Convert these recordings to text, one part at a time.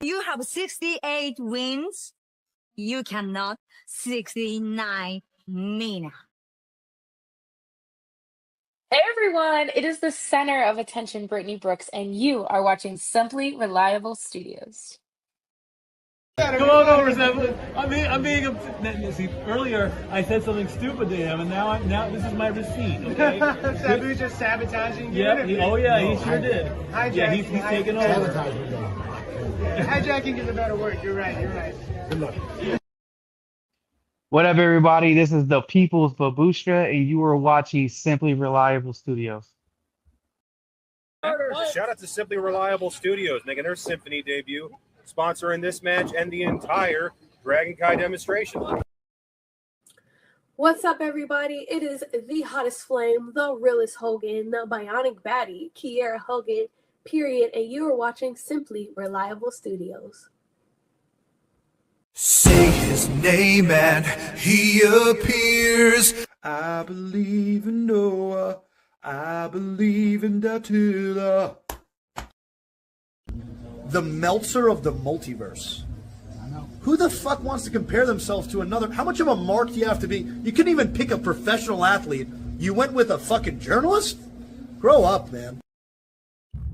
You have 68 wins. You cannot 69 Mina. Hey everyone, it is the center of attention, Brittany Brooks, and you are watching Simply Reliable Studios. Come on over, Zeppelin. I'm being see, earlier I said something stupid to him, and now this is my receipt. Okay. Sabu's just sabotaging you. Yeah. He sure did. Hijacking. Yeah, he's taking over. Hijacking is a better word. You're right. Good luck. What up, everybody? This is the People's Babushka, and you are watching Simply Reliable Studios. Shout out to Simply Reliable Studios making their Symphony debut, sponsoring this match and the entire Dragon Kai demonstration. What's up, everybody? It is the hottest flame, the realest Hogan, the bionic baddie, Kiera Hogan, period, and you are watching Simply Reliable Studios. Say his name and he appears. I believe in Noah. I believe in Datula. The Meltzer of the multiverse. Who the fuck wants to compare themselves to another? How much of a mark do you have to be? You couldn't even pick a professional athlete. You went with a fucking journalist? Grow up, man.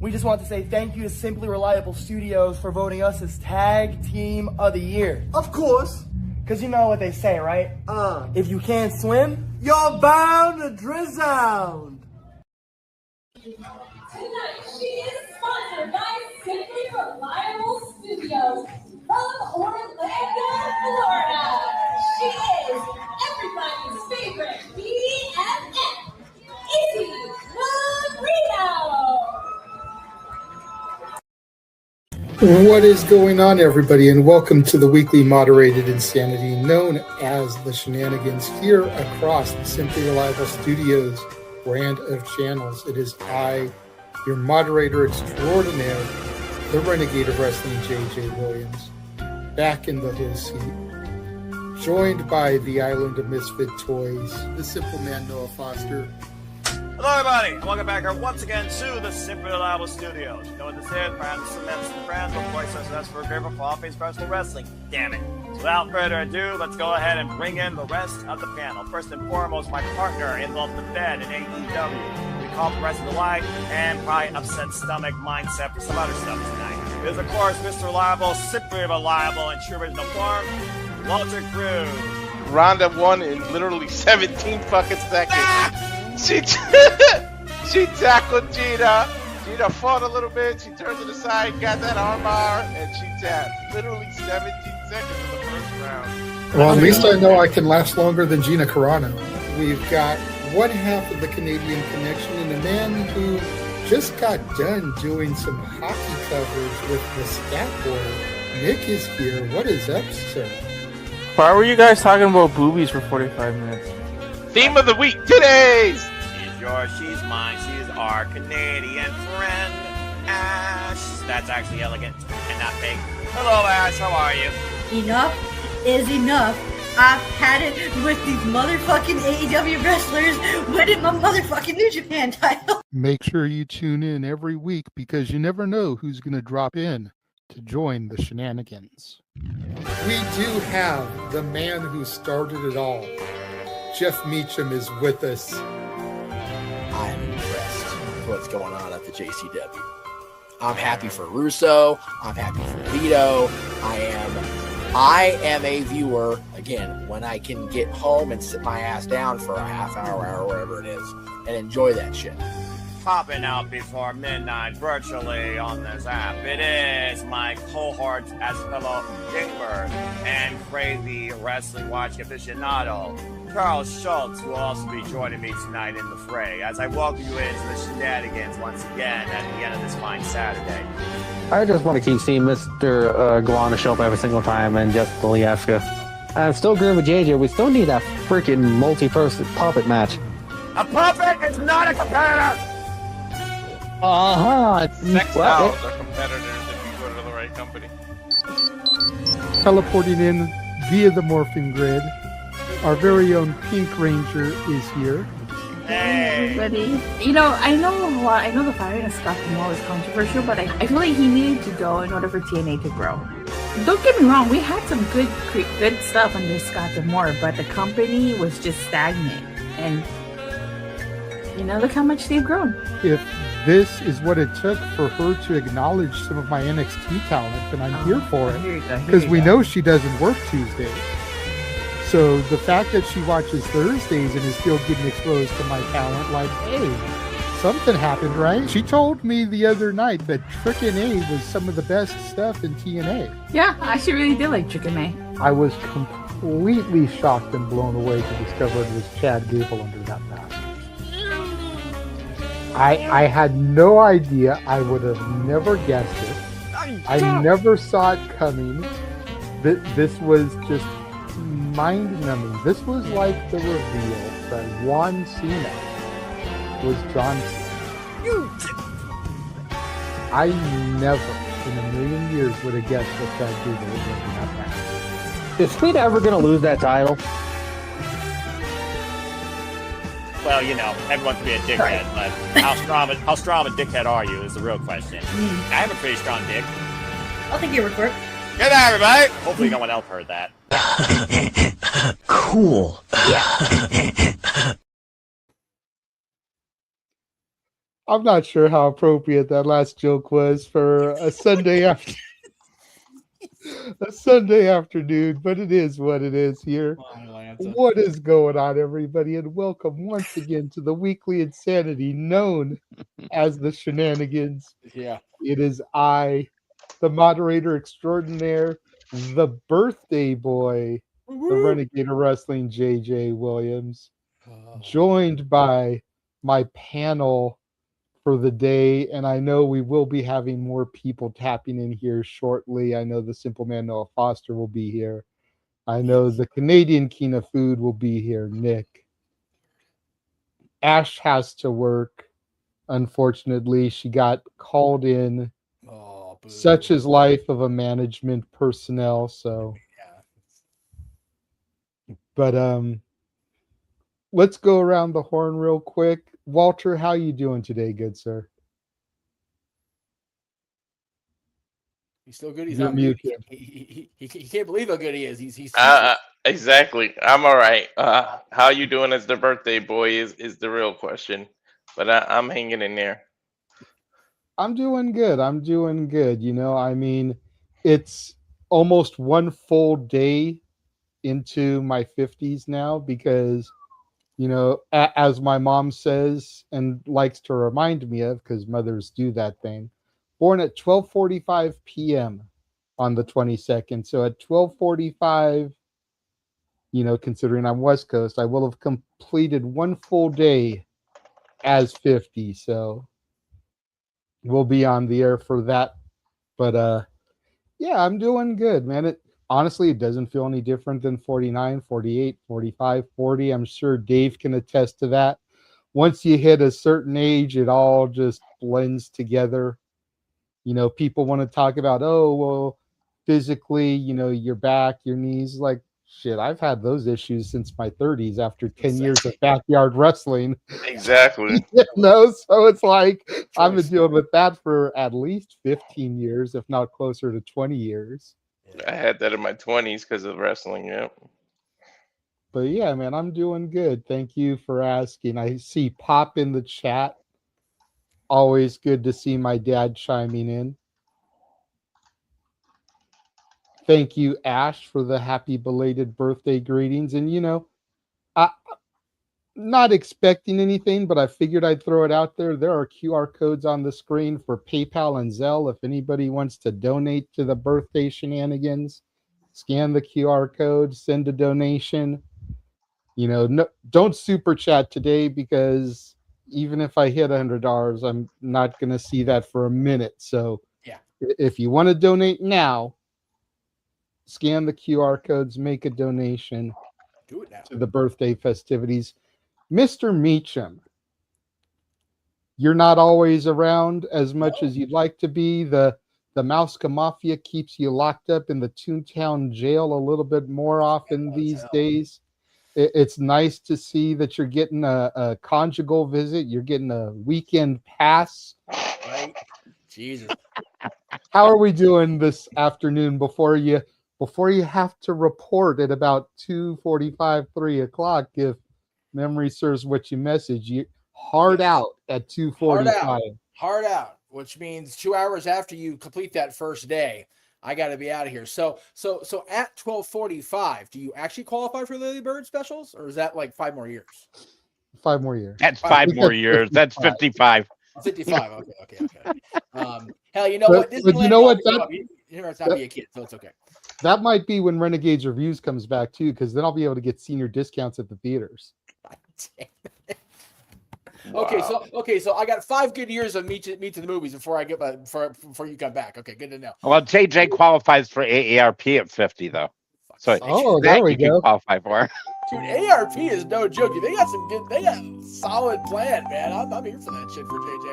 We just want to say thank you to Simply Reliable Studios for voting us as Tag Team of the Year. Of course. Because you know what they say, right? If you can't swim, you're bound to drown. Tonight, she is sponsored by Simply Reliable Studios from Orlando, Florida. She is everybody's favorite BFF, Izzy Marino. What is going on, everybody, and welcome to the weekly moderated insanity known as the Shenanigans here across the Simply Reliable Studios brand of channels. It is I, your moderator extraordinaire, the Renegade of Wrestling, J.J. Williams, back in the host seat, joined by the Island of Misfit Toys, the Simple Man Noah Foster. Hello, everybody, and welcome back here once again to the Simply Reliable Studios. You know what this is? Friends, some friends, of course, that's for favorite fall-face professional wrestling. Damn it. So without further ado, let's go ahead and bring in the rest of the panel. First and foremost, my partner in Love the Fed in AEW. We call the rest of the light and probably upset stomach mindset for some other stuff tonight. It is, of course, Mr. Reliable, Simply Reliable, in true original form, Walter Cruz. Ronda won in literally 17 fucking seconds. She tackled Gina. Gina fought a little bit. She turned to the side, got that arm bar, and she tapped. Literally 17 seconds in the first round. Well, at least I know I can last longer than Gina Carano. We've got one half of the Canadian connection and a man who just got done doing some hockey coverage with the Scat Boy. Nick is here. What is up, sir? Why were you guys talking about boobies for 45 minutes? Theme of the week, today's. She's yours, she's mine, she's our Canadian friend, Ash. That's actually elegant and not fake. Hello, Ash, how are you? Enough is enough. I've had it with these motherfucking AEW wrestlers winning my motherfucking New Japan title. Make sure you tune in every week because you never know who's going to drop in to join the Shenanigans. We do have the man who started it all. Jeff Meacham is with us. I'm impressed with what's going on at the JCW. I'm happy for Russo. I'm happy for Vito. I am a viewer, again, when I can get home and sit my ass down for a half hour, whatever it is, and enjoy that shit. Popping out before midnight virtually on this app. It is my cohort as fellow gamer and crazy wrestling watching aficionado, Carl Schultz, will also be joining me tonight in the fray as I welcome you into the Shenanigans once again at the end of this fine Saturday. I just want to keep seeing Mr. Guana show up every single time and just Polieska. I'm still agreeing with JJ. We still need that freaking multi-person puppet match. A puppet is not a competitor! Sex dolls are competitors if you go to the right company. Teleporting in via the morphing grid, our very own Pink Ranger is here. everybody. You know, I know the firing of Scott Moore was controversial, but I feel like he needed to go in order for TNA to grow. Don't get me wrong, we had some good stuff under Scott Moore, but the company was just stagnant. And you know, look how much they've grown. If this is what it took for her to acknowledge some of my NXT talent, then I'm here for it. Because we know she doesn't work Tuesdays. So the fact that she watches Thursdays and is still getting exposed to my talent, like, hey, something happened, right? She told me the other night that Trick and A was some of the best stuff in TNA. Yeah, I actually really did like Trick and A. I was completely shocked and blown away to discover it was Chad Gable under that mask. I had no idea. I would have never guessed it. I never saw it coming. This was just mind-numbing. This was like the reveal that Juan Cena was John Cena. I never in a million years would have guessed that Chad Gable was going to have that. Is Speed ever going to lose that title? Well, you know, everyone's be a dickhead, but how strong a dickhead are you is the real question. I have a pretty strong dick. I'll take your report. Good night, everybody. Hopefully no one else heard that. Cool. I'm not sure how appropriate that last joke was for a Sunday afternoon, but it is what it is here. What is going on, everybody, and welcome once again to the weekly insanity known as the Shenanigans. Yeah. It is I, the moderator extraordinaire, the birthday boy, the Renegade of Wrestling, J.J. Williams, joined by my panel for the day, and I know we will be having more people tapping in here shortly. I know the Simple Man Noah Foster will be here. I know the Canadian King of Food will be here, Nick. Ash has to work. Unfortunately, she got called in. Such is life of a management personnel. So, but let's go around the horn real quick. Walter, how you doing today, good sir? He's still good. He's You're not muted. muted. He can't believe how good he is. He's exactly. I'm all right. How you doing as the birthday boy is the real question, but I'm hanging in there. I'm doing good. You know, I mean, it's almost one full day into my 50s now because, you know, as my mom says and likes to remind me of, because mothers do that thing, born at 12:45 p.m. on the 22nd. So at 12:45, you know, considering I'm West Coast, I will have completed one full day as 50. So we'll be on the air for that. But yeah, I'm doing good, man. Honestly, it doesn't feel any different than 49, 48, 45, 40. I'm sure Dave can attest to that. Once you hit a certain age, it all just blends together. You know, people want to talk about, oh, well, physically, you know, your back, your knees. Like, shit, I've had those issues since my 30s after 10 years of backyard wrestling. Exactly. You know, so it's like I've been dealing with that for at least 15 years, if not closer to 20 years. I had that in my 20s because of wrestling. Yep. But yeah, man, I'm doing good. Thank you for asking. I see Pop in the chat. Always good to see my dad chiming in. Thank you, Ash, for the happy belated birthday greetings. And, you know, I'm not expecting anything, but I figured I'd throw it out there. There are QR codes on the screen for PayPal and Zelle. If anybody wants to donate to the birthday shenanigans, scan the QR code, send a donation. You know, no, don't super chat today because even if I hit $100, I'm not going to see that for a minute. So yeah, if you want to donate now, scan the QR codes, make a donation. Do it now. To the birthday festivities. Mr. Meacham, you're not always around as much as you'd like to be. The Mauska Mafia keeps you locked up in the Toontown jail a little bit more often these days. It's nice to see that you're getting a conjugal visit. You're getting a weekend pass. Right? Jesus. How are we doing this afternoon before you have to report at about 2:45, 3 o'clock? If memory serves what you message, you hard out at 2:45. Hard out, which means 2 hours after you complete that first day, I got to be out of here. So at 12:45, do you actually qualify for Lily Bird specials, or is that like 5 more years? 5 more years. That's 5 more years. That's 55. 55. Okay. Hell, you know what? But you know what? You know, it's not be a kid, so it's okay. That might be when Renegade's Reviews comes back too, because then I'll be able to get senior discounts at the theaters. Wow. Okay, so I got 5 good years of me to the movies before I get before you come back. Okay, good to know. Well, JJ qualifies for AARP at 50 though, so there we can go. qualify for. Dude, ARP is no joke. They got a solid plan, man. I'm here for that shit for JJ.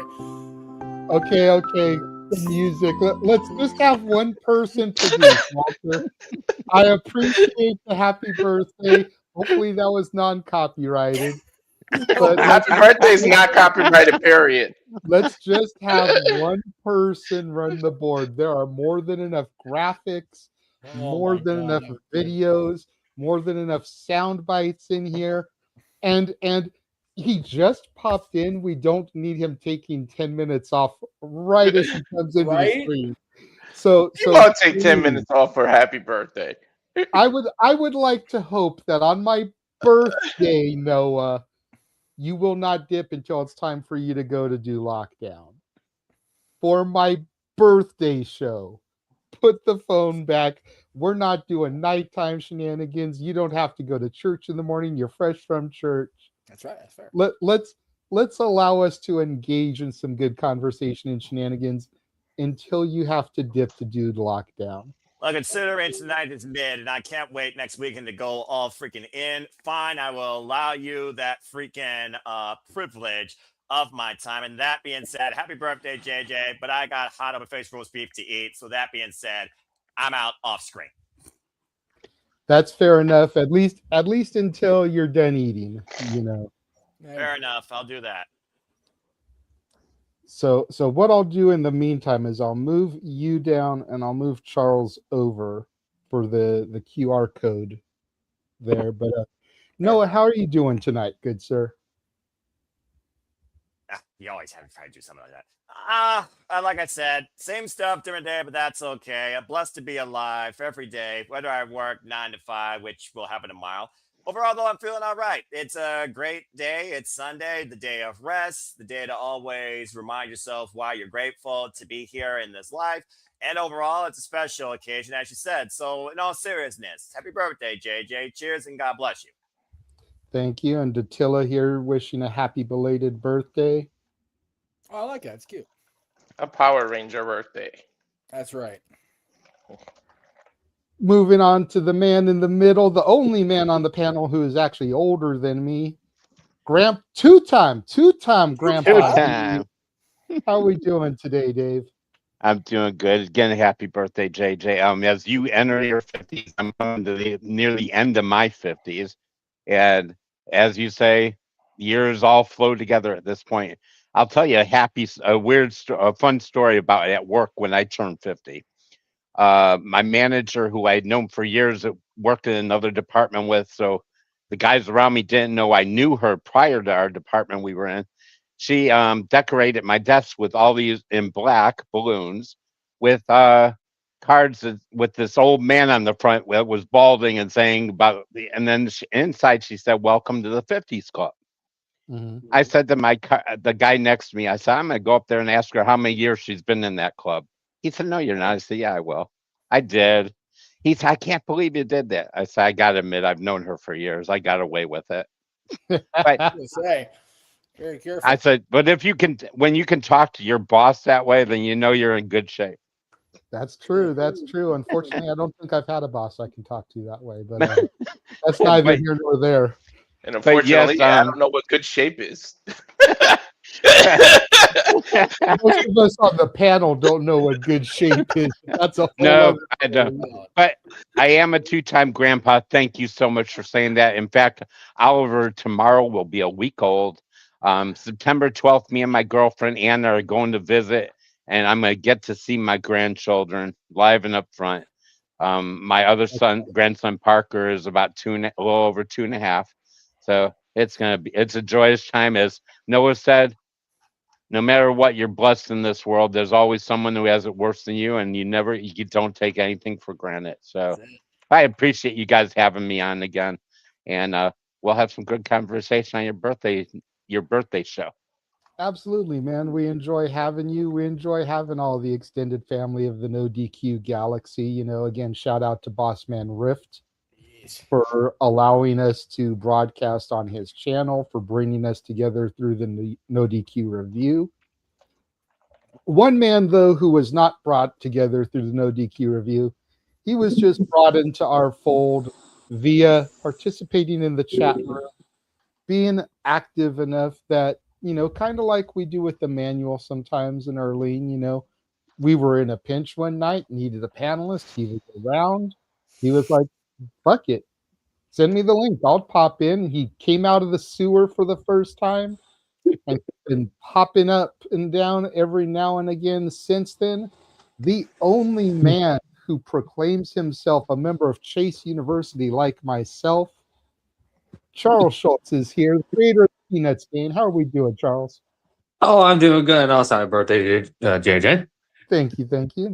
Okay. Music. Let's just have one person produce, Walter. I appreciate the happy birthday. Hopefully that was non-copyrighted. But Happy birthday is not copyrighted, period. Let's just have one person run the board. There are more than enough graphics, more than enough videos, more than enough sound bites in here. And he just popped in. We don't need him taking 10 minutes off right as he comes into the screen. So You won't take 10 minutes off for happy birthday. I would like to hope that on my birthday, Noah, you will not dip until it's time for you to go to do lockdown. For my birthday show, put the phone back. We're not doing nighttime shenanigans. You don't have to go to church in the morning. You're fresh from church. That's right. That's fair. Let's allow us to engage in some good conversation and shenanigans until you have to dip to do lockdown. Well, considering tonight is mid, and I can't wait next weekend to go all freaking in. Fine, I will allow you that freaking privilege of my time. And that being said, happy birthday, JJ. But I got hot over face roast beef to eat. So that being said, I'm out off screen. That's fair enough. At least until you're done eating, you know. Fair enough. I'll do that. So what I'll do in the meantime is I'll move you down and I'll move Charles over for the QR code there. But Noah, how are you doing tonight, good sir? You always have to try to do something like that. Like I said, same stuff, different day, but that's okay. I'm blessed to be alive every day, whether I work 9 to 5, which will happen tomorrow. Overall, though, I'm feeling all right. It's a great day. It's Sunday, the day of rest, the day to always remind yourself why you're grateful to be here in this life. And overall, it's a special occasion, as you said. So in all seriousness, happy birthday, JJ. Cheers and God bless you. Thank you. And Datilla here wishing a happy belated birthday. Oh, I like that. It's cute. A Power Ranger birthday. That's right. Moving on to the man in the middle, the only man on the panel who is actually older than me. Two-time grandpa. How are we doing today, Dave? I'm doing good. Again, happy birthday, JJ. As you enter your 50s, I'm coming to near the end of my 50s. And as you say, years all flow together at this point. I'll tell you a fun story about at work when I turned 50. My manager, who I had known for years, worked in another department with, so the guys around me didn't know I knew her prior to our department we were in. She decorated my desk with all these in black balloons with cards with this old man on the front that was balding and saying and then inside she said, "Welcome to the 50s Club." Mm-hmm. I said to the guy next to me, I said, "I'm going to go up there and ask her how many years she's been in that club." He said, "No, you're not." I said, "Yeah, I will." I did. He said, "I can't believe you did that." I said, "I got to admit, I've known her for years. I got away with it." But say, very careful. I said, "But when you can talk to your boss that way, then you know you're in good shape." That's true. Unfortunately, I don't think I've had a boss I can talk to that way, but that's neither here nor there. And unfortunately, yes, I don't know what good shape is. Most of us on the panel don't know what good shape is. That's a whole No, other I don't. But I am a two-time grandpa. Thank you so much for saying that. In fact, Oliver tomorrow will be a week old. September 12th, me and my girlfriend Anna are going to visit, and I'm going to get to see my grandchildren live and up front. My other grandson Parker, is about a little over 2.5. So it's a joyous time. As Noah said, no matter what, you're blessed in this world. There's always someone who has it worse than you, and you don't take anything for granted. So I appreciate you guys having me on again, and we'll have some good conversation on your birthday show. Absolutely, man. We enjoy having you. We enjoy having all the extended family of the No DQ Galaxy. Again, shout out to Bossman Rift for allowing us to broadcast on his channel, for bringing us together through the No DQ review. One man, though, who was not brought together through the No DQ review, he was just brought into our fold via participating in the chat room, being active enough that, kind of like we do with the manual sometimes in Arlene, we were in a pinch one night, needed a panelist. He was around. He was like, fuck it. Send me the link. I'll pop in. He came out of the sewer for the first time and been popping up and down every now and again since then. The only man who proclaims himself a member of Chase University like myself, Charles Schultz, is here, the creator of the Peanuts game. How are we doing, Charles? Oh, I'm doing good. Also, happy birthday to JJ. Thank you.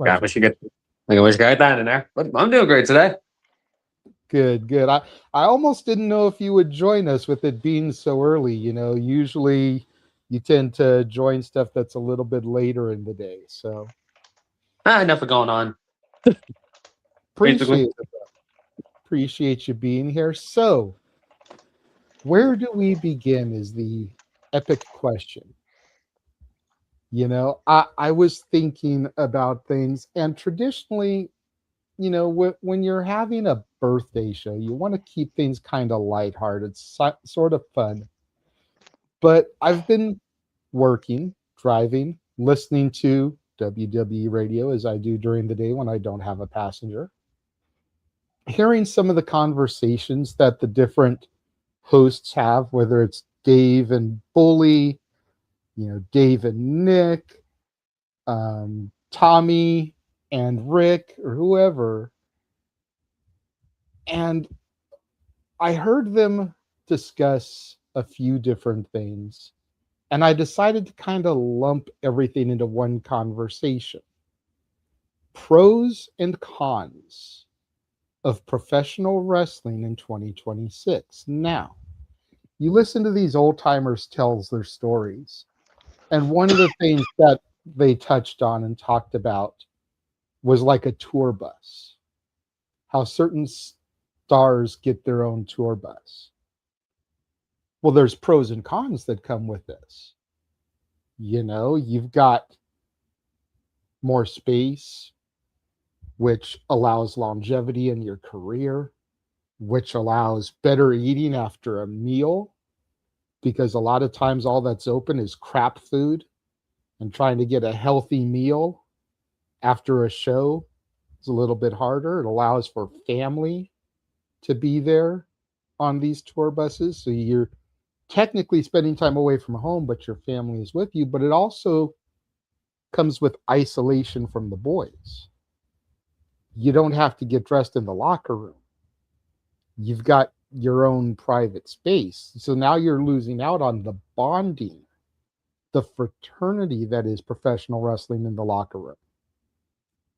I wish you got that in there, but I'm doing great today. Good. I almost didn't know if you would join us with it being so early. Usually you tend to join stuff that's a little bit later in the day. So Enough going on. Appreciate you being here. So where do we begin is the epic question. I was thinking about things, and traditionally, when you're having a birthday show, you want to keep things kind of lighthearted, sort of fun. But I've been working, driving, listening to WWE radio as I do during the day when I don't have a passenger, hearing some of the conversations that the different hosts have, whether it's Dave and Bully, Dave and Nick, Tommy and Rick, or whoever. And I heard them discuss a few different things, and I decided to kind of lump everything into one conversation. Pros and cons of professional wrestling in 2026. Now, you listen to these old timers tell their stories, and one of the things that they touched on and talked about was like a tour bus, how certain stars get their own tour bus. Well, there's pros and cons that come with this. You've got more space, which allows longevity in your career, which allows better eating after a meal, because a lot of times all that's open is crap food, and trying to get a healthy meal after a show is a little bit harder. It allows for family to be there on these tour buses. So you're technically spending time away from home, but your family is with you. But it also comes with isolation from the boys. You don't have to get dressed in the locker room. You've got your own private space. So now you're losing out on the bonding, the fraternity that is professional wrestling in the locker room.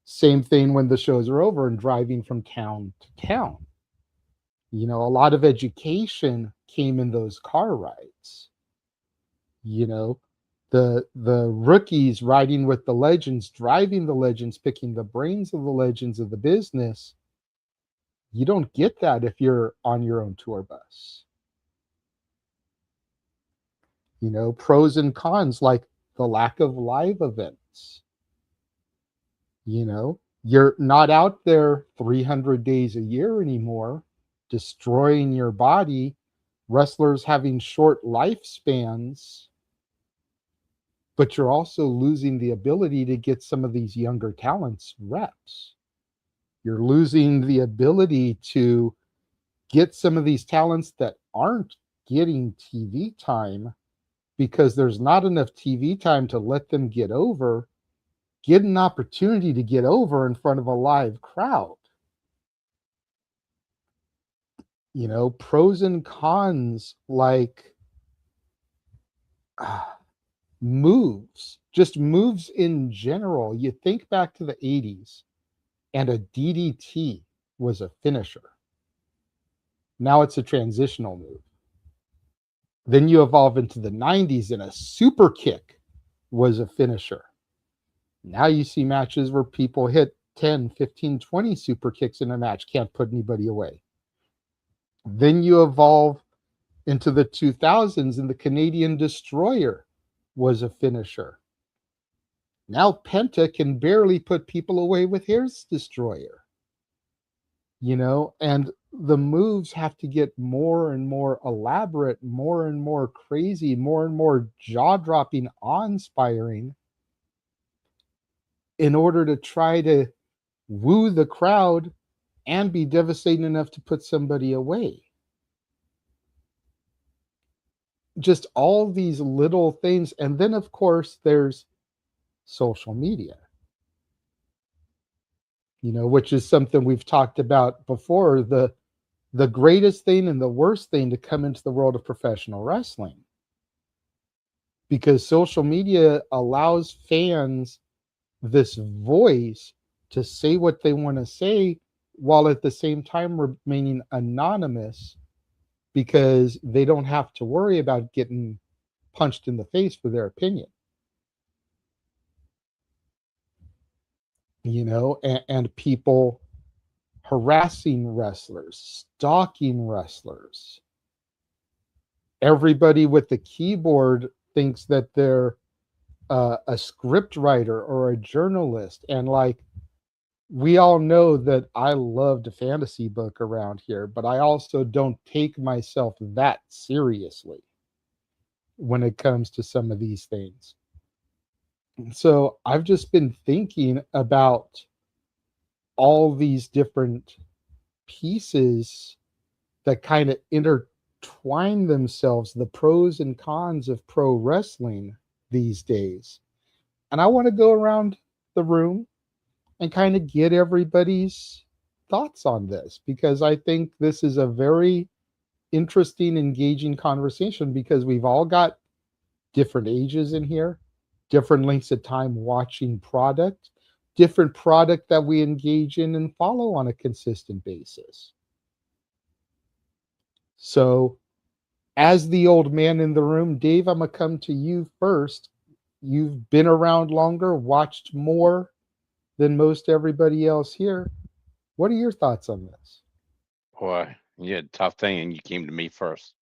Same thing when the shows are over and driving from town to town. A lot of education came in those car rides. The rookies riding with the legends, driving the legends, picking the brains of the legends of the business. You don't get that if you're on your own tour bus. Pros and cons, like the lack of live events. You're not out there 300 days a year anymore, destroying your body. Wrestlers having short lifespans but you're also losing the ability to get some of these younger talents reps. You're losing the ability to get some of these talents that aren't getting TV time because there's not enough TV time to let them get an opportunity to get over in front of a live crowd. You know, pros and cons like moves, just moves in general. You think back to the 80s and a DDT was a finisher. Now it's a transitional move. Then you evolve into the 90s and a super kick was a finisher. Now you see matches where people hit 10, 15, 20 super kicks in a match, can't put anybody away. Then you evolve into the 2000s and the Canadian Destroyer was a finisher. Now Penta can barely put people away with his Destroyer. You know, and the moves have to get more and more elaborate, more and more crazy, more and more jaw-dropping, awe-inspiring in order to try to woo the crowd and be devastating enough to put somebody away. Just all these little things. And then, of course, there's social media, you know, which is something we've talked about before. The greatest thing and the worst thing to come into the world of professional wrestling, because social media allows fans this voice to say what they want to say while at the same time remaining anonymous, because they don't have to worry about getting punched in the face for their opinion. You know, and people harassing wrestlers, stalking wrestlers. Everybody with the keyboard thinks that they're a script writer or a journalist. And like, we all know that I love to fantasy book around here, but I also don't take myself that seriously when it comes to some of these things. So I've just been thinking about all these different pieces that kind of intertwine themselves, the pros and cons of pro wrestling these days. And I want to go around the room and kind of get everybody's thoughts on this, because I think this is a very interesting, engaging conversation, because we've all got different ages in here, different lengths of time watching product, different product that we engage in and follow on a consistent basis. So as the old man in the room, Dave, I'm going to come to you first. You've been around longer, watched more than most everybody else here. What are your thoughts on this? Boy, you had a tough thing and you came to me first.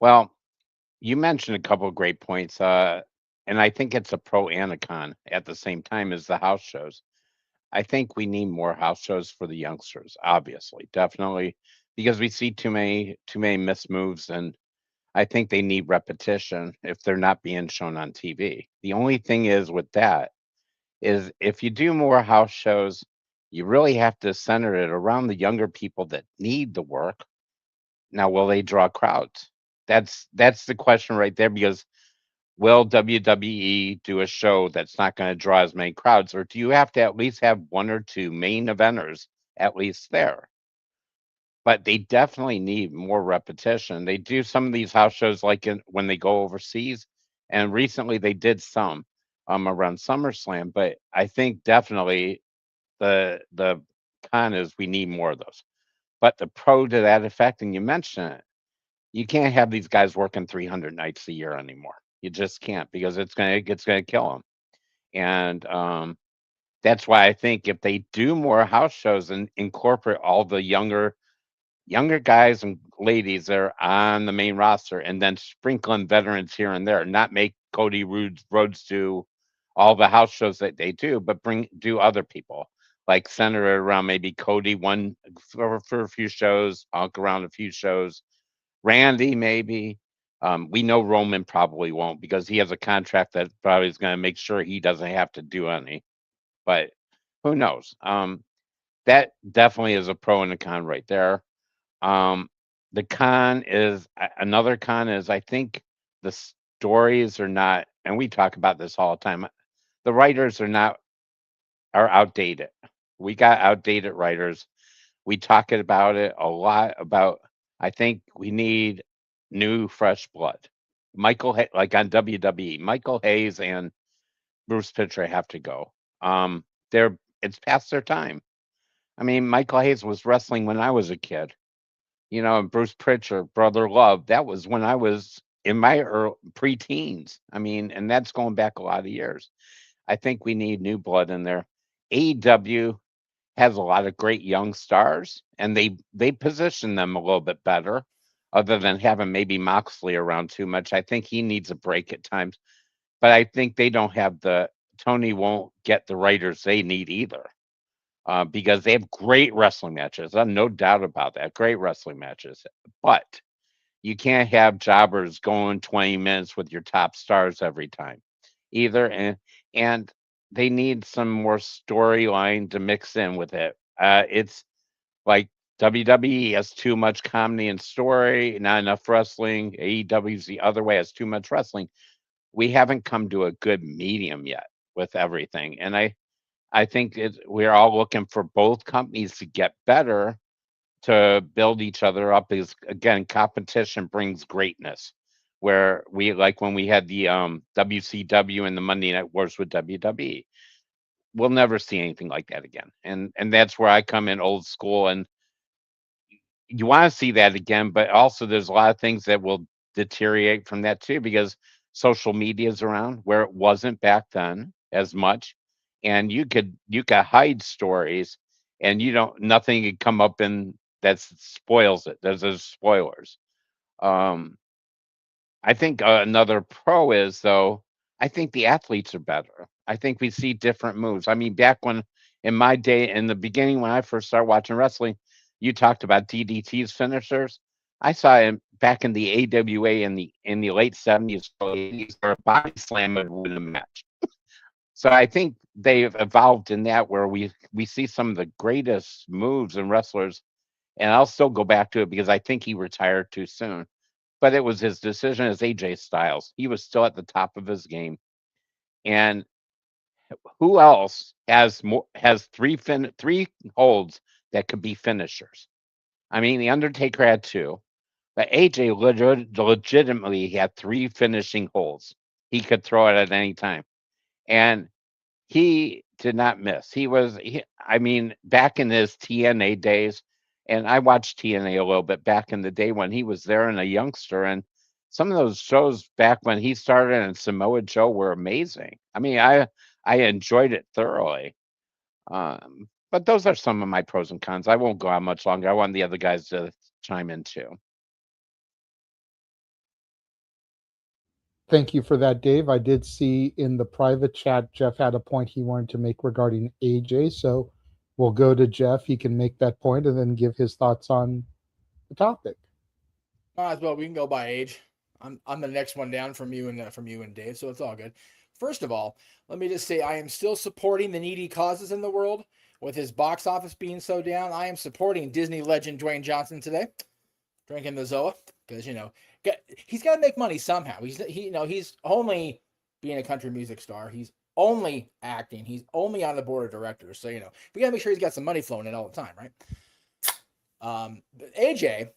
Well, you mentioned a couple of great points, and I think it's a pro and a con at the same time as the house shows. I think we need more house shows for the youngsters, obviously, definitely, because we see too many missed moves, and I think they need repetition if they're not being shown on TV. The only thing is with that is if you do more house shows, you really have to center it around the younger people that need the work. Now, will they draw crowds? That's the question right there, because will WWE do a show that's not going to draw as many crowds, or do you have to at least have one or two main eventers at least there? But they definitely need more repetition. They do some of these house shows like when they go overseas, and recently they did some around SummerSlam. But I think definitely the con is we need more of those. But the pro to that effect, and you mentioned it, you can't have these guys working 300 nights a year anymore. You just can't, because it's gonna kill them. And that's why I think if they do more house shows and incorporate all the younger guys and ladies that are on the main roster, and then sprinkle in veterans here and there, not make Cody Rhodes do all the house shows that they do, but do other people, like center it around maybe Cody one for a few shows, Punk around a few shows, Randy maybe, We know Roman probably won't because he has a contract that probably is going to make sure he doesn't have to do any. But who knows? That definitely is a pro and a con right there. The con is another con is I think the stories are not, and we talk about this all the time. The writers are outdated. We got outdated writers. We talk about it a lot about. I think we need new, fresh blood. Like on WWE, Michael Hayes and Bruce Pitcher have to go. They're it's past their time. I mean, Michael Hayes was wrestling when I was a kid. And Bruce Pritchard, Brother Love, that was when I was in my pre-teens. I mean, and that's going back a lot of years. I think we need new blood in there. AEW has a lot of great young stars, and they position them a little bit better, other than having maybe Moxley around too much. I think he needs a break at times, but I think they don't have Tony won't get the writers they need either. Because they have great wrestling matches. No doubt about that. Great wrestling matches. But you can't have jobbers going 20 minutes with your top stars every time either. And they need some more storyline to mix in with it. It's like WWE has too much comedy and story, not enough wrestling. AEW's the other way, has too much wrestling. We haven't come to a good medium yet with everything. And I think we're all looking for both companies to get better to build each other up. Is again, competition brings greatness. Where we like when we had the WCW and the Monday Night Wars with WWE, we'll never see anything like that again. And that's where I come in old school, and you want to see that again, but also there's a lot of things that will deteriorate from that too because social media is around where it wasn't back then as much, and you could hide stories, and nothing could come up in that spoils it. There's spoilers. I think another pro is though. I think the athletes are better. I think we see different moves. I mean, back when in my day, in the beginning when I first started watching wrestling, you talked about DDT's finishers. I saw him back in the AWA in the late 70s, early 80s, where a body slam would win a match. So I think they've evolved in that where we see some of the greatest moves in wrestlers, and I'll still go back to it because I think he retired too soon. But it was his decision as AJ Styles. He was still at the top of his game. And who else has three holds that could be finishers? I mean, The Undertaker had 2, but AJ legitimately had 3 finishing holds. He could throw it at any time. And he did not miss. I mean, back in his TNA days, and I watched TNA a little bit back in the day when he was there and a youngster, and some of those shows back when he started and Samoa Joe were amazing. I mean, I enjoyed it thoroughly. But those are some of my pros and cons. I won't go on much longer. I want the other guys to chime in too. Thank you for that, Dave. I did see in the private chat Jeff had a point he wanted to make regarding AJ, so we'll go to Jeff. He can make that point and then give his thoughts on the topic. Might as well. We can go by age. I'm the next one down from you and Dave, so it's all good. First of all, let me just say I am still supporting the needy causes in the world. With his box office being so down, I am supporting Disney legend Dwayne Johnson today, drinking the Zoa, because he's got to make money somehow. He's only being a country music star. He's only acting. He's only on the board of directors. So we got to make sure he's got some money flowing in all the time, right? But AJ,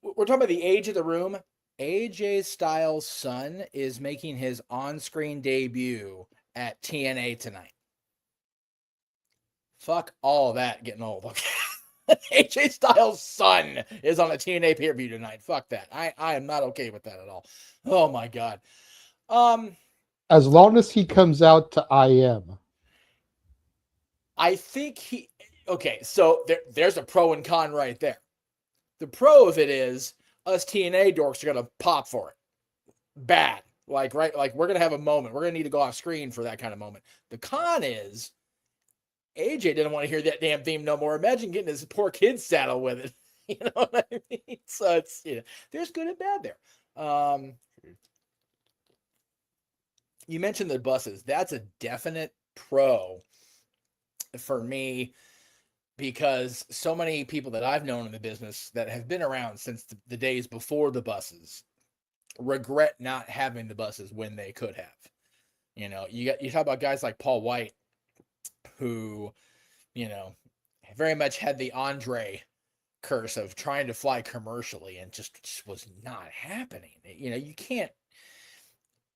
we're talking about the age of the room. AJ Styles' son is making his on-screen debut at TNA tonight. Fuck all that getting old. Okay. AJ Styles' son is on a TNA pay-per-view tonight. Fuck that. I am not okay with that at all. Oh my God. As long as he comes out to IM. I think okay, so there's a pro and con right there. The pro of it is us TNA dorks are gonna pop for it. Bad. Like we're gonna have a moment. We're gonna need to go off screen for that kind of moment. The con is AJ didn't want to hear that damn theme no more. Imagine getting his poor kid saddled with it. You know what I mean? So it's, there's good and bad there. You mentioned the buses. That's a definite pro for me, because so many people that I've known in the business that have been around since the days before the buses regret not having the buses when they could have. You talk about guys like Paul White, who, very much had the Andre curse of trying to fly commercially and just was not happening. You can't.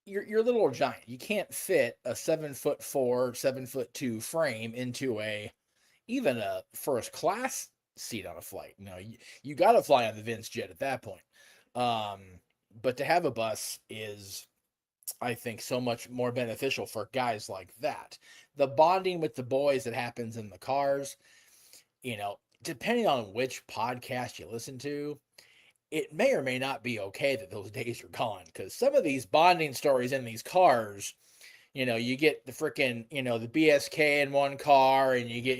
You're a little giant. You can't fit a 7'4", 7'2" frame into even a first class seat on a flight. You got to fly on the Vince jet at that point. But to have a bus is, I think, so much more beneficial for guys like that. The bonding with the boys that happens in the cars, depending on which podcast you listen to, it may or may not be okay that those days are gone, because some of these bonding stories in these cars, you get the freaking, the BSK in one car, and you get,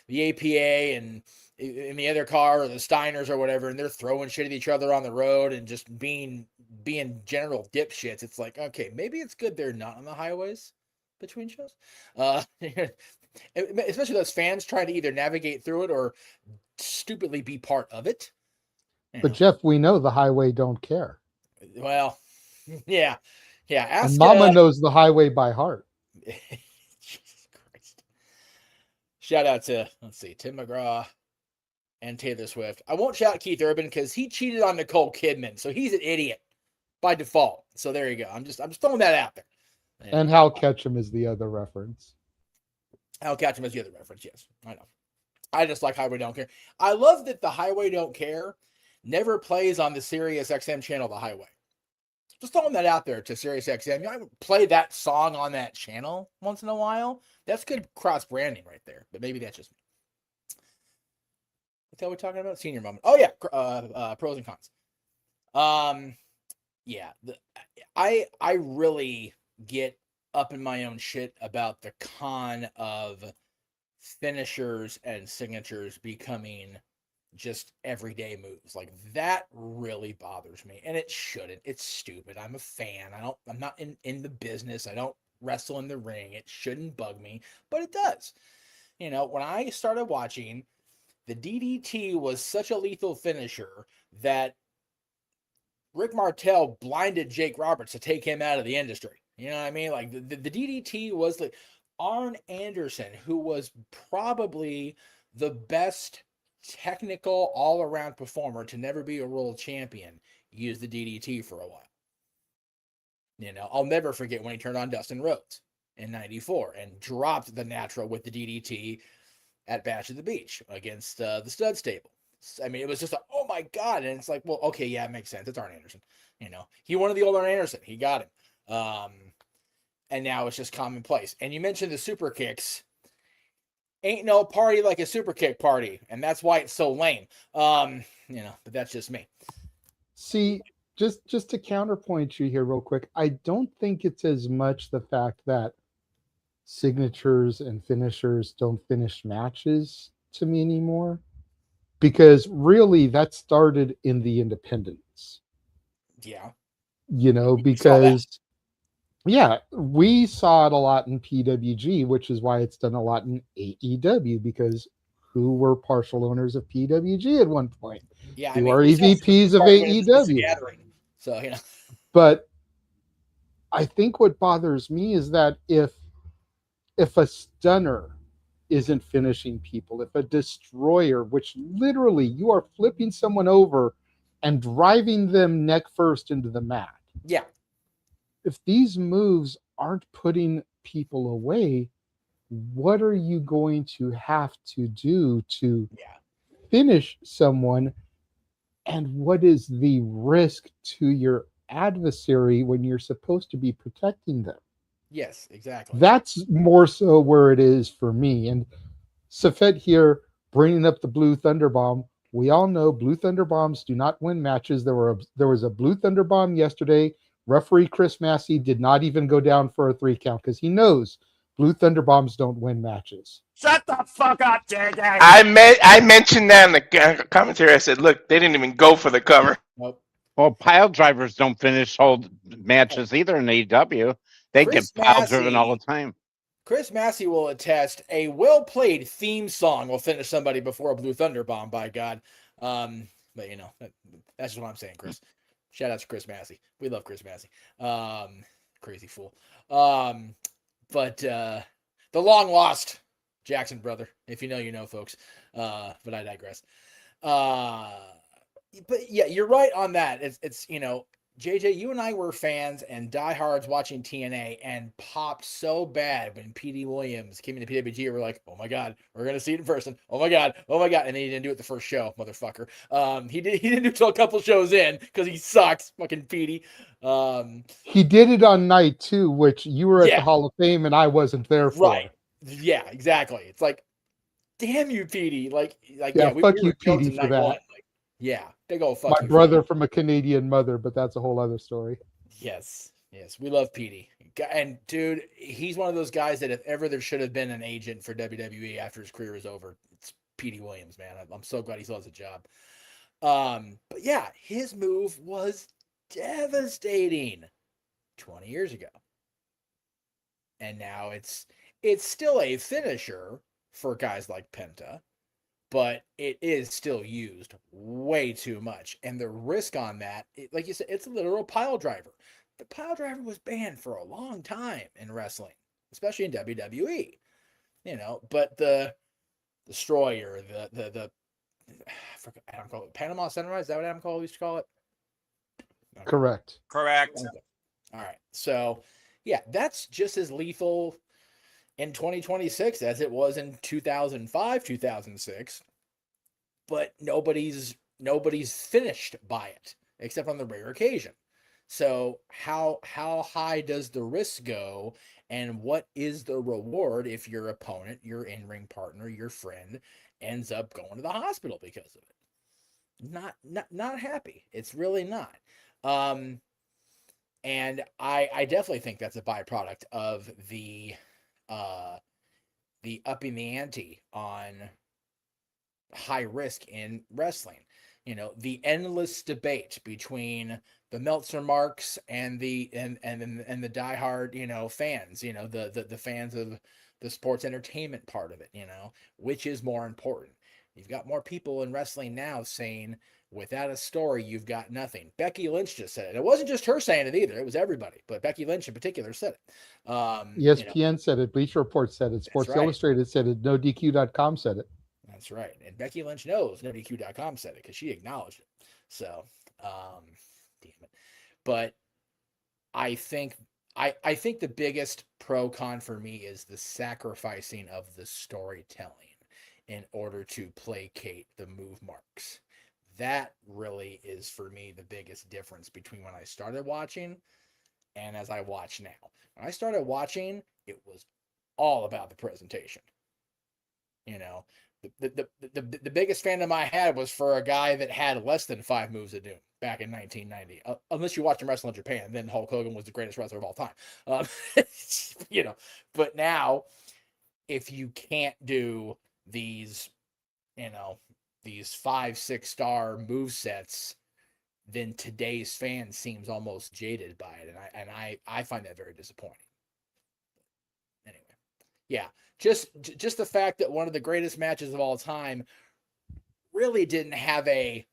the APA and in the other car, or the Steiners or whatever, and they're throwing shit at each other on the road and just being general dipshits. It's like, okay, maybe it's good they're not on the highways between shows. Especially those fans trying to either navigate through it or stupidly be part of it. But Jeff, we know the highway don't care. Well, yeah. And Mama knows the highway by heart. Jesus Christ. Shout out to, Tim McGraw and Taylor Swift. I won't shout Keith Urban because he cheated on Nicole Kidman, so he's an idiot by default. So there you go. I'm just throwing that out there. And Hal Ketchum is the other reference. Hal Ketchum is the other reference, yes. I know. I just like Highway Don't Care. I love that the Highway Don't Care never plays on the Sirius XM channel, The Highway. Just throwing that out there to Sirius XM. I play that song on that channel once in a while. That's good cross branding right there. But maybe that's just me. What the hell are we talking about? Senior moment. Oh yeah, pros and cons. Yeah, I really get up in my own shit about the con of finishers and signatures becoming just everyday moves. Like, that really bothers me, and it shouldn't. It's stupid. I'm a fan. I'm not in the business. I don't wrestle in the ring. It shouldn't bug me, but it does. When I started watching, the DDT was such a lethal finisher that Rick Martel blinded Jake Roberts to take him out of the industry. You know what I mean? Like, the DDT was like Arn Anderson, who was probably the best technical all-around performer to never be a world champion, used the DDT for a while. I'll never forget when he turned on Dustin Rhodes in '94 and dropped the natural with the DDT at Bash at the Beach against the Stud Stable. I mean, it was just oh my God. And it's like, well, okay, yeah, it makes sense. It's Arn Anderson. He wanted the old Arn Anderson. He got him. And now it's just commonplace. And you mentioned the super kicks. Ain't no party like a super kick party, and that's why it's so lame. But that's just me. See, just to counterpoint you here real quick, I don't think it's as much the fact that signatures and finishers don't finish matches to me anymore, because really that started in the independents. Yeah. Because yeah, we saw it a lot in PWG, which is why it's done a lot in AEW, because who were partial owners of PWG at one point? Yeah, who are EVPs of AEW? So, But I think what bothers me is that if a stunner isn't finishing people, if a destroyer, which literally you are flipping someone over and driving them neck first into the mat. Yeah. If these moves aren't putting people away, what are you going to have to do to finish someone? And what is the risk to your adversary when you're supposed to be protecting them? Yes, exactly. That's more so where it is for me. And Safet here bringing up the Blue Thunder Bomb. We all know Blue Thunder Bombs do not win matches. There was a Blue Thunder Bomb yesterday. Referee Chris Massey did not even go down for a 3 count because he knows Blue Thunder Bombs don't win matches. Shut the fuck up, JJ. I mentioned that in the commentary. I said, look, they didn't even go for the cover. Nope. Well, pile drivers don't finish whole matches either in AEW. They Chris get pile driven all Massey- the time. Chris Massey will attest a well-played theme song will finish somebody before a Blue Thunder Bomb, by God. But you know, that's just what I'm saying, Chris. Shout out to Chris Massey. We love Chris Massey. Crazy fool. But the long lost Jackson brother, if you know, you know, folks. But I digress. But yeah, you're right on that. It's you know, JJ, you and I were fans and diehards watching TNA and popped so bad when PD Williams came into PWG. We're like, oh my God, we're going to see it in person. Oh my God. And then he didn't do it the first show, motherfucker. He didn't do it until a couple shows in because he sucks, fucking PD. He did it on night 2, which you were at Yeah. the Hall of Fame and I wasn't there for. Right. Yeah, exactly. It's like, damn you, PD. Like Yeah, we fuck were you, jokes PD, in for night that. one. Like, yeah, big old fuck My you. brother from a Canadian mother, but that's a whole other story. Yes, we love PD. And dude, he's one of those guys that if ever there should have been an agent for WWE after his career is over, it's PD Williams, man. I'm so glad he still has a job. But yeah, his move was devastating 20 years ago. And now it's still a finisher for guys like Penta, but it is still used way too much. And the risk on that, like you said, it's a literal pile driver. The pile driver was banned for a long time in wrestling, especially in WWE. You know, but the destroyer, I forgot Adam called it Panama Sunrise. Is that what Adam Cole used to call it? Okay. Correct. Correct. All right. So yeah, that's just as lethal in 2026 as it was in 2005, 2006. But nobody's finished by it except on the rare occasion. So how high does the risk go, and what is the reward if your opponent, your in-ring partner, your friend ends up going to the hospital because of it? Not happy. It's really not. And I definitely think that's a byproduct of the upping the ante on high risk in wrestling. You know, the endless debate between the Meltzer marks and the diehard, you know, fans, you know, the fans of the sports entertainment part of it, you know, which is more important. You've got more people in wrestling now saying, without a story, you've got nothing. Becky Lynch just said it. It wasn't just her saying it either. It was everybody, but Becky Lynch in particular said it. ESPN said it. Bleacher Report said it. Sports right. Illustrated said it. NoDQ.com said it. That's right. And Becky Lynch knows NoDQ.com said it because she acknowledged it. So, damn it. But I think the biggest pro con for me is the sacrificing of the storytelling in order to placate the move marks. That really is for me the biggest difference between when I started watching and as I watch now. When I started watching, it was all about the presentation. You know, the biggest fandom I had was for a guy that had less than 5 moves of doom back in 1990. Unless you watch him wrestle in Japan, then Hulk Hogan was the greatest wrestler of all time. You know, but now if you can't do these, you know, these 5-6 star move sets, then today's fan seems almost jaded by it, and I find that very disappointing. Anyway, yeah, just the fact that one of the greatest matches of all time really didn't have a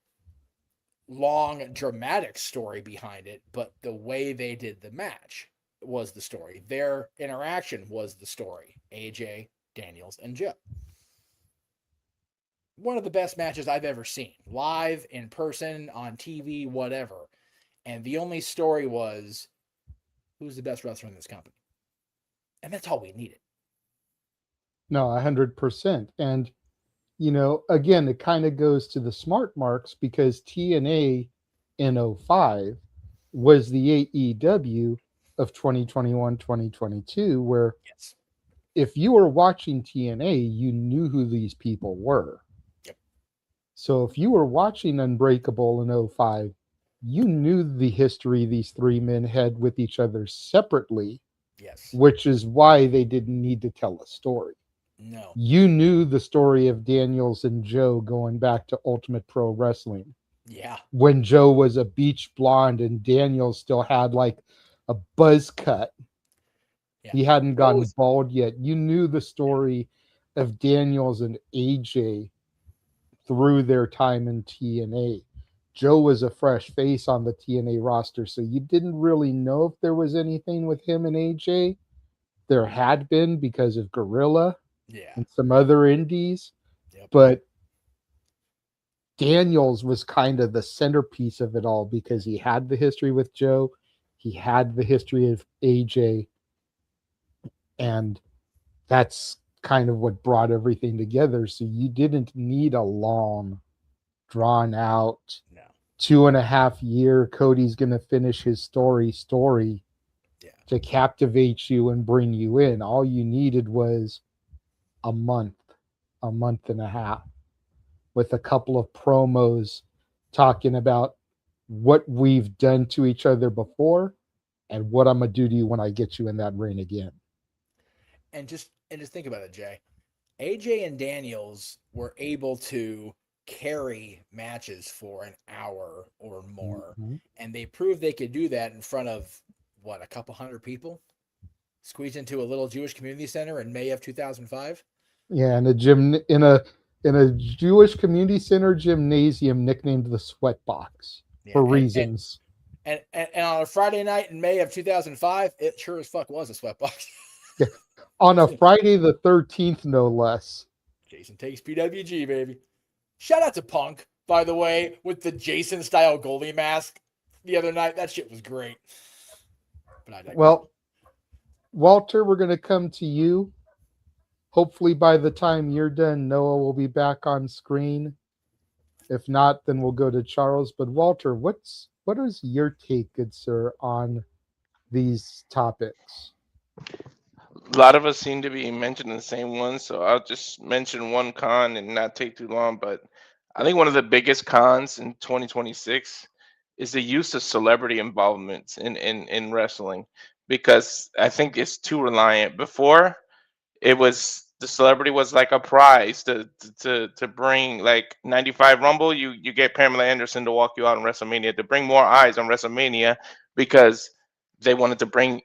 long dramatic story behind it, but the way they did the match was the story. Their interaction was the story. AJ, Daniels, and Joe. One of the best matches I've ever seen, live, in person, on TV, whatever. And the only story was, who's the best wrestler in this company? And that's all we needed. No, 100%. And, you know, again, it kind of goes to the smart marks because TNA in 05 was the AEW of 2021, 2022, where if you were watching TNA, you knew who these people were. So if you were watching Unbreakable in 05, you knew the history these 3 men had with each other separately, Yes. which is why they didn't need to tell a story. No. You knew the story of Daniels and Joe going back to Ultimate Pro Wrestling. Yeah. When Joe was a beach blonde and Daniels still had like a buzz cut. Yeah. He hadn't gotten bald yet. You knew the story of Daniels and AJ through their time in TNA. Joe was a fresh face on the TNA roster, so you didn't really know if there was anything with him and AJ. There had been because of Gorilla and some other indies, but Daniels was kind of the centerpiece of it all because he had the history with Joe, he had the history of AJ, and that's kind of what brought everything together. So you didn't need a long, drawn out 2.5 year Cody's gonna finish his story to captivate you and bring you in. All you needed was a month and a half with a couple of promos talking about what we've done to each other before and what I'm gonna do to you when I get you in that ring again. And just think about it, Jay. AJ and Daniels were able to carry matches for an hour or more, and they proved they could do that in front of what, a couple hundred people, squeezed into a little Jewish community center in May of 2005. Yeah, in a gym in a Jewish community center gymnasium nicknamed the Sweat Box for reasons. And on a Friday night in May of 2005, it sure as fuck was a sweat box. On a Friday the 13th, no less. Jason takes PWG, baby. Shout out to Punk, by the way, with the Jason style goalie mask the other night. That shit was great. But Well, Walter, we're going to come to you. Hopefully by the time you're done, Noah will be back on screen. If not, then we'll go to Charles. But Walter, what is your take, good sir, on these topics? A lot of us seem to be mentioning the same one, so I'll just mention one con and not take too long. But I think one of the biggest cons in 2026 is the use of celebrity involvements in wrestling, because I think it's too reliant. Before, it was the celebrity was like a prize to bring, like 95 Rumble, you get Pamela Anderson to walk you out on WrestleMania, to bring more eyes on WrestleMania, because they wanted to bring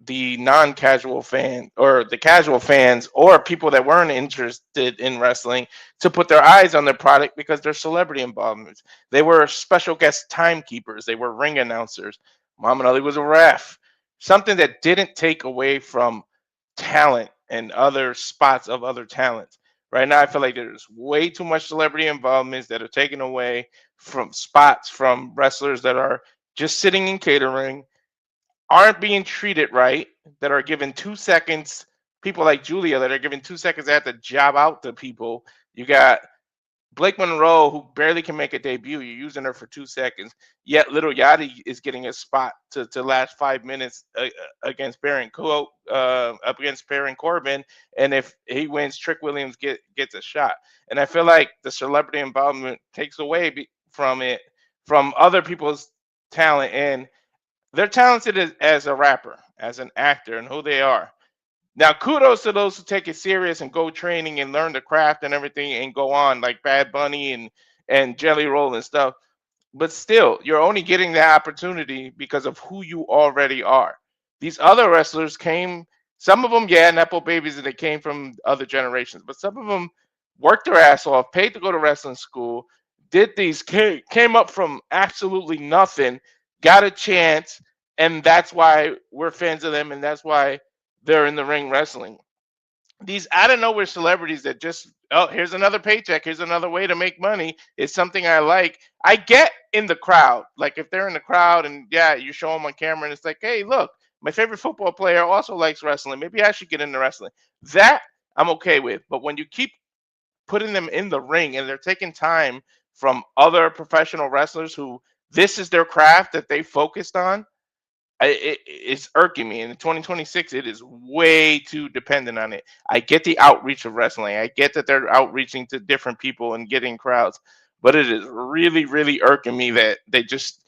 the non-casual fan or the casual fans or people that weren't interested in wrestling to put their eyes on their product because they're celebrity involvements. They were special guest timekeepers. They were ring announcers. Muhammad Ali was a ref. Something that didn't take away from talent and other spots of other talents. Right now, I feel like there's way too much celebrity involvements that are taken away from spots from wrestlers that are just sitting in catering, aren't being treated right, that are given 2 seconds. People like Julia that are given 2 seconds, they have to job out to people. You got Blake Monroe, who barely can make a debut. You're using her for 2 seconds. Yet Little Yachty is getting a spot to last 5 minutes against Baron up against Baron Corbin. And if he wins, Trick Williams gets a shot. And I feel like the celebrity involvement takes away from other people's talent. And they're talented as a rapper, as an actor, and who they are. Now, kudos to those who take it serious and go training and learn the craft and everything and go on, like Bad Bunny and Jelly Roll and stuff. But still, you're only getting that opportunity because of who you already are. These other wrestlers came, some of them, Nepo babies, and they came from other generations. But some of them worked their ass off, paid to go to wrestling school, came up from absolutely nothing, got a chance, and that's why we're fans of them, and that's why they're in the ring wrestling. These out of nowhere celebrities that just, oh, here's another paycheck, here's another way to make money, is something I like. I get in the crowd, like if they're in the crowd and you show them on camera and it's like, hey, look, my favorite football player also likes wrestling, maybe I should get into wrestling. That I'm okay with. But when you keep putting them in the ring and they're taking time from other professional wrestlers who this is their craft that they focused on, it's irking me. And in 2026, it is way too dependent on it. I get the outreach of wrestling. I get that they're outreaching to different people and getting crowds, but it is really, really irking me that they just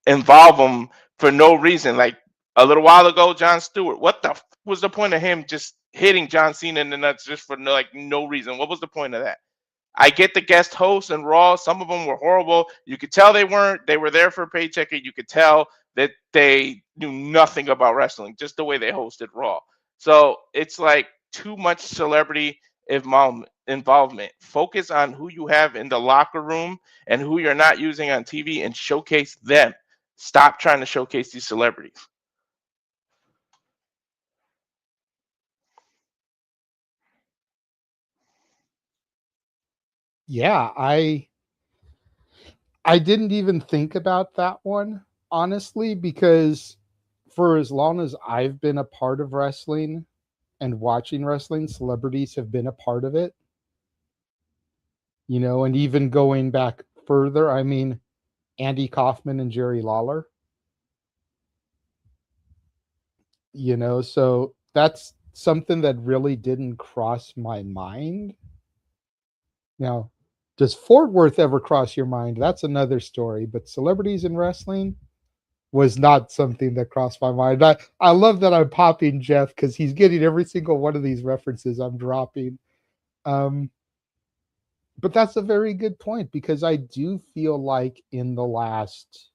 involve them for no reason. Like A little while ago, Jon Stewart. What the was the point of him just hitting John Cena in the nuts just for no reason? What was the point of that? I get the guest hosts and Raw. Some of them were horrible. You could tell they weren't. They were there for a paycheck, and you could tell that they knew nothing about wrestling, just the way they hosted Raw. So it's like too much celebrity involvement. Focus on who you have in the locker room and who you're not using on TV and showcase them. Stop trying to showcase these celebrities. Yeah, I didn't even think about that one, honestly, because for as long as I've been a part of wrestling and watching wrestling, celebrities have been a part of it. You know, and even going back further, I mean, Andy Kaufman and Jerry Lawler. You know, so that's something that really didn't cross my mind. Now, does Fort Worth ever cross your mind? That's another story. But celebrities in wrestling was not something that crossed my mind. I love that I'm popping Jeff because he's getting every single one of these references I'm dropping. But that's a very good point because I do feel like in the last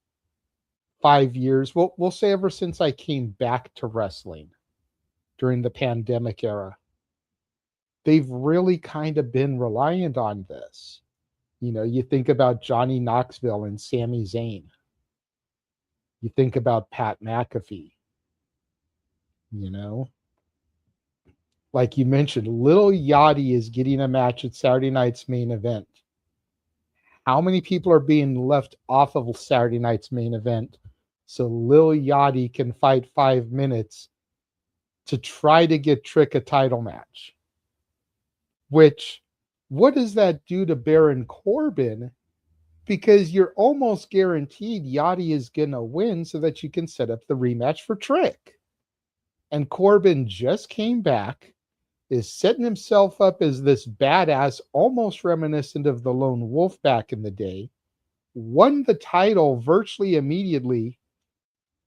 5 years, we'll say ever since I came back to wrestling during the pandemic era, they've really kind of been reliant on this. You know, you think about Johnny Knoxville and Sami Zayn. You think about Pat McAfee. You know, like you mentioned, Lil Yachty is getting a match at Saturday night's main event. How many people are being left off of Saturday night's main event so Lil Yachty can fight 5 minutes to try to get Trick a title match? Which, what does that do to Baron Corbin? Because you're almost guaranteed Yachty is going to win so that you can set up the rematch for Trick. And Corbin just came back, is setting himself up as this badass, almost reminiscent of the Lone Wolf back in the day, won the title virtually immediately,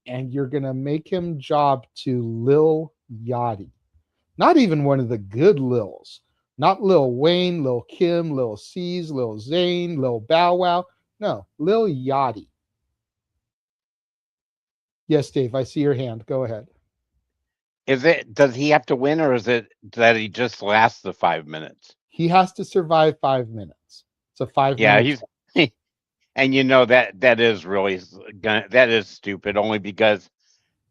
and you're going to make him job to Lil Yachty. Not even one of the good Lils. Not Lil Wayne, Lil Kim, Lil C's, Lil Zane, Lil Bow Wow. No, Lil Yachty. Yes, Dave, I see your hand. Go ahead. Does he have to win, or is it that he just lasts the 5 minutes? He has to survive 5 minutes. It's a 5 minute. Yeah, and you know that is really that is stupid. Only because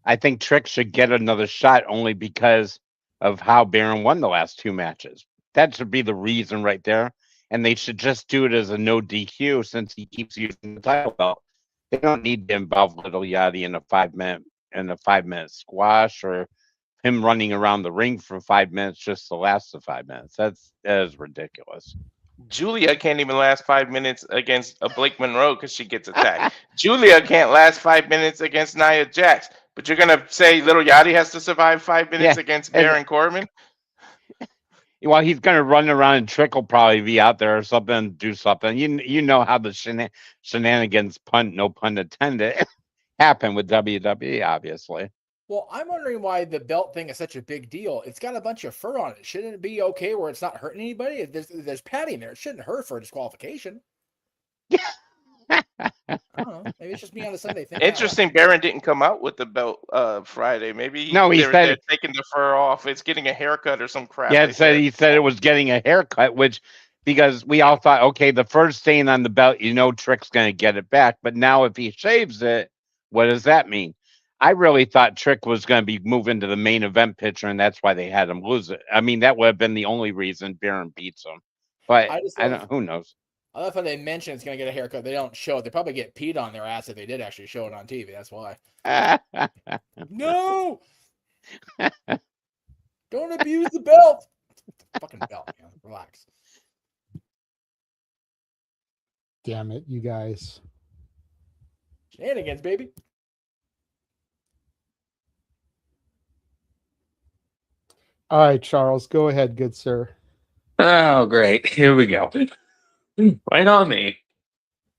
I think Trick should get another shot, only because of how Baron won the last 2 matches. That should be the reason right there, and they should just do it as a no DQ since he keeps using the title belt. They don't need to involve Little Yachty in a 5 minute squash, or him running around the ring for 5 minutes just to last the 5 minutes. That is ridiculous. Julia can't even last 5 minutes against a Blake Monroe because she gets attacked. Julia can't last 5 minutes against Nia Jax. But you're gonna say Little Yachty has to survive 5 minutes against Baron Corbin? Well, he's gonna run around, and Trick will probably be out there or something, do something. You know how the shenanigans, pun no pun intended, happen with WWE, obviously. Well, I'm wondering why the belt thing is such a big deal. It's got a bunch of fur on it. Shouldn't it be okay where it's not hurting anybody? There's padding there. It shouldn't hurt for a disqualification. I don't know. Maybe it's just me on a Sunday thing. Interesting. Baron didn't come out with the belt Friday. Maybe no, they're taking the fur off. It's getting a haircut or some crap. Yeah, he said it was getting a haircut, which because we all thought, okay, the fur's staying on the belt, Trick's gonna get it back. But now if he shaves it, what does that mean? I really thought Trick was going to be moving to the main event picture, and that's why they had him lose it. I mean, that would have been the only reason Baron beats him. But I don't. Who knows? I love how they mention it's going to get a haircut. They don't show it. They probably get peed on their ass if they did actually show it on TV. That's why. No! Don't abuse the belt. Fucking belt, man. Relax. Damn it, you guys. Shenanigans, baby. All right, Charles, go ahead, good sir. Oh, great. Here we go. Right on me.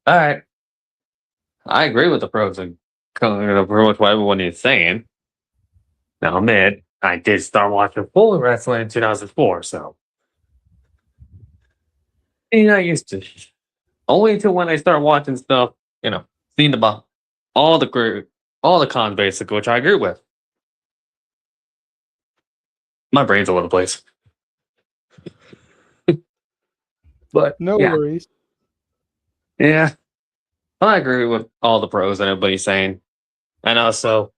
All right. I agree with the pros and cons of pretty much what everyone is saying. Now, admit, I did start watching full wrestling in 2004, so. I used to. Only until when I start watching stuff, seeing about all the cons, basically, which I agree with. My brain's all over the place. But, No yeah. worries. Yeah. I agree with all the pros that everybody's saying. And also,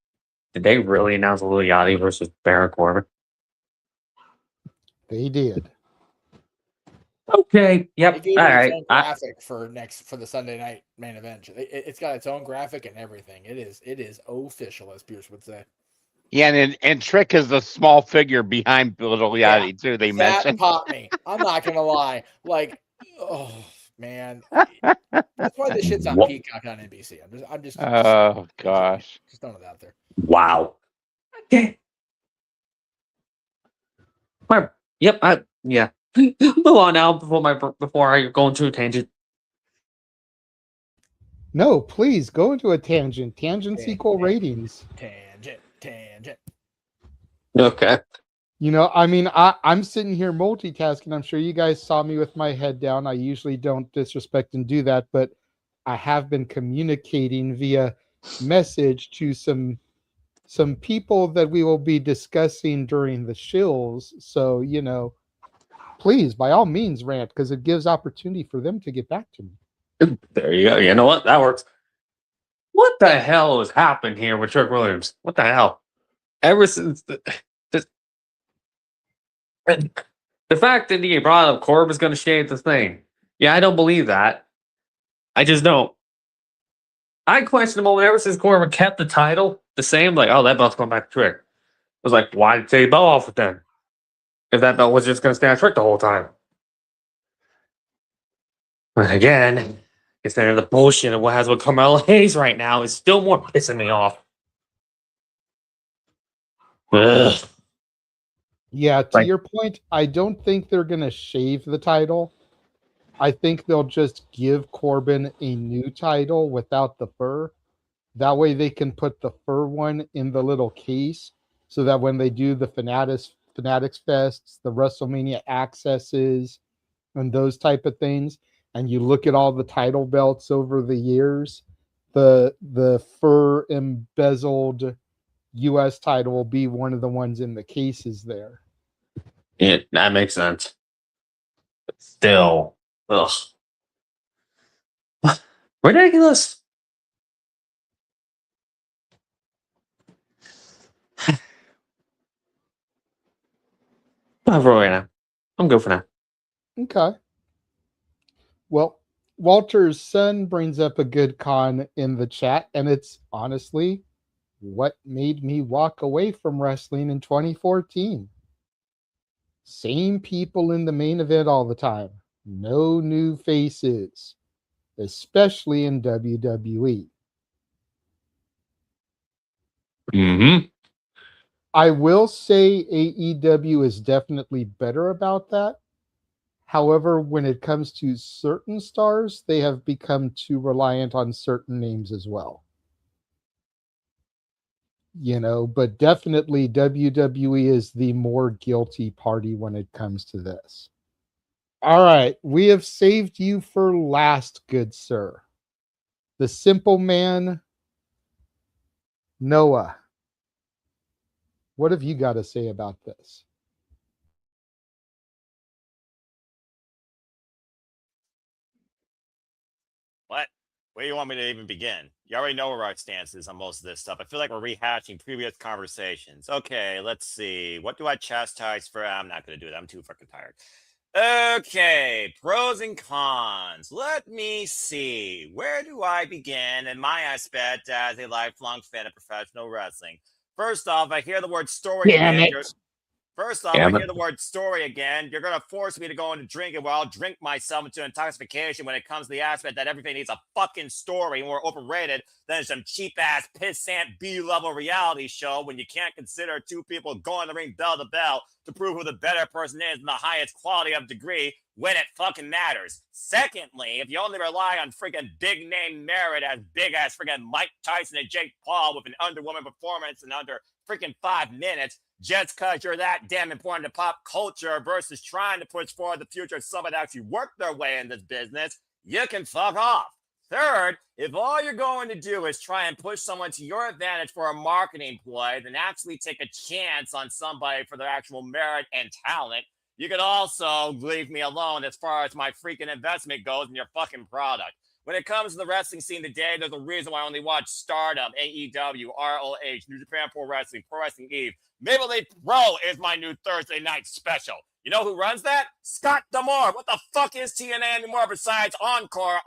did they really announce Lil Yachty versus Baron Corbin? They did. Okay. Yep. They gave All it its right. own graphic for the Sunday night main event. It's got its own graphic and everything. It is official, as Pierce would say. Yeah, and Trick is the small figure behind Little Yachty too. They That mentioned. popped me. I'm not gonna lie. Like, oh man, that's why this shit's on What? Peacock on NBC. I'm just Oh gosh. just throwing it out there. Wow. Okay. Yep. Yeah. Move on now before I go into a tangent. No, please go into a tangent. Tangents equal ratings. Tangent. Okay. I mean, I'm sitting here multitasking. I'm sure you guys saw me with my head down. I usually don't disrespect and do that, but I have been communicating via message to some people that we will be discussing during the shills. So, please, by all means, rant, because it gives opportunity for them to get back to me. There you go. You know what? That works. What the hell has happened here with Trick Williams? What the hell? Ever since the fact that he brought up Corbin's going to shave the thing. Yeah, I don't believe that. I just don't. I question the moment ever since Corbin kept the title the same. Like, oh, that belt's going back to Trick. I was like, why did you take the belt off it then? If that belt was just going to stay on Trick the whole time. But again, considering the bullshit of what has with Carmelo Hayes right now is still more pissing me off. Ugh. Yeah, to your point, I don't think they're going to shave the title. I think they'll just give Corbin a new title without the fur. That way they can put the fur one in the little case so that when they do the Fanatics Fests, the WrestleMania accesses, and those type of things, and you look at all the title belts over the years, the fur embezzled US title will be one of the ones in the cases there. Yeah, that makes sense. But still, ugh. Ridiculous. Not for right now. I'm good for now. Okay. Well, Walter's son brings up a good con in the chat, and it's honestly what made me walk away from wrestling in 2014. Same people in the main event all the time. No new faces, especially in WWE. Mm-hmm. I will say AEW is definitely better about that. However, when it comes to certain stars, they have become too reliant on certain names as well. But definitely WWE is the more guilty party when it comes to this. All right, we have saved you for last, good sir. The simple man, Noah. What have you got to say about this? What? Where do you want me to even begin? You already know where our stance is on most of this stuff. I feel like we're rehashing previous conversations. Okay, let's see. What do I chastise for? I'm not going to do that. I'm too fucking tired. Okay, pros and cons. Let me see. Where do I begin in my aspect as a lifelong fan of professional wrestling? First off, I hear the word story again. First off, I hear the word story again. You're going to force me to go into drinking. Well, I'll drink myself into intoxication when it comes to the aspect that everything needs a fucking story, more overrated than some cheap-ass, pissant B-level reality show when you can't consider two people going to ring bell to bell to prove who the better person is in the highest quality of degree when it fucking matters. Secondly, if you only rely on freaking big-name merit as big as freaking Mike Tyson and Jake Paul with an Underwoman performance and under freaking 5 minutes just because you're that damn important to pop culture versus trying to push forward the future of somebody that actually worked their way in this business, you can fuck off. Third, if all you're going to do is try and push someone to your advantage for a marketing ploy, then actually take a chance on somebody for their actual merit and talent. You could also leave me alone as far as my freaking investment goes in your fucking product. When it comes to the wrestling scene today, there's a reason why I only watch Stardom, AEW, ROH, New Japan Pro Wrestling Eve. Maple Leaf Pro is my new Thursday night special. You know who runs that? Scott D'Amore. What the fuck is TNA anymore besides Encore?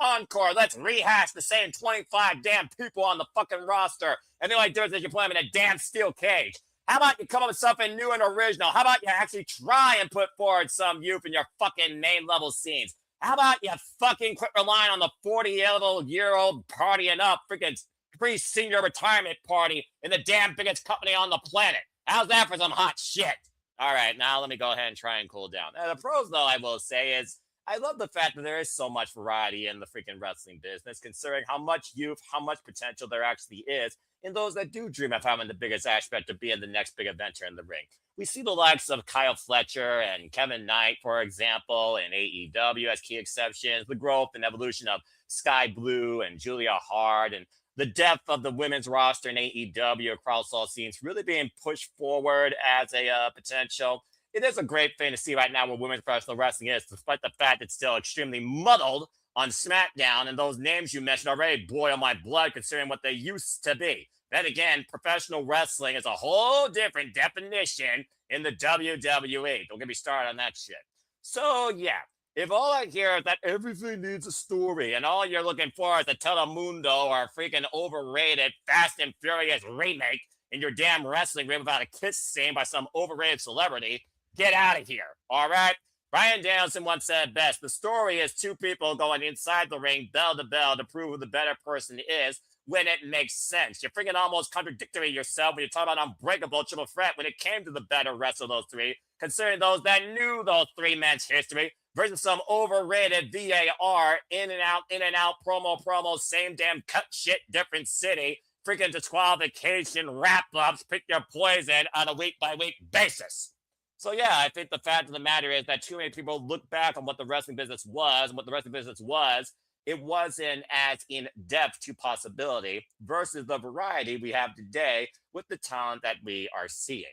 Let's rehash the same 25 damn people on the fucking roster. And the only difference is you play them in a damn steel cage. How about you come up with something new and original? How about you actually try and put forward some youth in your fucking main level scenes? How about you fucking quit relying on the 40-year-old partying up freaking pre-senior retirement party in the damn biggest company on the planet? How's that for some hot shit? All right, now let me go ahead and try and cool down. The pros, though, I will say is I love the fact that there is so much variety in the freaking wrestling business, considering how much youth, how much potential there actually is in those that do dream of having the biggest aspect of being the next big adventure in the ring. We see the likes of Kyle Fletcher and Kevin Knight, for example, in AEW as key exceptions, the growth and evolution of Sky Blue and Julia Hart, and the depth of the women's roster in AEW across all scenes really being pushed forward as a potential. It is a great thing to see right now where women's professional wrestling is, despite the fact it's still extremely muddled on SmackDown, and those names you mentioned already boil my blood considering what they used to be. Then again, professional wrestling is a whole different definition in the WWE. Don't get me started on that shit. So, yeah, if all I hear is that everything needs a story and all you're looking for is a Telemundo or a freaking overrated Fast and Furious remake in your damn wrestling ring without a kiss scene by some overrated celebrity, get out of here, all right? Bryan Danielson once said best, the story is two people going inside the ring bell to bell to prove who the better person is when it makes sense. You're freaking almost contradictory yourself when you talk about Unbreakable Triple Threat when it came to the better rest of those three, considering those that knew those three men's history versus some overrated VAR in and out, promo, same damn cut shit, different city, freaking disqualification, wrap-ups, pick your poison on a week-by-week basis. So yeah, I think the fact of the matter is that too many people look back on what the wrestling business was and what the wrestling business was. It wasn't as in depth to possibility versus the variety we have today with the talent that we are seeing.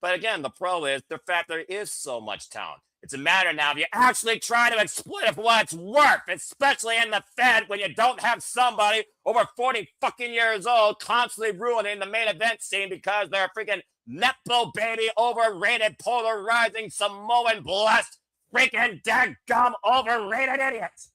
But again, the pro is the fact there is so much talent. It's a matter now if you actually try to exploit it for what it's worth, especially in the Fed when you don't have somebody over 40 fucking years old constantly ruining the main event scene because they're freaking Nepo baby, overrated, polarizing, Samoan blessed, freaking daggum overrated idiots.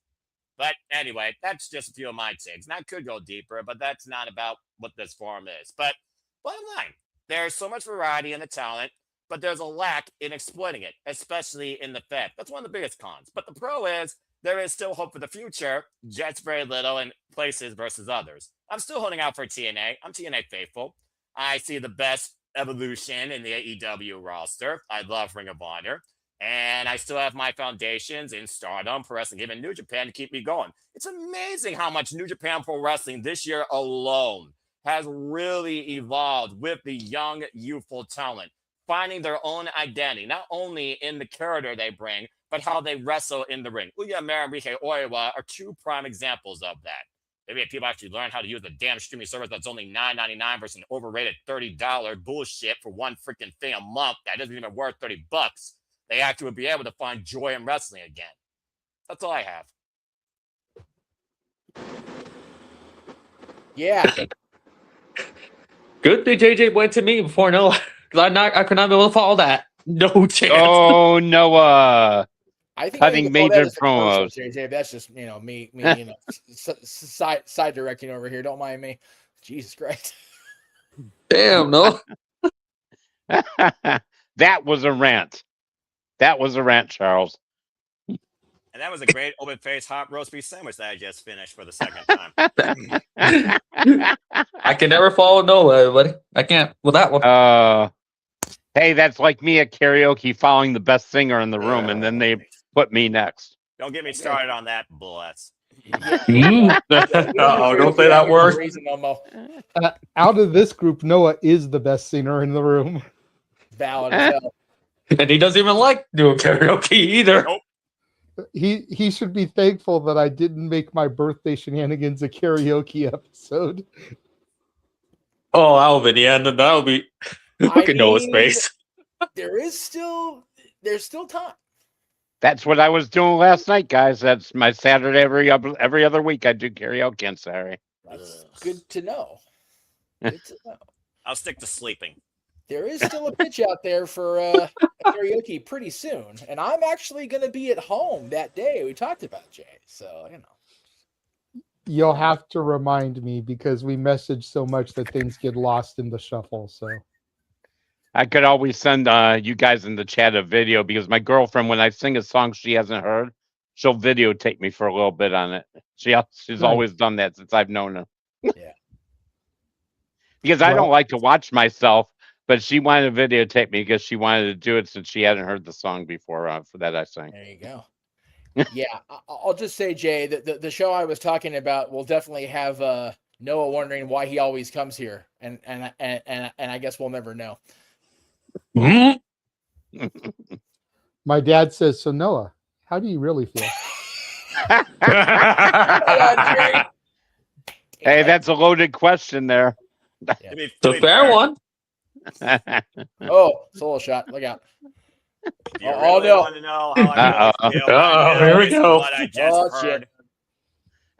But anyway, that's just a few of my takes. And I could go deeper, but that's not about what this forum is. But bottom line, there's so much variety in the talent, but there's a lack in exploiting it, especially in the Fed. That's one of the biggest cons. But the pro is there is still hope for the future, just very little in places versus others. I'm still holding out for TNA. I'm TNA faithful. I see the best evolution in the AEW roster. I love Ring of Honor. And I still have my foundations in Stardom, Pro Wrestling, even New Japan to keep me going. It's amazing how much New Japan Pro Wrestling this year alone has really evolved with the young, youthful talent, finding their own identity, not only in the character they bring, but how they wrestle in the ring. Uya Mara and Rike Oiwa are two prime examples of that. Maybe if people actually learn how to use a damn streaming service that's only $9.99 versus an overrated $30 bullshit for one freaking thing a month that isn't even worth $30, they actually would be able to find joy in wrestling again. That's all I have. Yeah. Good thing JJ went to me before Noah, because I could not be able to follow that. No chance. Oh, Noah. I think cutting major promos. JJ, that's just me, side directing over here. Don't mind me. Jesus Christ. Damn, no. That was a rant. That was a rant, Charles. And that was a great open-faced hot roast beef sandwich that I just finished for the second time. I can never follow Noah, everybody. I can't with that one. Hey, that's like me at karaoke following the best singer in the room, and then they put me next. Don't get me started on that, bless. Uh-oh, don't say that word. Reason, Momo. Out of this group, Noah is the best singer in the room. Valid as hell. And he doesn't even like doing karaoke either. Nope. He should be thankful that I didn't make my birthday shenanigans a karaoke episode. Oh, Alvin, yeah, that'll be. Look at Noah's mean, face. There's still time. That's what I was doing last night, guys. That's my Saturday every other week. I do karaoke on Saturday. That's good to know. Good to know. I'll stick to sleeping. There is still a pitch out there for karaoke pretty soon, and I'm actually going to be at home that day. We talked about Jay, so you know. You'll have to remind me because we message so much that things get lost in the shuffle. So I could always send you guys in the chat a video because my girlfriend, when I sing a song she hasn't heard, she'll videotape me for a little bit on it. She's always done that since I've known her. Yeah. Because I don't like to watch myself, but she wanted to videotape me because she wanted to do it since she hadn't heard the song before for that I sang. There you go. Yeah, I'll just say, Jay, that the show I was talking about will definitely have Noah wondering why he always comes here, and I guess we'll never know. my dad says, "So Noah, how do you really feel?" Hey, that's a loaded question there. It's a fair one. Oh, solo shot! Look out! You really want to know how I really feel? Uh-oh, here we go. What I just heard.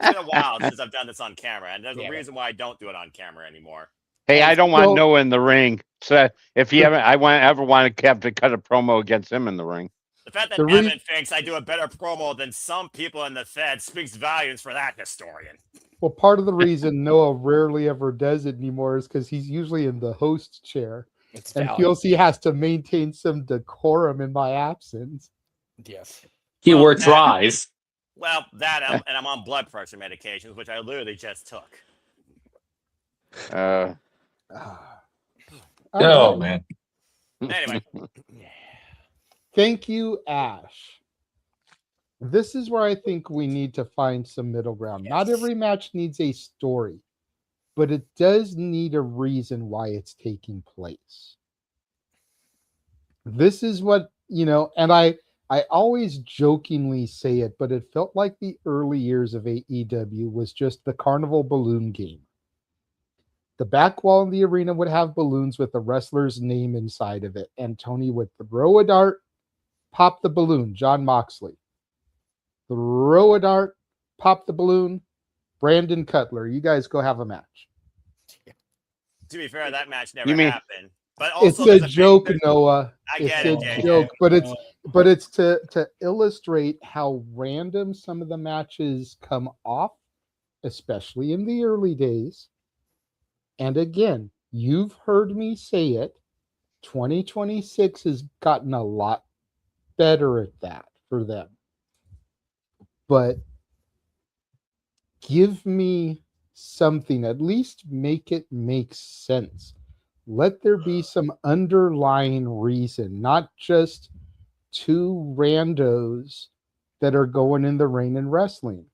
It's been a while since I've done this on camera, and there's a reason why I don't do it on camera anymore. Hey, I don't want Noah in the ring. So if you ever want to have to cut a promo against him in the ring. The fact that Evan thinks I do a better promo than some people in the Fed speaks volumes for that historian. Well, part of the reason Noah rarely ever does it anymore is because he's usually in the host chair and feels he has to maintain some decorum in my absence. Yes. He tries. Well, that and I'm on blood pressure medications, which I literally just took. Oh, man. Anyway. Thank you, Ash. This is where I think we need to find some middle ground. Yes. Not every match needs a story, but it does need a reason why it's taking place. This is what, and I always jokingly say it, but it felt like the early years of AEW was just the carnival balloon game. The back wall in the arena would have balloons with the wrestler's name inside of it, and Tony would throw a dart, pop the balloon, John Moxley. Throw a dart, pop the balloon, Brandon Cutler. You guys go have a match. To be fair, that match never happened. But also it's a joke, Noah. It's a joke, but it's to illustrate how random some of the matches come off, especially in the early days. And again, you've heard me say it. 2026 has gotten a lot better at that for them. But give me something, at least make it make sense. Let there be some underlying reason, not just two randos that are going in the ring and wrestling.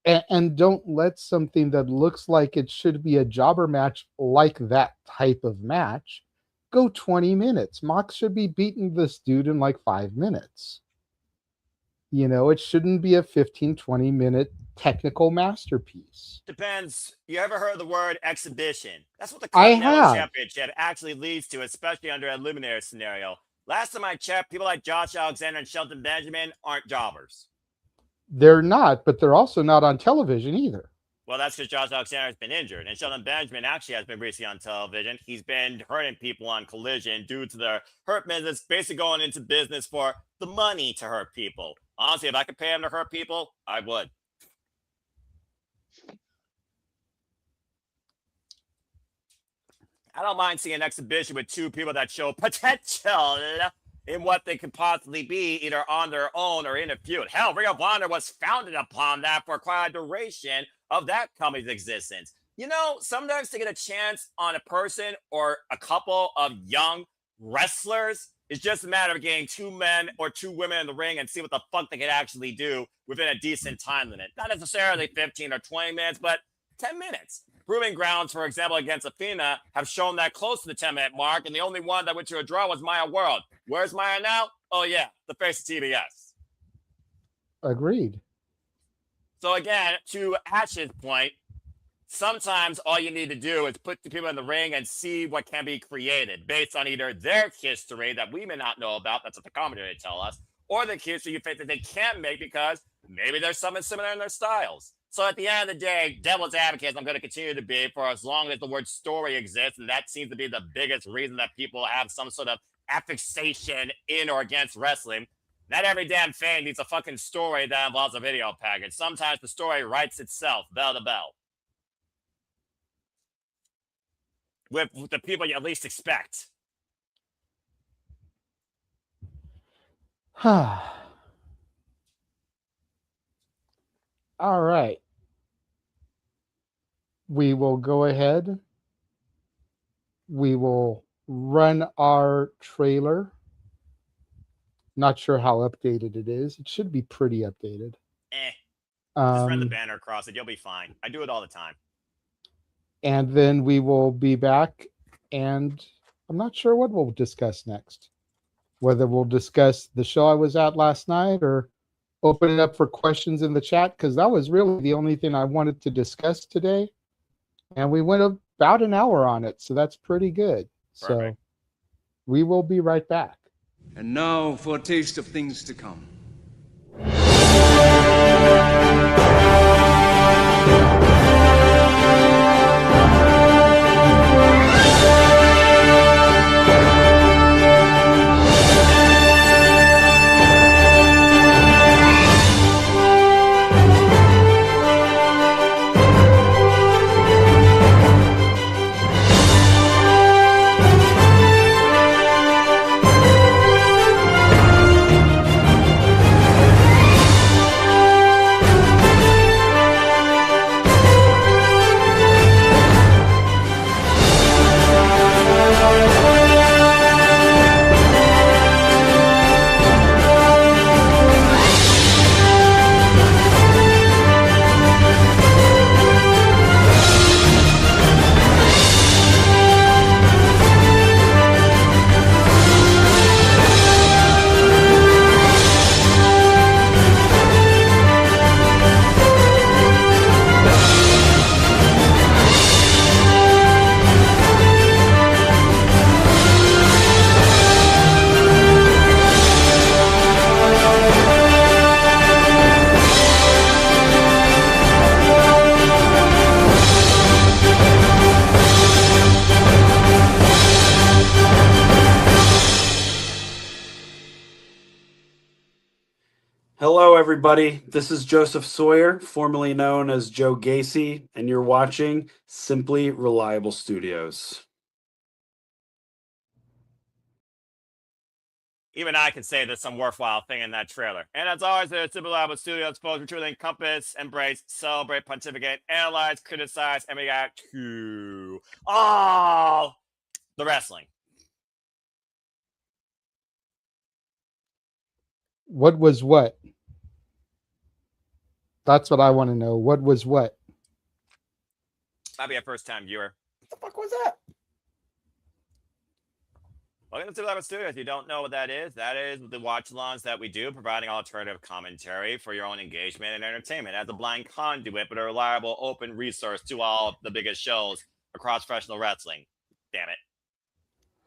And don't let something that looks like it should be a jobber match like that type of match go 20 minutes. Mox should be beating this dude in like 5 minutes. It shouldn't be a 15, 20-minute technical masterpiece. Depends. You ever heard the word exhibition? That's what the I Continental have. Championship actually leads to, especially under a eliminator scenario. Last time I checked, people like Josh Alexander and Shelton Benjamin aren't jobbers. They're not, but they're also not on television either. Well, that's because Josh Alexander has been injured, and Shelton Benjamin actually has been recently on television. He's been hurting people on Collision due to their hurt business, basically going into business for the money to hurt people. Honestly, if I could pay him to hurt people, I would. I don't mind seeing an exhibition with two people that show potential in what they could possibly be, either on their own or in a feud. Hell, Ring of Honor was founded upon that for quite a duration of that company's existence. Sometimes to get a chance on a person or a couple of young wrestlers It's just a matter of getting 2 men or 2 women in the ring and see what the fuck they can actually do within a decent time limit. Not necessarily 15 or 20 minutes, but 10 minutes. Proving Grounds, for example, against Athena, have shown that close to the 10-minute mark, and the only one that went to a draw was Maya World. Where's Maya now? Oh, yeah, the face of TBS. Agreed. So again, to Ash's point, sometimes all you need to do is put the people in the ring and see what can be created based on either their history that we may not know about, that's what the commentators tell us, or the history you think that they can make because maybe there's something similar in their styles. So at the end of the day, devil's advocate, I'm going to continue to be for as long as the word story exists, and that seems to be the biggest reason that people have some sort of affixation in or against wrestling. Not every damn fan needs a fucking story that involves a video package. Sometimes the story writes itself, bell to bell. With the people you at least expect. All right. We will go ahead. We will run our trailer. Not sure how updated it is. It should be pretty updated. Just run the banner across it. You'll be fine. I do it all the time. And then we will be back, and I'm not sure what we'll discuss next. Whether we'll discuss the show I was at last night or open it up for questions in the chat, because that was really the only thing I wanted to discuss today. And we went about an hour on it, so that's pretty good. Perfect. So we will be right back. And now for a taste of things to come. Hello, everybody. This is Joseph Sawyer, formerly known as Joe Gacy, and you're watching Simply Reliable Studios. Even I can say there's some worthwhile thing in that trailer. And as always, there's Super Reliable Studios, folks, we truly encompass, embrace, celebrate, pontificate, analyze, criticize, and react to all the wrestling. What was what? That's what I want to know. What was what? Might be a first-time viewer. What the fuck was that? Welcome to Super Reliable Studios. If you don't know what that is the watch-alongs that we do, providing alternative commentary for your own engagement and entertainment as a blind conduit, but a reliable, open resource to all of the biggest shows across professional wrestling. Damn it.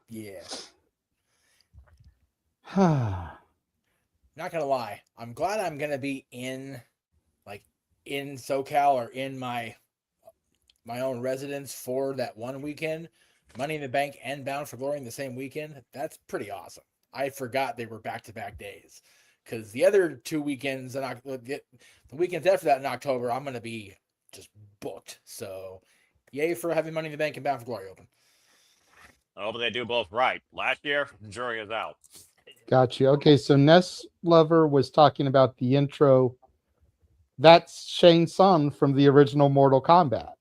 Yeah. Not gonna lie, I'm glad I'm gonna be in SoCal or in my own residence for that one weekend. Money in the Bank and Bound for Glory in the same weekend. That's pretty awesome. I forgot they were back-to-back days, because the other 2 weekends and the weekends after that in October, I'm gonna be just booked. So, yay for having Money in the Bank and Bound for Glory open. I hope they do both right. Last year, the jury is out. Gotcha. Okay, so Ness Lover was talking about the intro. That's Shang Tsung from the original Mortal Kombat.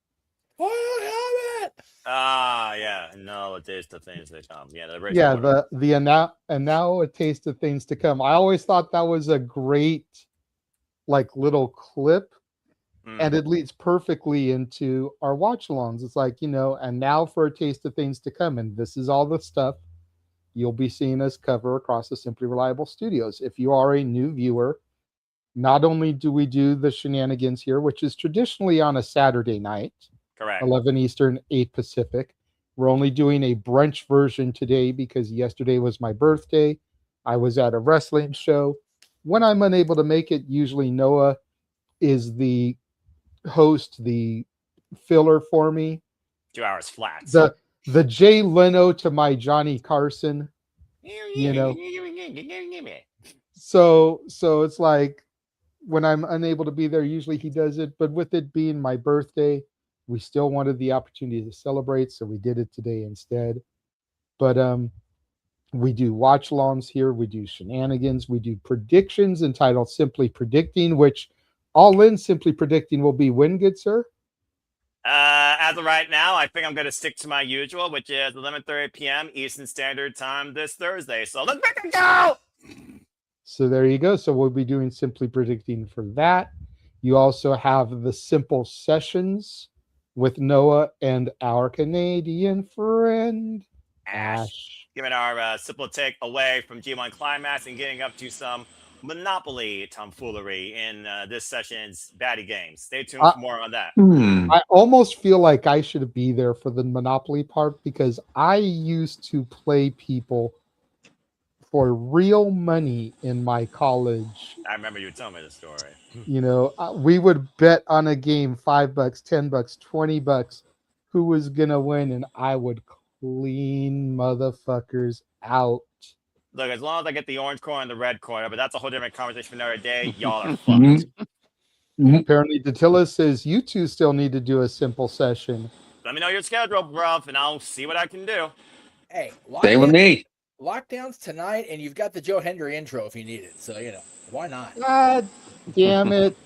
Ah, yeah. And now a taste of things to come. Yeah, the Yeah, and now a taste of things to come. I always thought that was a great like little clip, and it leads perfectly into our watch alongs. It's like, and now for a taste of things to come, and this is all the stuff you'll be seeing us cover across the Simply Reliable Studios. If you are a new viewer, not only do we do the Shenanigans here, which is traditionally on a Saturday night, correct, 11 Eastern, 8 Pacific. We're only doing a brunch version today because yesterday was my birthday. I was at a wrestling show. When I'm unable to make it, usually Noah is the host, the filler for me. 2 hours flat. The Jay Leno to my Johnny Carson, So it's like when I'm unable to be there, usually he does it. But with it being my birthday, we still wanted the opportunity to celebrate, so we did it today instead. But we do watch alongs here, we do shenanigans, we do predictions entitled Simply Predicting, which all in Simply Predicting will be when, good sir? As of right now, I think I'm going to stick to my usual, which is 11:30 p.m. Eastern Standard Time this Thursday. So let's make it go! So there you go. So we'll be doing Simply Predicting for that. You also have the Simple Sessions with Noah and our Canadian friend, Ash. Giving our simple take away from G1 Climax and getting up to some Monopoly tomfoolery in this session's Baddie Games. Stay tuned for more on that. I almost feel like I should be there for the Monopoly part because I used to play people for real money in my college. I remember you telling me the story. We would bet on a game $5, $10, $20, who was gonna win, and I would clean motherfuckers out. Look, as long as I get the orange corner and the red corner, but that's a whole different conversation for another day. Y'all are fucked. Apparently, Datilla says you two still need to do a simple session. Let me know your schedule, bruv, and I'll see what I can do. Hey, Stay with me. Lockdown's tonight, and you've got the Joe Hendry intro if you need it. So, why not? God damn it.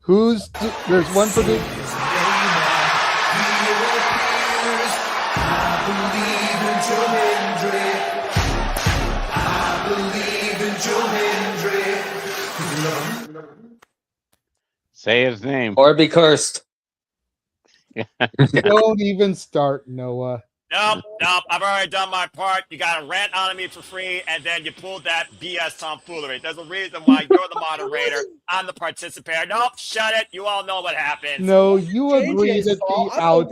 There's one for the... Say his name. Or be cursed. Don't even start, Noah. Nope. I've already done my part. You got to rant on me for free, and then you pulled that BS tomfoolery. There's a reason why you're the moderator. I'm the participator. Nope, shut it. You all know what happens. No, you agreed to be out.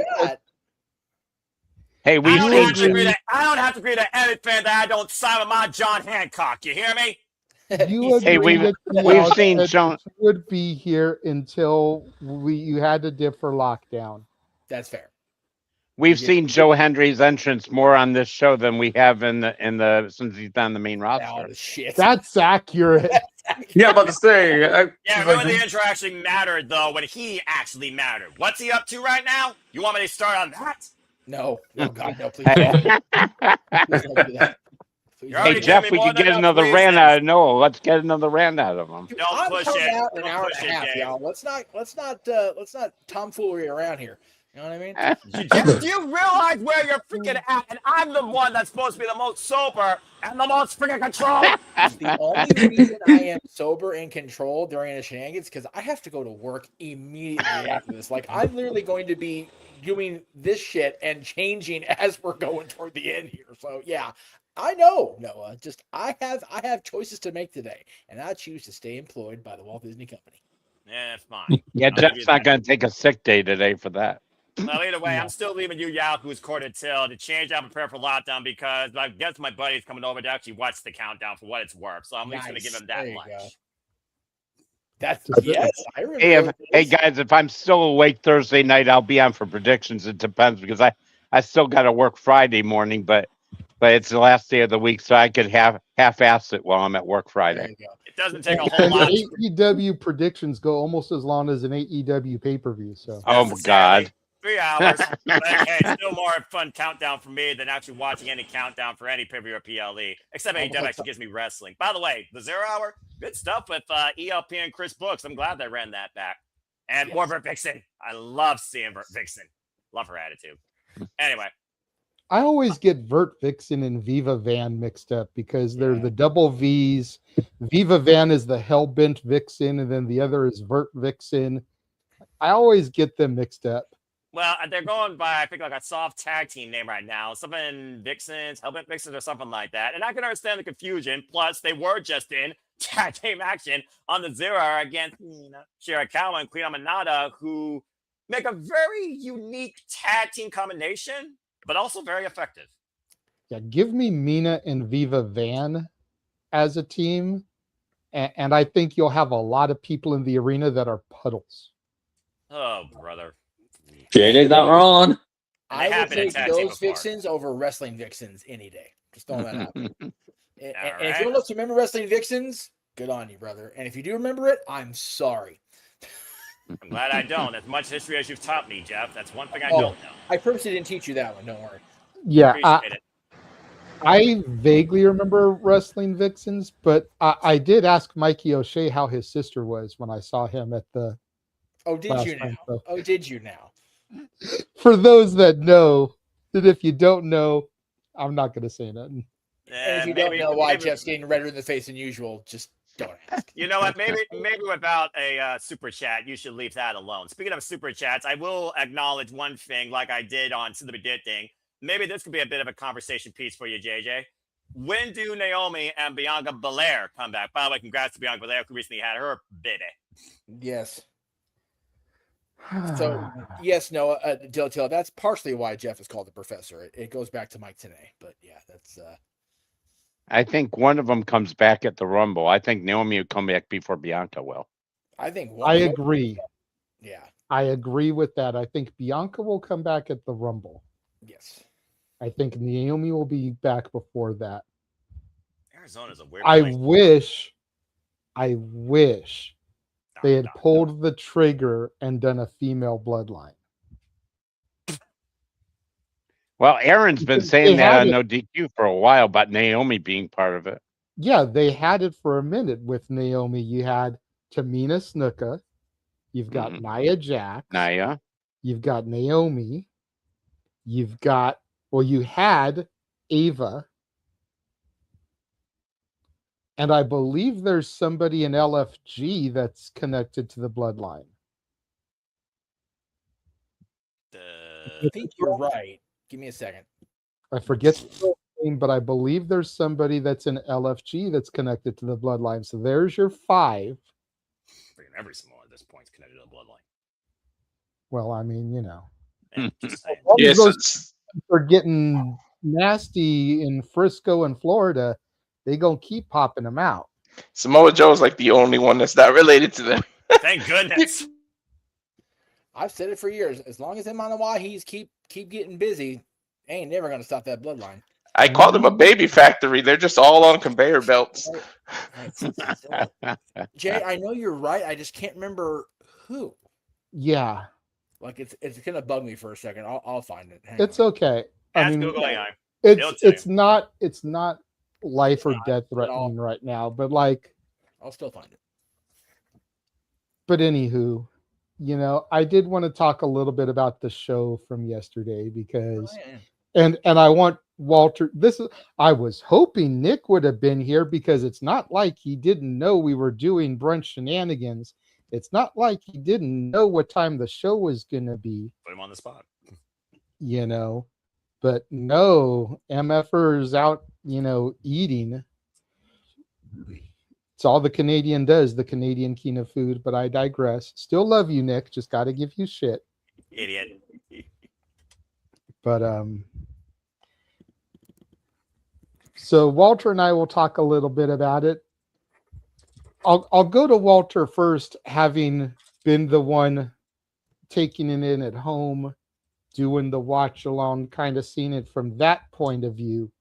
Hey, I don't have to agree to anything that I don't sign with my John Hancock. You hear me? You agreed that we've seen John would be here until you had to dip for lockdown. That's fair. We've seen Joe Hendry's entrance more on this show than we have in the since he's done the main roster. Shit. That's accurate. Yeah, about to say. Remember when the intro actually mattered, though, when he actually mattered. What's he up to right now? You want me to start on that? No. Oh, God, no, please don't. Please don't do that. Hey, Jeff, we could get another rant out of Noah. Let's get another rant out of him. Don't push it. Out an hour and a half, y'all. Let's not tomfoolery around here. You know what I mean? Do you realize where you're freaking at? And I'm the one that's supposed to be the most sober and the most freaking controlled. The only reason I am sober and controlled during the shenanigans because I have to go to work immediately after this. Like I'm literally going to be doing this shit and changing as we're going toward the end here. So yeah, I know, Noah. Just I have choices to make today, and I choose to stay employed by the Walt Disney Company. Yeah, that's fine. Yeah, Jeff's not going to take a sick day today for that. Well, either way, I'm still leaving you, Yahoo's courted till to change out and prepare for lockdown because I guess my buddy's coming over to actually watch the countdown for what it's worth. So I'm at least going to give him that much. That's yes, I remember. Hey guys, if I'm still awake Thursday night, I'll be on for predictions. It depends because I still got to work Friday morning, but it's the last day of the week, so I could half-ass it while I'm at work Friday. It doesn't take a whole lot. AEW predictions go almost as long as an AEW pay-per-view. So. Oh my God. 3 hours. But hey, it's still more fun countdown for me than actually watching any countdown for any pay-per-view or PLE. Except AEW actually gives me wrestling. By the way, the 0 hour, good stuff with ELP and Chris Brooks. I'm glad they ran that back. And more Vert Vixen. I love seeing Vert Vixen. Love her attitude. Anyway. I always get Vert Vixen and Viva Van mixed up because they're the double V's. Viva Van is the Hellbent Vixen, and then the other is Vert Vixen. I always get them mixed up. Well, they're going by, I think, like a soft tag team name right now. Something Vixens, Hellbent Vixens, or something like that. And I can understand the confusion. Plus, they were just in tag team action on the Zero against Shirakawa and Queen Aminata, who make a very unique tag team combination, but also very effective. Yeah, give me Mina and Viva Van as a team, and I think you'll have a lot of people in the arena that are puddles. Oh, brother. JJ's not wrong. I would take those Vixens over wrestling Vixens any day. Just throwing that out there. And if you don't remember wrestling Vixens, good on you, brother. And if you do remember it, I'm sorry. I'm glad I don't. As much history as you've taught me, Jeff. That's one thing I don't know. I purposely didn't teach you that one. Don't worry. Yeah, I vaguely remember wrestling Vixens, but I did ask Mikey O'Shea how his sister was when I saw him at the. Oh, did you now? Oh, did you now? For those that know, that if you don't know, I'm not going to say nothing. And if you don't know why Jeff's getting redder in the face than usual, just don't ask. You know what? Maybe without a super chat, you should leave that alone. Speaking of super chats, I will acknowledge one thing, like I did on the Did thing. Maybe this could be a bit of a conversation piece for you, JJ. When do Naomi and Bianca Belair come back? By the way, congrats to Bianca Belair, who recently had her baby. Yes. So, yes, Noah, Dill, that's partially why Jeff is called the professor. It goes back to Mike today, but yeah, that's. I think one of them comes back at the Rumble. I think Naomi will come back before Bianca will. I think. I agree. Yeah. I agree with that. I think Bianca will come back at the Rumble. Yes. I think Naomi will be back before that. Arizona's a weird place. I wish they had pulled the trigger and done a female bloodline. Well, Aaron's been saying that on No DQ for a while about Naomi being part of it. Yeah, they had it for a minute with Naomi. You had Tamina Snuka. You've got Nia Jax. You've got Naomi. You've got, you had Ava. And I believe there's somebody in LFG that's connected to the bloodline. I think you're right. Give me a second. I forget the name, but I believe there's somebody that's in LFG that's connected to the bloodline. So there's your 5. Every Samoa at this point is connected to the bloodline. Well, I mean, Yes, those are getting nasty in Frisco and Florida. They gonna keep popping them out. Samoa Joe's like the only one that's not related to them. Thank goodness. I've said it for years. As long as him on the Wahis keep getting busy, ain't never gonna stop that bloodline. I called them a baby factory. They're just all on conveyor belts. Jay, I know you're right. I just can't remember who. Yeah. Like it's gonna bug me for a second. I'll find it. It's okay. I mean, Google AI. it's not life or death threatening right now, but like I'll still find it. But anywho, I did want to talk a little bit about the show from yesterday because and I want Walter, I was hoping Nick would have been here because it's not like he didn't know we were doing Brunch Shenanigans. It's not like he didn't know what time the show was going to be. Put him on the spot. But no, MFers out, eating. It's all the Canadian does, the Canadian king of food, but I digress. Still love you, Nick. Just got to give you shit. Idiot. But, so Walter and I will talk a little bit about it. I'll go to Walter first, having been the one taking it in at home, doing the watch along, kind of seeing it from that point of view.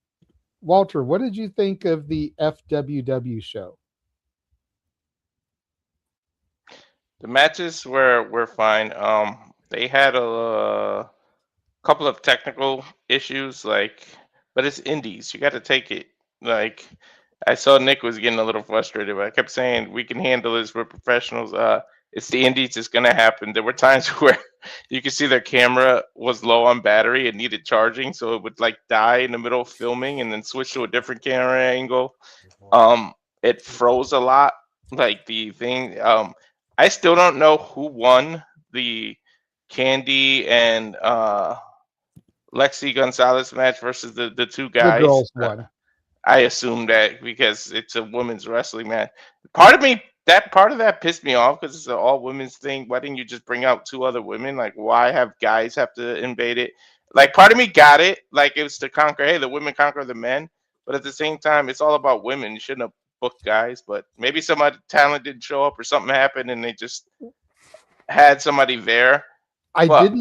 Walter, what did you think of the FWW show? The matches were fine. They had a couple of technical issues, but it's indies. You got to take it. I saw Nick was getting a little frustrated, but I kept saying we can handle this. We're professionals. It's the indies. It's gonna happen. There were times where you could see their camera was low on battery and needed charging, so it would like die in the middle of filming and then switch to a different camera angle. It froze a lot. Like the thing. I still don't know who won the Candy and Lexi Gonzalez match versus the two The guys. girls won. I assume that because it's a women's wrestling match. Part of me, that part of that pissed me off because it's an all women's thing. Why didn't you just bring out two other women? Like, why have guys have to invade it? Like, part of me got it. Like, it was to conquer, hey, the women conquer the men. But at the same time, it's all about women. You shouldn't have booked guys. But maybe somebody talent didn't show up or something happened and they just had somebody there. I But,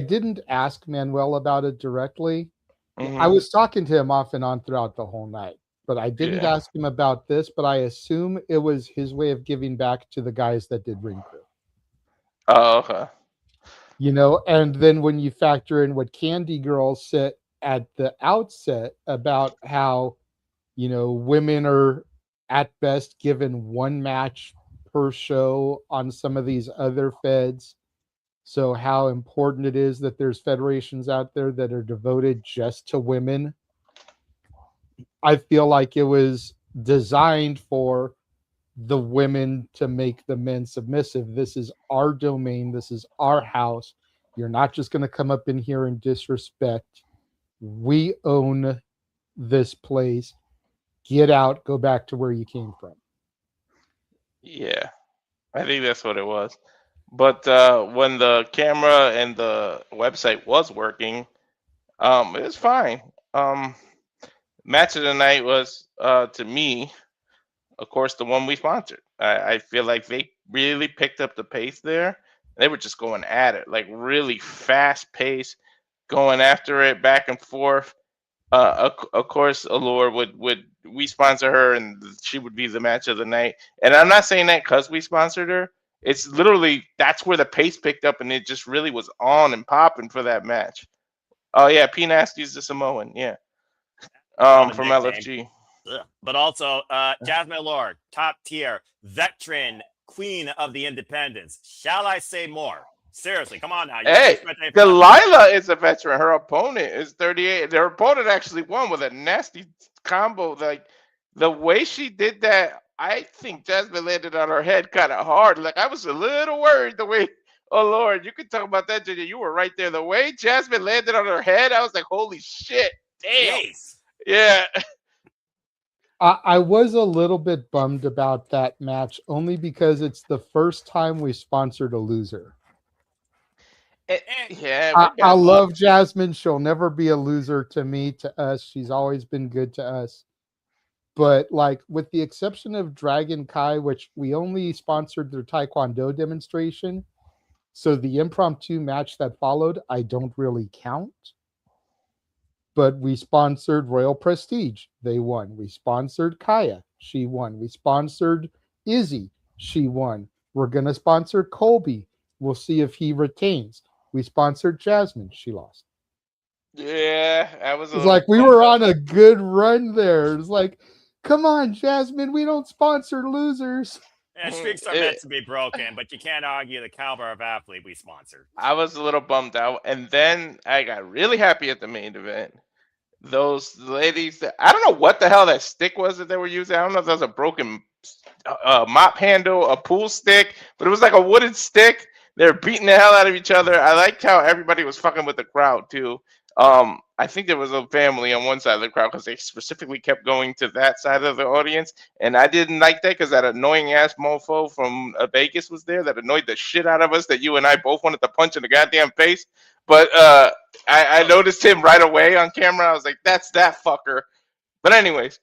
didn't ask Manuel about it directly. I Mhm. was talking to him off and on throughout the whole night, but I didn't Yeah. ask him about this. But I assume it was his way of giving back to the guys that did ring crew. Oh, okay. You know, and then when you factor in what Candy Girl said at the outset about how, you know, women are at best given one match per show on some of these other feds. So how important it is that there's federations out there that are devoted just to women. I feel like it was designed for the women to make the men submissive. This is our domain. This is our house. You're not just going to come up in here and disrespect. We own this place. Get out. Go back to where you came from. Yeah, I think that's what it was. But when the camera and the website was working, it was fine. Match of the night was, to me, of course, the one we sponsored. I feel like they really picked up the pace there. They were just going at it, like really fast pace, going after it back and forth. Of course, Allure would we sponsor her, and she would be the match of the night. And I'm not saying that because we sponsored her. It's literally that's where the pace picked up, and it just really was on and popping for that match. Oh yeah, P Nasty's the Samoan, yeah. Not a From nickname. LFG. Ugh. But also, Jasmine Lord, top tier, veteran, queen of the independents. Shall I say more? Seriously, come on now. You Hey, can't expect anything from Delilah is a veteran. Her opponent is 38. Their opponent actually won with a nasty combo. Like the way she did that, I think Jasmine landed on her head kind of hard. Like I was a little worried the way. Oh Lord, you could talk about that, JJ. You were right there. The way Jasmine landed on her head, I was like, holy shit, damn. Jeez. Yeah. I was a little bit bummed about that match only because it's the first time we sponsored a loser. Yeah, I love Jasmine. She'll never be a loser to me, to us. She's always been good to us. But like with the exception of Dragon Kai, which we only sponsored their Taekwondo demonstration, so the impromptu match that followed, I don't really count. But we sponsored Royal Prestige. They won. We sponsored Kaya. She won. We sponsored Izzy. She won. We're going to sponsor Colby. We'll see if he retains. We sponsored Jasmine. She lost. Yeah, I was. It's like we were on a good run there. It's like, come on, Jasmine. We don't sponsor losers. Yeah, streaks are meant to be broken, but you can't argue the caliber of athlete we sponsored. I was a little bummed out, and then I got really happy at the main event. Those ladies, I don't know what the hell that stick was that they were using. I don't know if that was a broken mop handle, a pool stick, but it was like a wooden stick. They're beating the hell out of each other. I liked how everybody was fucking with the crowd too. I think there was a family on one side of the crowd because they specifically kept going to that side of the audience, and I didn't like that because that annoying ass mofo from Vegas was there that annoyed the shit out of us. That you and I both wanted to punch in the goddamn face. But I noticed him right away on camera. I was like, "That's that fucker." But anyways,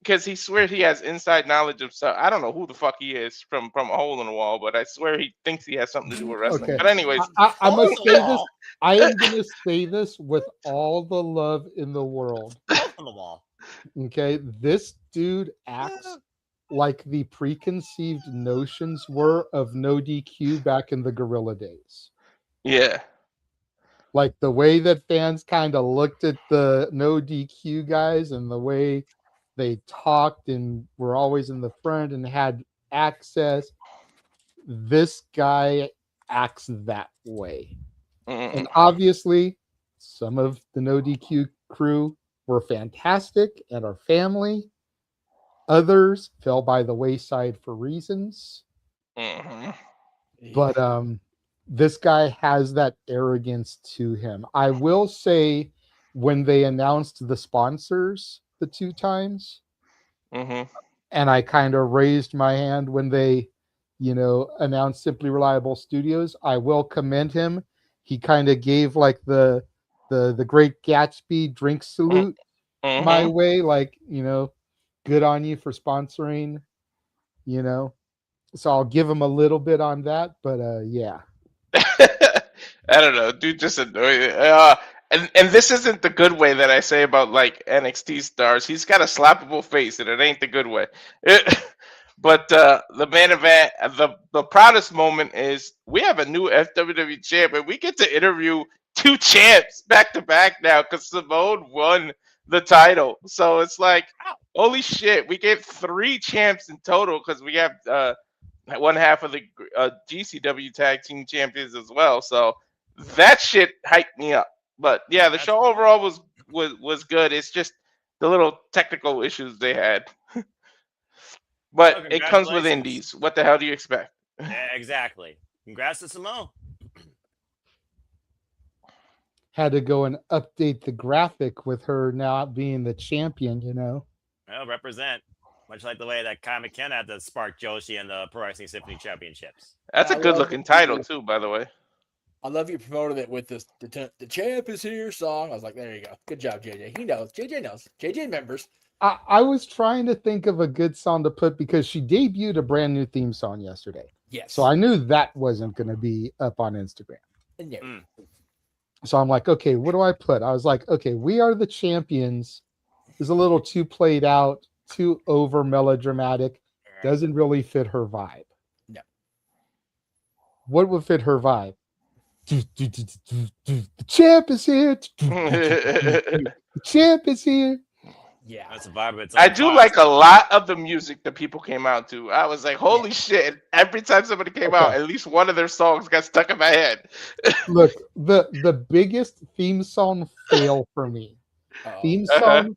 because he swears he has inside knowledge of stuff. I don't know who the fuck he is from a hole in the wall, but I swear he thinks he has something to do with wrestling. Okay. But anyways, I must say this. I am going to say this with all the love in the world. On the wall. Okay, this dude acts like the preconceived notions were of no DQ back in the Gorilla days. Yeah. Like the way that fans kind of looked at the no DQ guys and the way they talked and were always in the front and had access. this guy acts that way. Mm-mm. And obviously, some of the No DQ crew were fantastic and are family. Others fell by the wayside for reasons. Mm-hmm. But this guy has that arrogance to him. I will say, when they announced the sponsors the 2 times, Mm-hmm. and I kind of raised my hand when they, announced Simply Reliable Studios, I will commend him. He kind of gave like the Great Gatsby drink salute my way, like, good on you for sponsoring, So I'll give him a little bit on that, but yeah. I don't know, dude, just annoying. And this isn't the good way that I say about like NXT stars. He's got a slappable face, and it ain't the good way. But the main event, the proudest moment is we have a new FWW champ, and we get to interview 2 champs back to back now because Simone won the title. So it's like, holy shit, we get 3 champs in total because we have one half of the GCW tag team champions as well. So that shit hyped me up. But yeah, the show overall was good. It's just the little technical issues they had. But Well, it comes with congratulations. indies. What the hell do you expect? Yeah, exactly. Congrats to Simone. Had to go and update the graphic with her now being the champion, Well, represent. Much like the way that Kai McKenna had to spark Joshi in the Pro Wrestling Symphony Championships. That's a I good love looking that title you- too, by the way. I love you promoted it with this the champ is here song. I was like, there you go. Good job, JJ. He knows. JJ knows. JJ members. I was trying to think of a good song to put because she debuted a brand new theme song yesterday. Yes. So I knew that wasn't going to be up on Instagram. No. So I'm like, okay, what do I put? I was like, okay, We Are the Champions is a little too played out, too over melodramatic, doesn't really fit her vibe. No. What would fit her vibe? The champ is here. The champ is here. Yeah, that's a vibe. It's I do like a lot of the music that people came out to. I was like, holy shit. Every time somebody came out, at least one of their songs got stuck in my head. Look, the biggest theme song fail for me. Theme song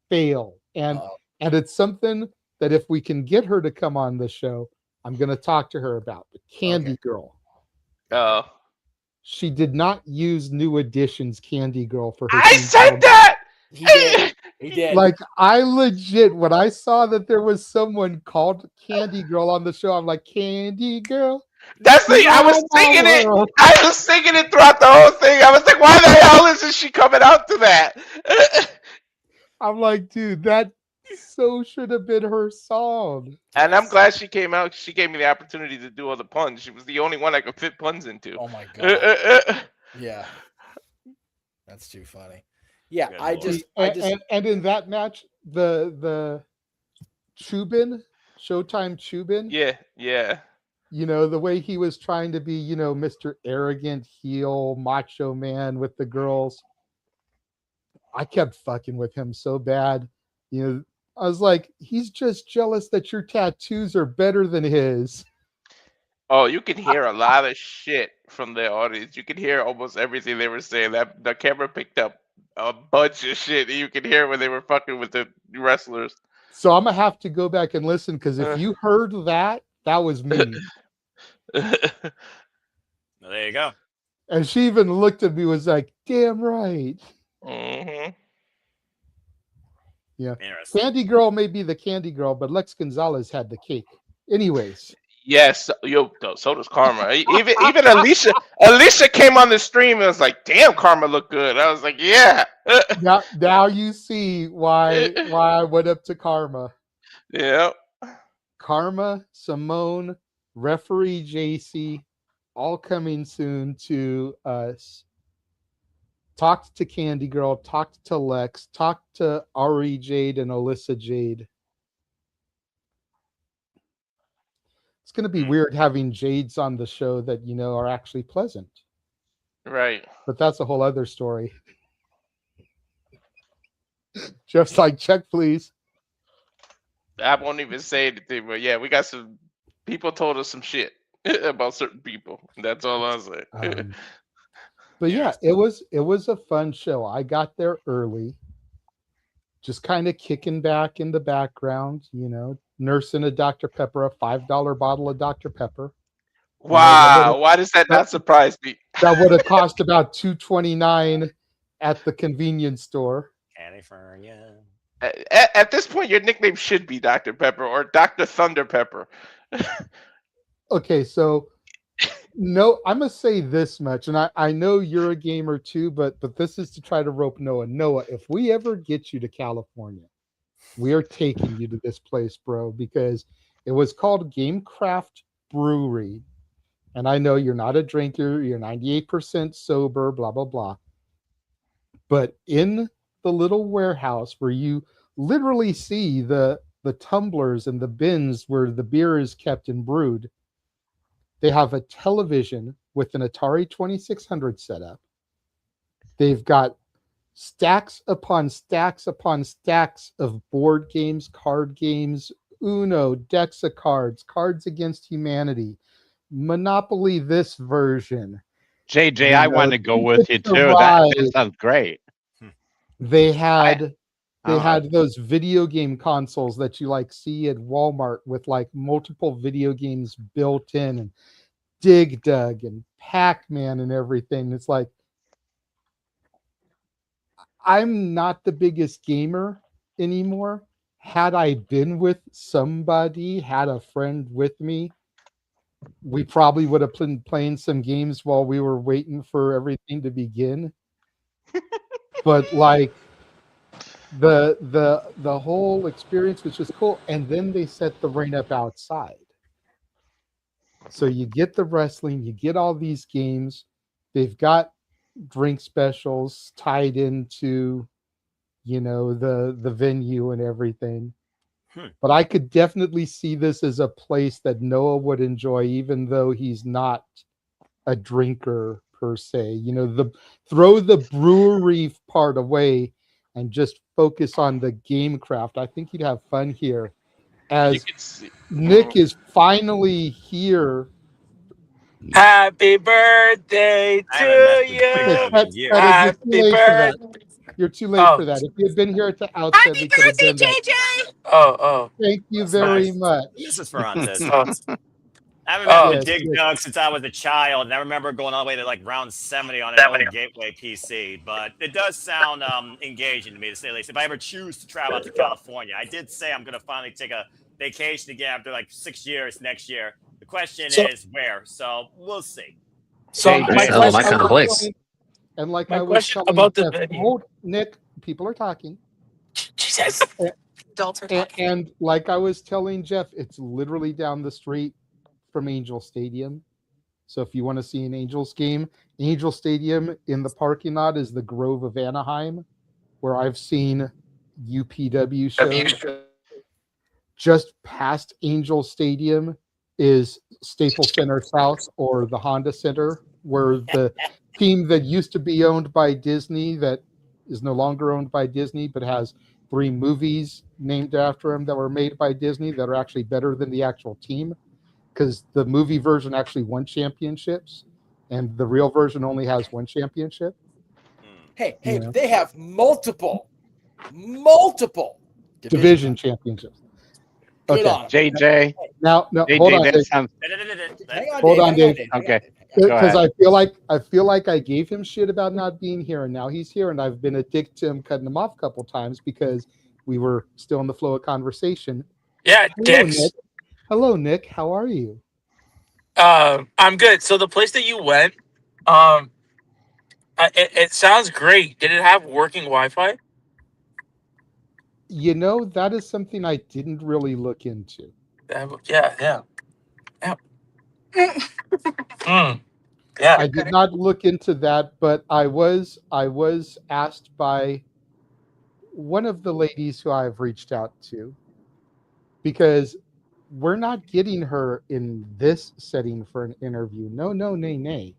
fail. And it's something that if we can get her to come on the show, I'm going to talk to her about. But Candy Girl. Oh. She did not use New Edition's Candy Girl for her. I said that! He did. He did. Like, I legit, when I saw that there was someone called Candy Girl on the show, I'm like, Candy Girl? That's the I was singing it. I was singing it throughout the whole thing. I was like, why the hell isn't she coming out to that? I'm like, dude, that so should have been her song. And I'm glad she came out. She gave me the opportunity to do all the puns. She was the only one I could fit puns into. Oh my god. Yeah. That's too funny. Yeah, I just and in that match, the Chubin, Showtime Chubin. Yeah. The way he was trying to be, Mr. Arrogant heel, macho man with the girls. I kept fucking with him so bad. I was like, he's just jealous that your tattoos are better than his. Oh, you can hear a lot of shit from the audience. You can hear almost everything they were saying. That the camera picked up a bunch of shit you could hear when they were fucking with the wrestlers. So I'm gonna have to go back and listen because if you heard that, that was me. Well, there you go. And she even looked at me, was like, "Damn right." Mm-hmm. Yeah. Interesting. Candy Girl may be the Candy Girl, but Lex Gonzalez had the cake. Anyways. Yes, so does Karma. Even Alicia came on the stream and was like, "Damn, Karma looked good." I was like, "Yeah." now you see why I went up to Karma. Yeah. Karma, Simone, referee JC, all coming soon to us. Talked to Candy Girl, talked to Lex, talked to Ari Jade and Alyssa Jade. It's going to be weird having Jades on the show that, are actually pleasant. Right. But that's a whole other story. Jeff's like, check, please. I won't even say anything, but yeah, we got some people told us some shit. about certain people. That's all I'll say. But yeah, it was a fun show. I got there early, just kind of kicking back in the background, nursing a Dr. Pepper, a $5 bottle of Dr. Pepper. Wow, why does that not surprise me? That would have cost about $2.29 at the convenience store. California. At this point, your nickname should be Dr. Pepper or Dr. Thunder Pepper. Okay, so no, I'm gonna say this much, and I know you're a gamer too, but this is to try to rope Noah. Noah, if we ever get you to California, we are taking you to this place, bro, because it was called Gamecraft Brewery. And I know you're not a drinker, you're 98% sober, blah, blah, blah. But in the little warehouse where you literally see the tumblers and the bins where the beer is kept and brewed, they have a television with an Atari 2600 setup. They've got stacks upon stacks upon stacks of board games, card games, Uno, decks of cards, Cards Against Humanity, Monopoly this version. JJ, I want to go with you too. That sounds great. They had those video game consoles that you like see at Walmart with like multiple video games built in, and Dig Dug and Pac-Man and everything. It's like, I'm not the biggest gamer anymore. Had I been with somebody, had a friend with me, we probably would have been playing some games while we were waiting for everything to begin. But like the whole experience was just cool. And then they set the rain up outside. So you get the wrestling, you get all these games. They've got drink specials tied into, the venue and everything. But I could definitely see this as a place that Noah would enjoy, even though he's not a drinker per se. Throw the brewery part away and just focus on the game craft. I think you'd have fun here. As Nick is finally here. Happy birthday to you. Happy birthday. You're too late for that. If you had been here at the outset, we could have done that. JJ. Oh. Thank you very much. This is for autism. I haven't been to Dig Dug since I was a child, and I remember going all the way to like round 70 on an old Gateway PC. But it does sound engaging to me, to say the least. If I ever choose to travel out to California, I did say I'm going to finally take a vacation again after like 6 years next year. The question is where. So we'll see. So my kind of place. And like My I was question telling about the Jeff, venue. hold, Nick, people are talking. Jesus. Adults are talking. And like I was telling Jeff, it's literally down the street from Angel Stadium. So if you want to see an Angels game, Angel Stadium in the parking lot is the Grove of Anaheim, where I've seen UPW shows. Just past Angel Stadium is Staples Center South, or the Honda Center, where the team that used to be owned by Disney, that is no longer owned by Disney, but has 3 movies named after them that were made by Disney that are actually better than the actual team, because the movie version actually won championships and the real version only has 1 championship. Hey, Yeah. they have multiple division championships. Good Okay. on 'em. JJ. Now, JJ, hold on, that Dave. sounds- Hold on, Dave. Okay. Go Because ahead. I feel like I gave him shit about not being here, and now he's here, and I've been a dick to him, cutting him off a couple times because we were still in the flow of conversation. Yeah, Hello, dicks. Nick. Hello, Nick. How are you? I'm good. So the place that you went, it sounds great. Did it have working Wi-Fi? That is something I didn't really look into. Yeah. I did not look into that, but I was asked by one of the ladies who I've reached out to, because we're not getting her in this setting for an interview. No, nay.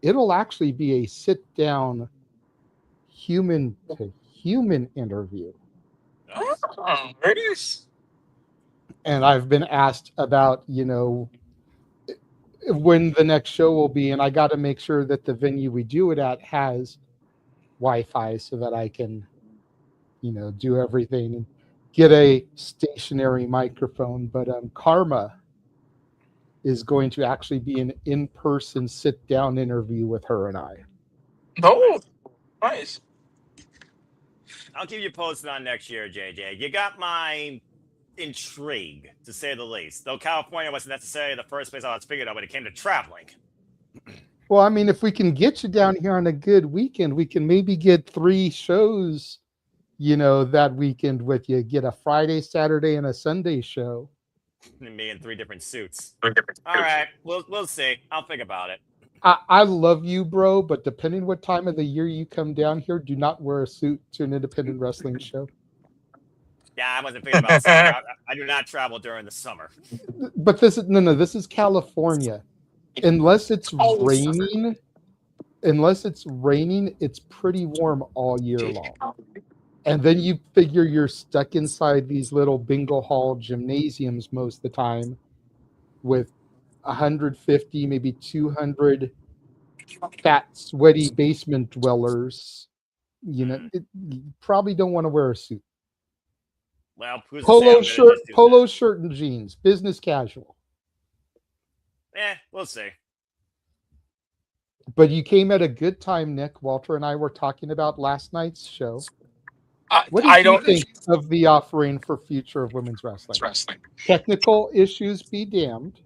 It'll actually be a sit-down human to human interview. Oh, where do you? And I've been asked about, when the next show will be, and I got to make sure that the venue we do it at has Wi-Fi so that I can, do everything and get a stationary microphone. But Karma is going to actually be an in-person sit-down interview with her and I. Oh, nice. I'll keep you posted on next year, JJ. You got my intrigue, to say the least. Though California wasn't necessarily the first place I was figured out when it came to traveling. Well, I mean, if we can get you down here on a good weekend, we can maybe get 3 shows, that weekend with you. Get a Friday, Saturday, and a Sunday show. And me in 3 different suits. All right, we'll see. I'll think about it. I love you, bro, but depending what time of the year you come down here, do not wear a suit to an independent wrestling show. Yeah, I wasn't thinking about summer. I do not travel during the summer. But this is California. Unless it's raining, it's pretty warm all year long. And then you figure you're stuck inside these little bingo hall gymnasiums most of the time with 150, maybe 200 fat, sweaty basement dwellers. You probably don't want to wear a suit. Well, Polo shirt and jeans, business casual. We'll see. But you came at a good time, Nick. Walter and I were talking about last night's show. What do you think of the offering for future of women's wrestling? Technical issues be damned.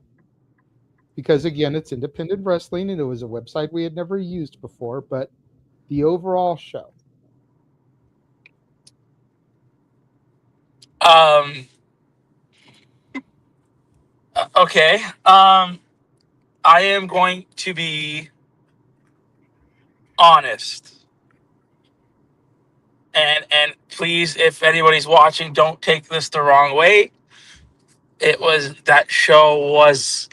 Because, again, it's independent wrestling, and it was a website we had never used before. But the overall show. Okay. I am going to be honest. And please, if anybody's watching, don't take this the wrong way. That show was,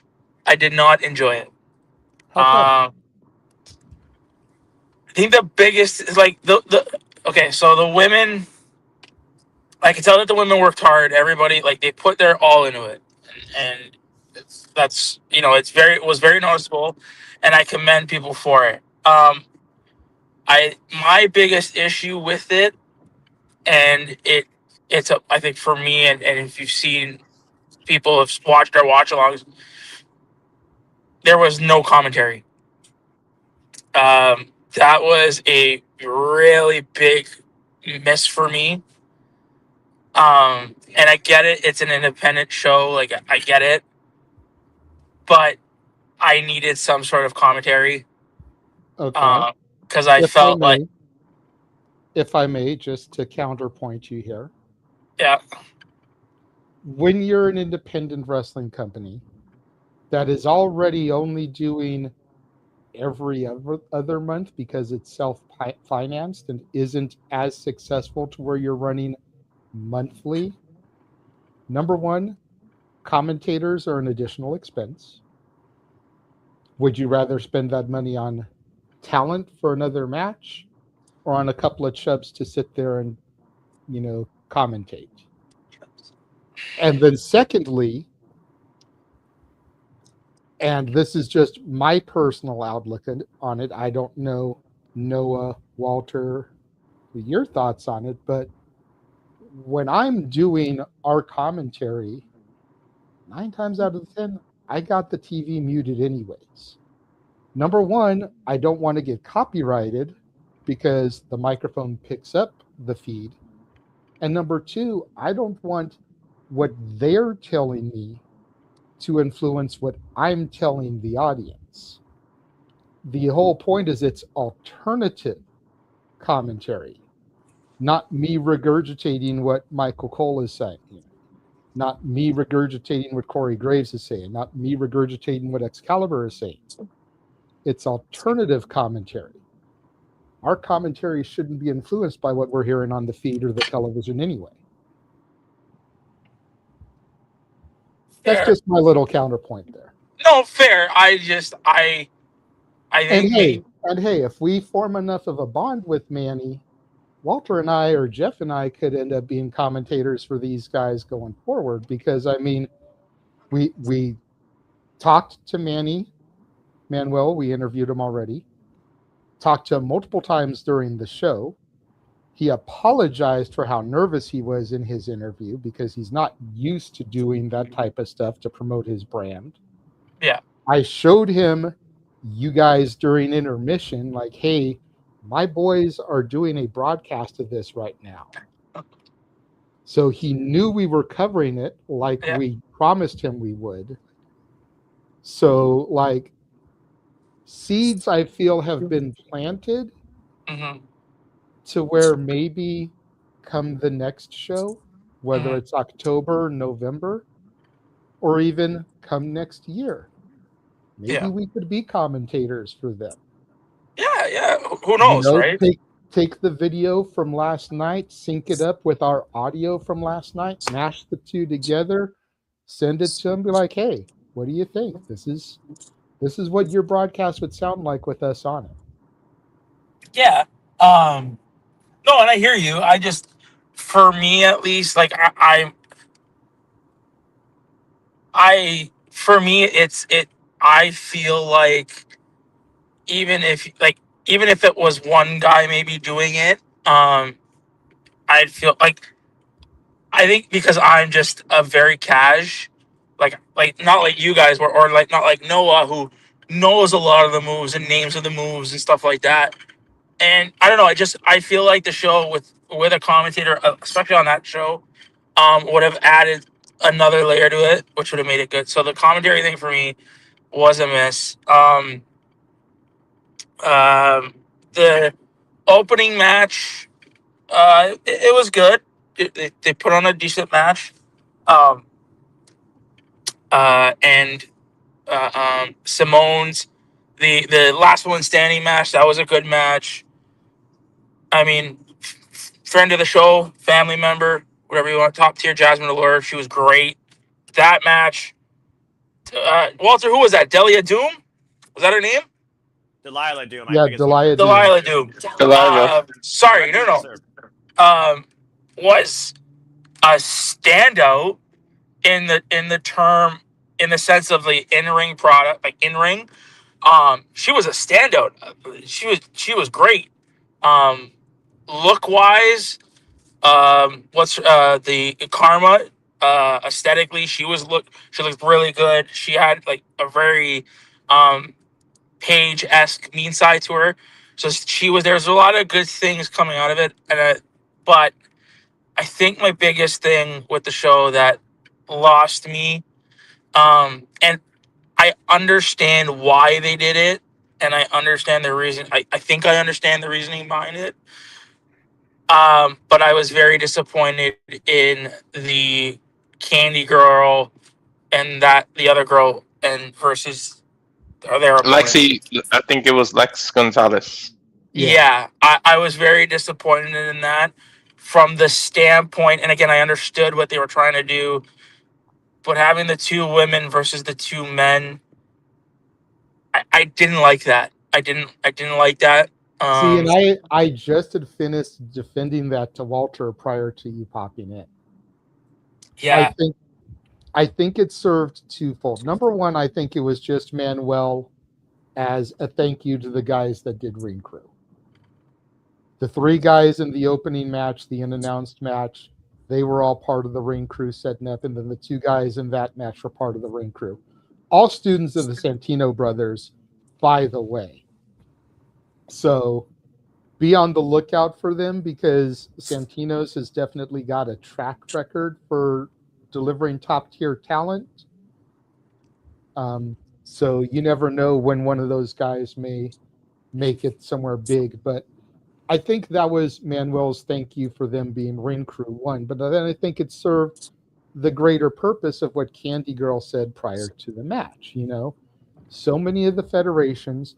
I did not enjoy it. I think the biggest is like okay, so the women, I can tell that the women worked hard. Everybody, like, they put their all into it. And that's, it was very noticeable, and I commend people for it. My biggest issue with it, and I think for me, and if you've seen people have watched our watch-alongs, there was no commentary. That was a really big miss for me. And I get it. It's an independent show. Like, I get it. But I needed some sort of commentary. Okay. Because I felt like... If I may, just to counterpoint you here. Yeah. When you're an independent wrestling company that is already only doing every other month because it's self-financed and isn't as successful to where you're running monthly, number one, commentators are an additional expense. Would you rather spend that money on talent for another match or on a couple of chubs to sit there and, commentate? And then secondly, and this is just my personal outlook on it, I don't know, Noah, Walter, your thoughts on it, but when I'm doing our commentary, 9 times out of 10, I got the TV muted anyways. Number one, I don't want to get copyrighted because the microphone picks up the feed. And number two, I don't want what they're telling me to influence what I'm telling the audience. The whole point is it's alternative commentary, not me regurgitating what Michael Cole is saying, not me regurgitating what Corey Graves is saying, not me regurgitating what Excalibur is saying. It's alternative commentary. Our commentary shouldn't be influenced by what we're hearing on the feed or the television anyway. That's just my little counterpoint there. No, fair. I think... And hey, if we form enough of a bond with Manny, Walter and I, or Jeff and I, could end up being commentators for these guys going forward. Because, I mean, we talked to Manny Manuel, we interviewed him already. Talked to him multiple times during the show. He apologized for how nervous he was in his interview because he's not used to doing that type of stuff to promote his brand. Yeah. I showed him you guys during intermission, like, hey, my boys are doing a broadcast of this right now. So he knew we were covering it like we promised him we would. So, like, seeds I feel have been planted to where maybe come the next show, whether it's October, November, or even come next year. Maybe we could be commentators for them. Yeah. Who knows, right? Take the video from last night, sync it up with our audio from last night, mash the two together, send it to them, be like, hey, what do you think? This is what your broadcast would sound like with us on it. Yeah. No, and I hear you. I just, for me at least, like for me, I feel like even if it was one guy maybe doing it, I'd feel like, I think because I'm just a very like not like you guys were, or like not like Noah, who knows a lot of the moves and names of the moves and stuff like that. And I don't know, I feel like the show with a commentator, especially on that show, would have added another layer to it, which would have made it good. So the commentary thing for me was a miss. The opening match, it was good. They put on a decent match. And Simone's the last one standing match, that was a good match. I mean, friend of the show, family member, whatever you want, top tier Jasmine Allure, she was great. That match, Walter, who was that? Delia Doom? Was that her name? Delilah Doom. Yeah, I think Delilah Doom. Delilah Doom. Sorry, no. Was a standout in the sense of the in-ring product, like in-ring. She was a standout. She was great. Look wise, what's the Karma, aesthetically, she looked really good. She had like a very Paige-esque mean side to her. So there's a lot of good things coming out of it, but I think my biggest thing with the show that lost me, and I understand why they did it, and I understand the reason. I think I understand the reasoning behind it. But I was very disappointed in the Candy Girl and the other girl and versus their opponent. Lexi, I think it was Lex Gonzalez. Yeah, I was very disappointed in that from the standpoint, and again, I understood what they were trying to do, but having the two women versus the two men, I didn't like that. I didn't like that. See, and I just had finished defending that to Walter prior to you popping in. Yeah. I think it served twofold. Number one, I think it was just Manuel as a thank you to the guys that did ring crew. The three guys in the opening match, the unannounced match, they were all part of the ring crew setting up, and then the two guys in that match were part of the ring crew. All students of the Santino brothers, by the way. So be on the lookout for them, because Santino's has definitely got a track record for delivering top tier talent. So you never know when one of those guys may make it somewhere big. But I think that was Manuel's thank you for them being ring crew one. But then I think it served the greater purpose of what Candy Girl said prior to the match. You know, so many of the federations,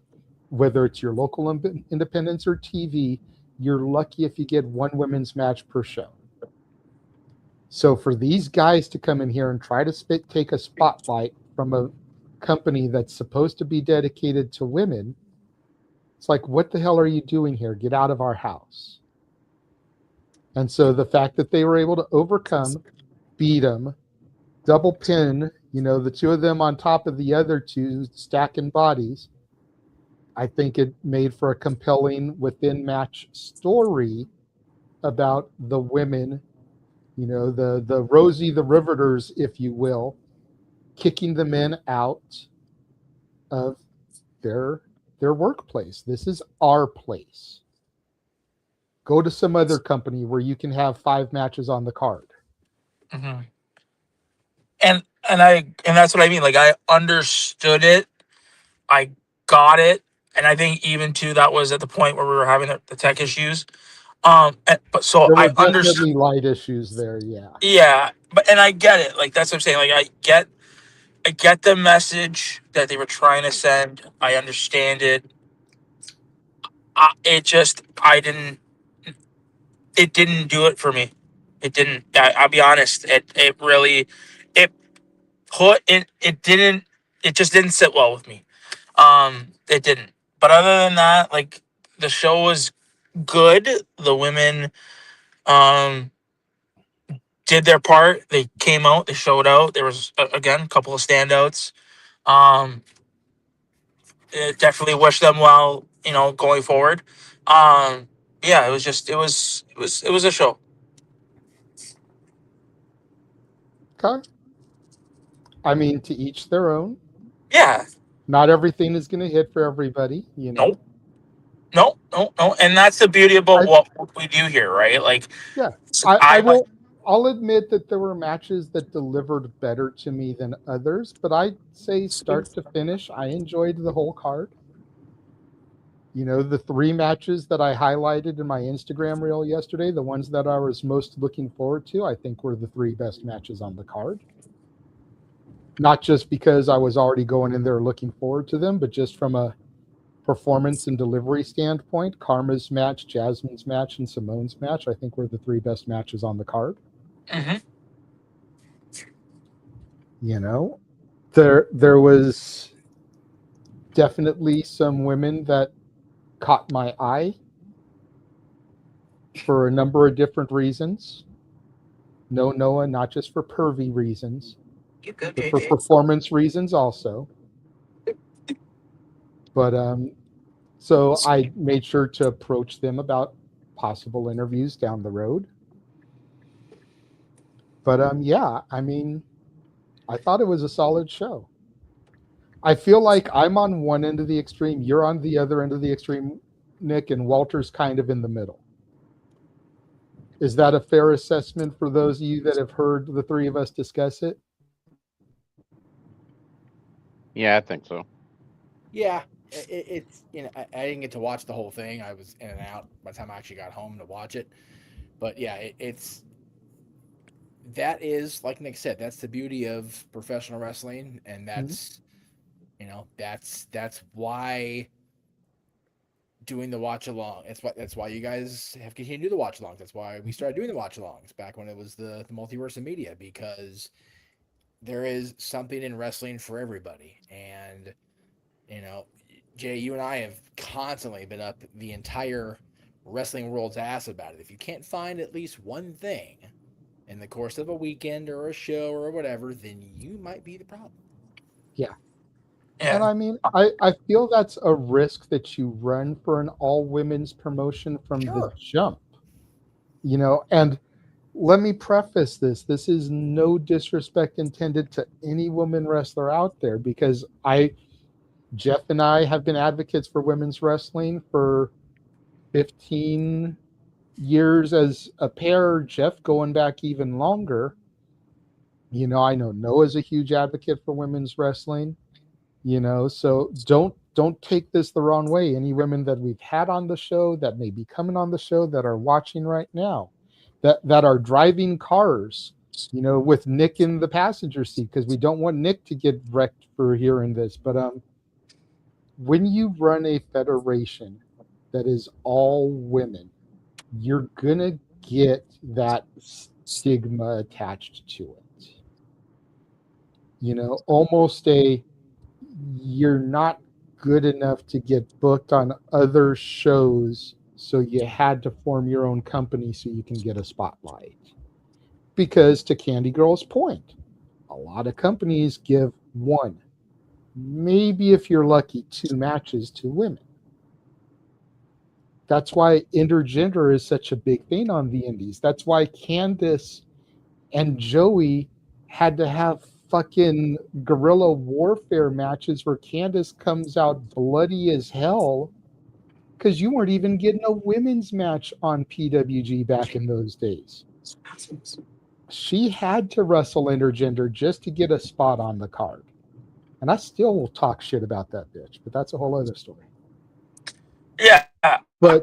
whether it's your local independents or TV, you're lucky if you get one women's match per show. So for these guys to come in here and try to take a spotlight from a company that's supposed to be dedicated to women, it's like, what the hell are you doing here? Get out of our house. And so the fact that they were able to overcome, beat them, double pin, you know, the two of them on top of the other two stacking bodies, I think it made for a compelling within-match story about the women, the Rosie the Riveters, if you will, kicking the men out of their workplace. This is our place. Go to some other company where you can have 5 matches on the card. Mm-hmm. And that's what I mean. Like, I understood it, I got it, and I think even too that was at the point where we were having the tech issues. But so There were I understood. definitely light issues there, yeah. Yeah, but I get it. Like, that's what I'm saying. Like, I get the message that they were trying to send. I understand it. It didn't do it for me. It didn't. I'll be honest. It really, it it didn't. It just didn't sit well with me. It didn't. But other than that, like, the show was good. The women, did their part. They came out. They showed out. There was again a couple of standouts. Definitely wish them well. Going forward. Yeah, it was a show. Okay. I mean, to each their own. Yeah. Not everything is going to hit for everybody, No. And that's the beauty about what we do here, right? Like, yeah, I'll admit that there were matches that delivered better to me than others, but I'd say start to finish, I enjoyed the whole card. The 3 matches that I highlighted in my Instagram reel yesterday, the ones that I was most looking forward to, I think were the 3 best matches on the card. Not just because I was already going in there looking forward to them, but just from a performance and delivery standpoint. Karma's match, Jasmine's match, and Simone's match, I think, were the 3 best matches on the card. Mm-hmm. There was definitely some women that caught my eye for a number of different reasons. No, Noah, not just for pervy reasons, but for performance reasons also. But so I made sure to approach them about possible interviews down the road. But yeah, I mean, I thought it was a solid show. I feel like I'm on one end of the extreme, you're on the other end of the extreme, Nick, and Walter's kind of in the middle. Is that a fair assessment for those of you that have heard the 3 of us discuss it? Yeah, I think so. Yeah, it's I didn't get to watch the whole thing. I was in and out by the time I actually got home to watch it. But yeah, that is, like Nick said, that's the beauty of professional wrestling, and that's that's why doing the watch along. That's why you guys have continued to do the watch alongs. That's why we started doing the watch alongs back when it was the multiverse of media, because there is something in wrestling for everybody. And Jay, you and I have constantly been up the entire wrestling world's ass about it. If you can't find at least one thing in the course of a weekend or a show or whatever, then you might be the problem. Yeah. And I mean, I feel that's a risk that you run for an all-women's promotion from the jump. And let me preface this. This is no disrespect intended to any woman wrestler out there, because Jeff and I have been advocates for women's wrestling for 15 years as a pair, Jeff going back even longer. I know Noah's a huge advocate for women's wrestling. So don't take this the wrong way. Any women that we've had on the show, that may be coming on the show, that are watching right now, that are driving cars, with Nick in the passenger seat, because we don't want Nick to get wrecked for hearing this. But when you run a federation that is all women, you're gonna get that stigma attached to it. Almost you're not good enough to get booked on other shows, so you had to form your own company so you can get a spotlight. Because, to Candy Girl's point, a lot of companies give 1, maybe if you're lucky, 2 matches to women. That's why intergender is such a big thing on the indies. That's why Candice and Joey had to have fucking guerrilla warfare matches where Candice comes out bloody as hell because you weren't even getting a women's match on PWG back in those days. She had to wrestle intergender just to get a spot on the card. And I still will talk shit about that bitch, but that's a whole other story. Yeah. But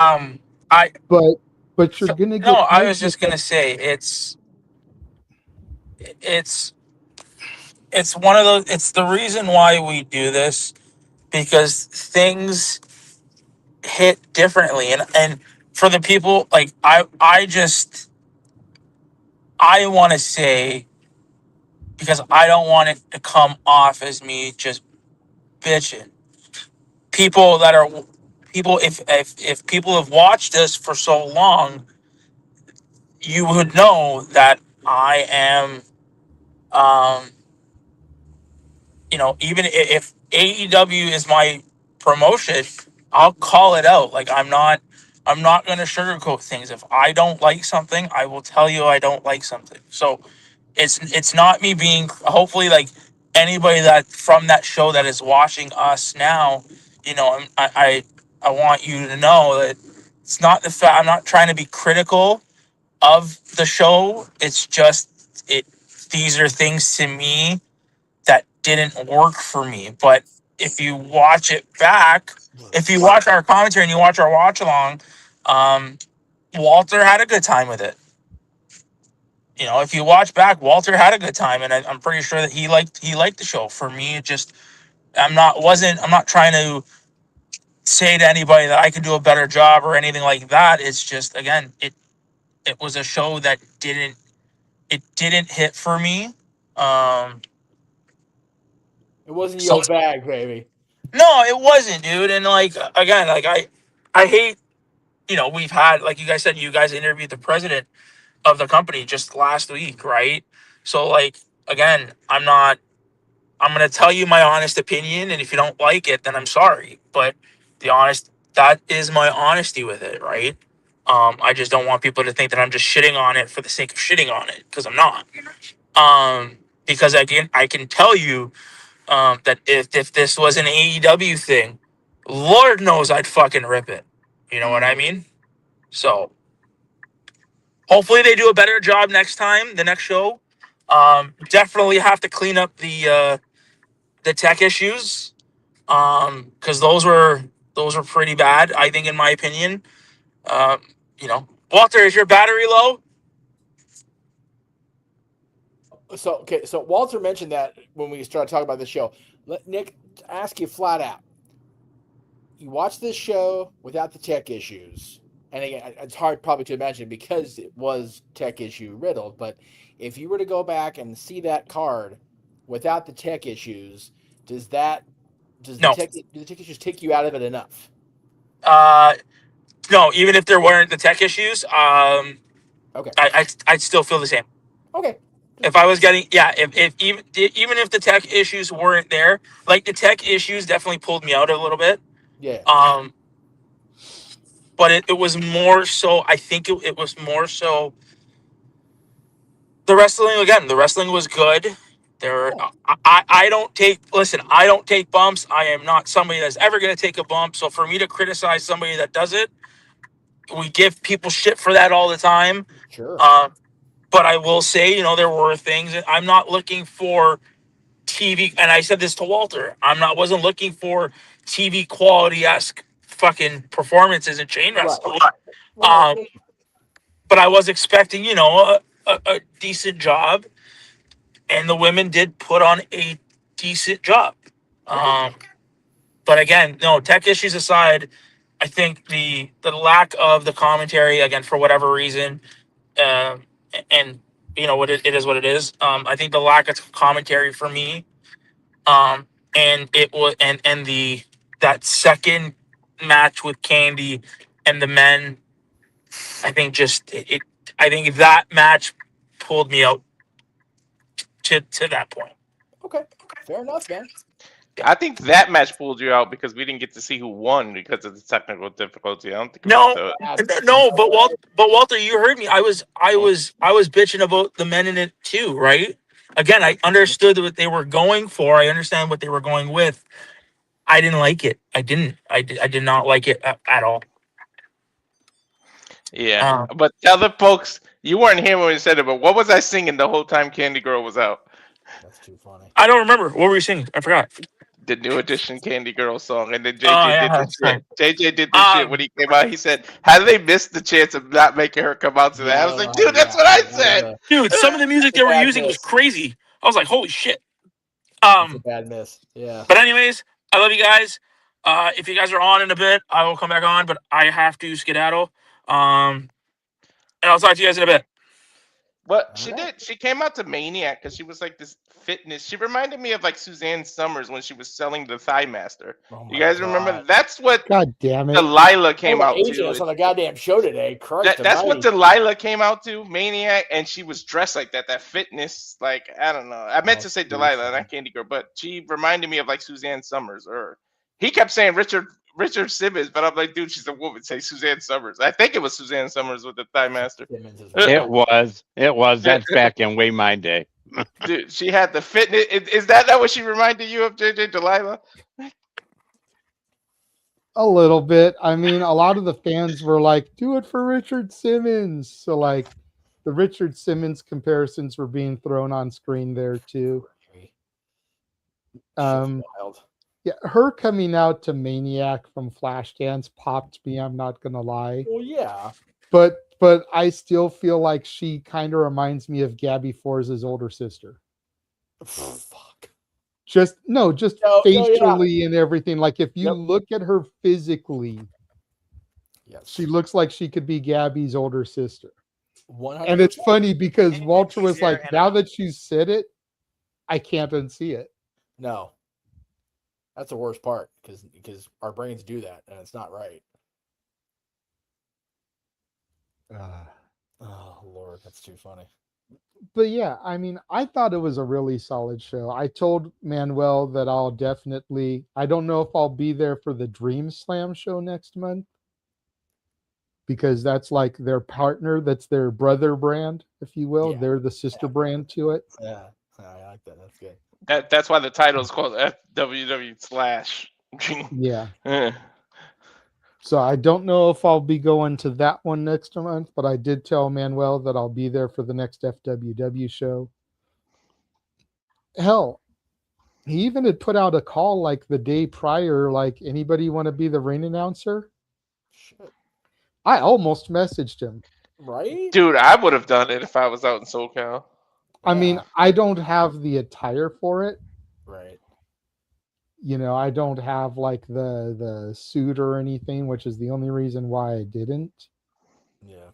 but you're gonna get no. I was business just gonna say it's one of those. It's the reason why we do this, because things hit differently, and for the people like I want to say, because I don't want it to come off as me just bitching. People that are people, if people have watched this for so long, you would know that I am, even if AEW is my promotion, I'll call it out. Like I'm not going to sugarcoat things. If I don't like something, I will tell you I don't like something. So it's not me being, hopefully, like anybody that from that show that is watching us now, I want you to know that it's not the fact, I'm not trying to be critical of the show. It's just these are things to me that didn't work for me. But if you watch it back, if you watch our commentary and you watch our watch along, Walter had a good time with it. If you watch back, Walter had a good time, and I'm pretty sure that he liked the show. For me, it just I'm not trying to say to anybody that I could do a better job or anything like that. It's just, again, it was a show that didn't hit for me. It wasn't your bag, baby. No, it wasn't, dude. And like, again, like I hate, we've had, like you guys said, you guys interviewed the president of the company just last week, right? So like, again, I'm going to tell you my honest opinion, and if you don't like it, then I'm sorry. But that is my honesty with it, right? I just don't want people to think that I'm just shitting on it for the sake of shitting on it, because I'm not. Because I can tell you that if this was an AEW thing, Lord knows I'd fucking rip it. You know what I mean? So hopefully they do a better job next time, the next show. Definitely have to clean up the tech issues, because those were pretty bad, I think, in my opinion. Walter, is your battery low? So Walter mentioned that when we started talking about the show. Let Nick ask you flat out. You watch this show without the tech issues, and again, it's hard probably to imagine because it was tech issue riddled. But if you were to go back and see that card without the tech issues, do the tech issues take you out of it enough? No, even if there weren't the tech issues, okay, I'd still feel the same. Okay. If I was getting, if even if the tech issues weren't there, like the tech issues definitely pulled me out a little bit. Yeah. But it was more so, I think it was more so the wrestling was good. I don't take bumps. I am not somebody that's ever going to take a bump. So for me to criticize somebody that does it, we give people shit for that all the time. Sure. But I will say, there were things that I'm not looking for TV, and I said this to Walter. Wasn't looking for TV quality-esque fucking performances in chain wrestling. But I was expecting, a decent job, and the women did put on a decent job. But again, no, tech issues aside, I think the lack of the commentary, again, for whatever reason, and what it is what it is. I think the lack of commentary for me, and it was and that second match with Candy and the men, I think I think that match pulled me out to that point. Okay, fair enough, man. I think that match pulled you out because we didn't get to see who won because of the technical difficulty. I don't think No, it was but Walter, you heard me. I was bitching about the men in it too, right? Again, I understood what they were going for. I understand what they were going with. I didn't like it. I did not like it at all. Yeah, but tell the folks you weren't here when we said it. But what was I singing the whole time Candy Girl was out? That's too funny. I don't remember. What were you singing? I forgot. The new edition Candy Girl song, and then JJ yeah, did the that's shit. right. JJ did the shit when he came out. He said, "How did they miss the chance of not making her come out to that?" I was like, "Dude, that's what I said." Dude, some of the music they were Bad using was miss. crazy. I was like, holy shit. That's a bad miss. Yeah. But anyways, I love you guys. If you guys are on in a bit, I will come back on, but I have to skedaddle. And I'll talk to you guys in a bit. But she did. She came out to Maniac because she was like this fitness. She reminded me of like Suzanne Summers when she was selling the Thigh Master. You guys remember? That's what God damn it. Delilah came out AJ to. was on the goddamn show today. Christ That's what almighty. Delilah came out to, Maniac, and she was dressed like that. That fitness, like I don't know. I meant to say Delilah, not Candy Girl, but she reminded me of like Suzanne Summers. Or he kept saying Richard Simmons, but I'm like, dude, she's a woman. Say Suzanne Summers. I think it was Suzanne Summers with the Thigh Master. It was. That's back in way my day. Dude, she had the fitness. Is that not what she reminded you of, JJ Delilah? A little bit. I mean, a lot of the fans were like, "Do it for Richard Simmons." So, like, the Richard Simmons comparisons were being thrown on screen there too. Wild. Yeah, her coming out to Maniac from Flashdance popped me. I'm not gonna lie. Well, yeah. But I still feel like she kind of reminds me of Gabby Forza's older sister. Fuck. Just No, facially and everything. Like if you look at her physically, she looks like she could be Gabby's older sister. 100%. And it's funny because Walter was like, now that you said it, I can't unsee it. No. That's the worst part because our brains do that and it's not right. Oh Lord, that's too funny. But yeah, I mean, I thought it was a really solid show. I told Manuel that I'll definitely, I don't know if I'll be there for the Dream Slam show next month because that's like their partner, that's their brother brand, if you will. Yeah. They're the sister brand to it. Yeah, I like that. That's good. That's why the title is called FWW/. Yeah. So I don't know if I'll be going to that one next month, but I did tell Manuel that I'll be there for the next FWW show. Hell, he even had put out a call like the day prior, like, anybody want to be the ring announcer? Shit. I almost messaged him. Right? Dude, I would have done it if I was out in SoCal. I mean, I don't have the attire for it. Right. You know, I don't have like the suit or anything, which is the only reason why I didn't. Yeah.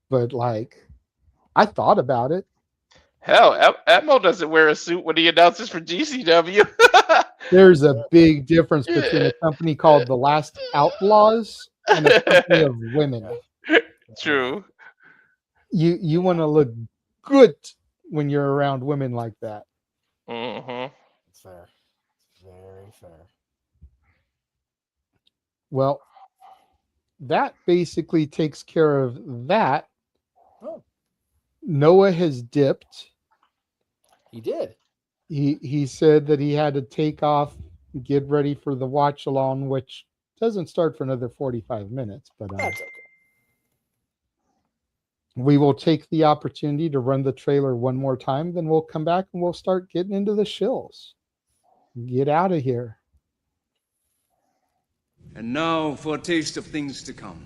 But like, I thought about it. Hell, Emo doesn't wear a suit when he announces for GCW. There's a big difference between a company called The Last Outlaws and a company of women. True. You want to look good when you're around women like that. Mm-hmm. It's fair. Very fair. Well, that basically takes care of that. Oh. Noah has dipped. He did. He said that he had to take off, get ready for the watch along, which doesn't start for another 45 minutes. But that's okay. We will take the opportunity to run the trailer one more time, then we'll come back and we'll start getting into the shills. Get out of here. And now for a taste of things to come.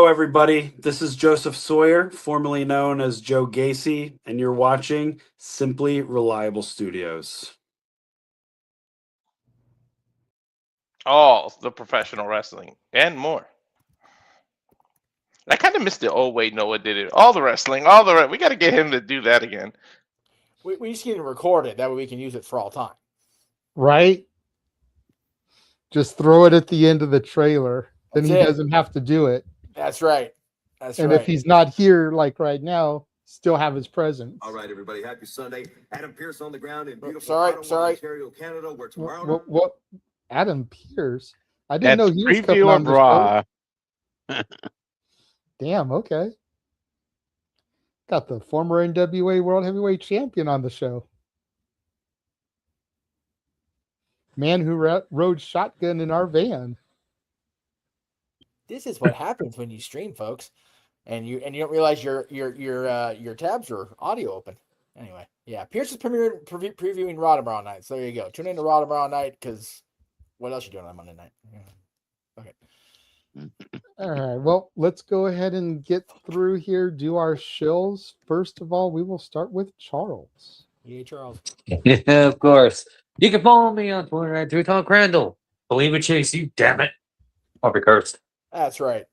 Hello, everybody. This is Joseph Sawyer, formerly known as Joe Gacy, and you're watching Simply Reliable Studios. All the professional wrestling and more. I kind of missed the old way Noah did it. All the wrestling, we got to get him to do that again. We just need to record it. That way we can use it for all time. Right? Just throw it at the end of the trailer. Then That's he it. doesn't have to do it. That's right. That's And right. if he's not here, like right now, still have his presence. All right, everybody. Happy Sunday. Adam Pierce on the ground in beautiful Sorry, Ottawa, sorry. Ontario, Canada, where tomorrow What? Adam Pierce? I didn't That's know he was coming preview on of the Raw. show. Damn. Okay. Got the former NWA World Heavyweight Champion on the show. Man who rode shotgun in our van. This is what happens when you stream, folks, and you don't realize your tabs are audio open. Anyway, yeah, Pierce is previewing Raw tomorrow night. So there you go. Tune in to Raw tomorrow night because what else are you doing on Monday night? Okay. All right. Well, let's go ahead and get through here. Do our shills. First of all, we will start with Charles. Yeah, Charles. Yeah, of course. You can follow me on Twitter at Talk Randall. Believe it, Chase, you damn it. I'll be cursed. That's right.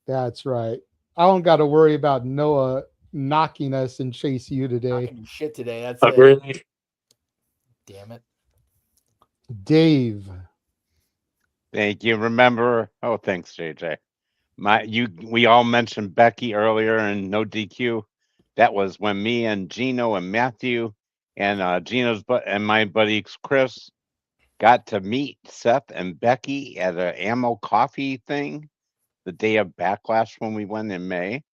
That's right. I don't got to worry about Noah knocking us and chase you today. Knocking shit today. That's Agreed. it. Damn it. Dave. Thank you. Remember, thanks, JJ. We all mentioned Becky earlier and no DQ. That was when me and Gino and Matthew and Gino's and my buddy Chris got to meet Seth and Becky at an Ammo Coffee thing the day of Backlash when we went in May.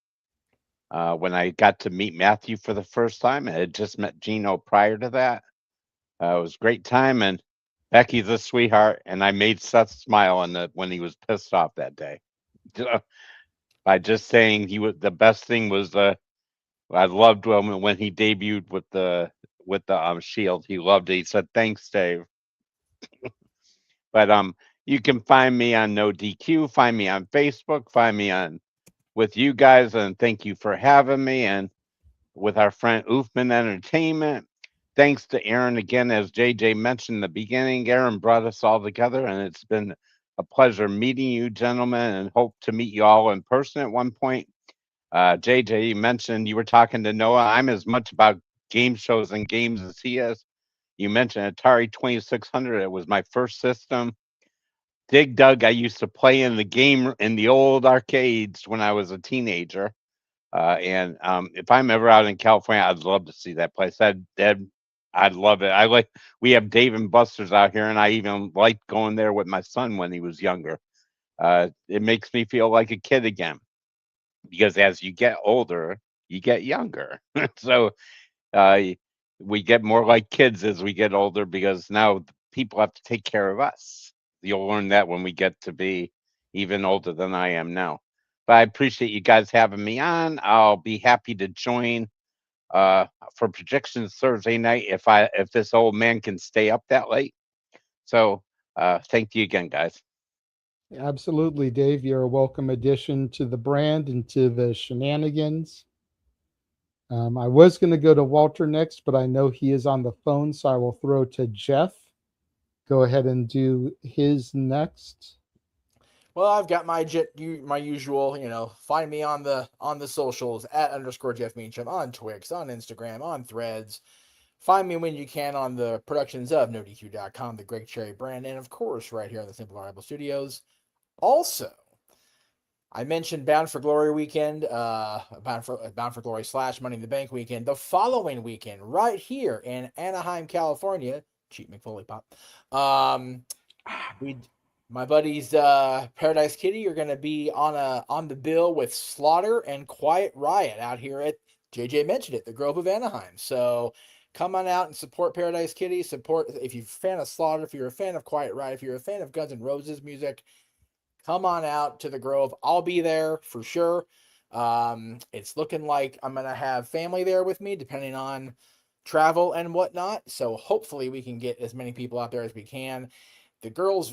When I got to meet Matthew for the first time, I had just met Gino prior to that. It was a great time, and Becky's a sweetheart, and I made Seth smile when he was pissed off that day. By just saying the best thing was I loved when he debuted with the Shield. He loved it. He said, "Thanks, Dave." But you can find me on No DQ. Find me on Facebook. Find me on with you guys, and thank you for having me. And with our friend Oofman Entertainment. Thanks to Aaron again, as JJ mentioned in the beginning. Aaron brought us all together, and it's been a pleasure meeting you, gentlemen, and hope to meet you all in person at one point. JJ, you mentioned you were talking to Noah. I'm as much about game shows and games as he is. You mentioned Atari 2600. It was my first system. Dig Dug, I used to play in the old arcades when I was a teenager. And if I'm ever out in California, I'd love to see that place. I'd love it. We have Dave and Buster's out here, and I even liked going there with my son when he was younger. It makes me feel like a kid again, because as you get older, you get younger. So we get more like kids as we get older, because now people have to take care of us. You'll learn that when we get to be even older than I am now. But I appreciate you guys having me on. I'll be happy to join for predictions Thursday night if this old man can stay up that late. So thank you again, guys. Absolutely, Dave. You're a welcome addition to the brand and to the Shenanigans. I was going to go to Walter next, but I know he is on the phone, so I will throw to Jeff. Go ahead and do his next. Well, I've got my usual, find me on the socials at _Jeff Meacham on Twix, on Instagram, on Threads. Find me when you can on the productions of NoDQ.com, the Greg Cherry brand, and of course right here on the Simple Reliable Studios. Also, I mentioned Bound for Glory weekend, Bound for Glory / Money in the Bank weekend. The following weekend, right here in Anaheim, California, cheap McFoley pop. My buddies Paradise Kitty are going to be on the bill with Slaughter and Quiet Riot out here at JJ mentioned it, the Grove of Anaheim. So come on out and support Paradise Kitty. Support if you're a fan of Slaughter, if you're a fan of Quiet Riot, if you're a fan of Guns N' Roses music. Come on out to the Grove. I'll be there for sure. It's looking like I'm going to have family there with me, depending on travel and whatnot. So hopefully we can get as many people out there as we can. The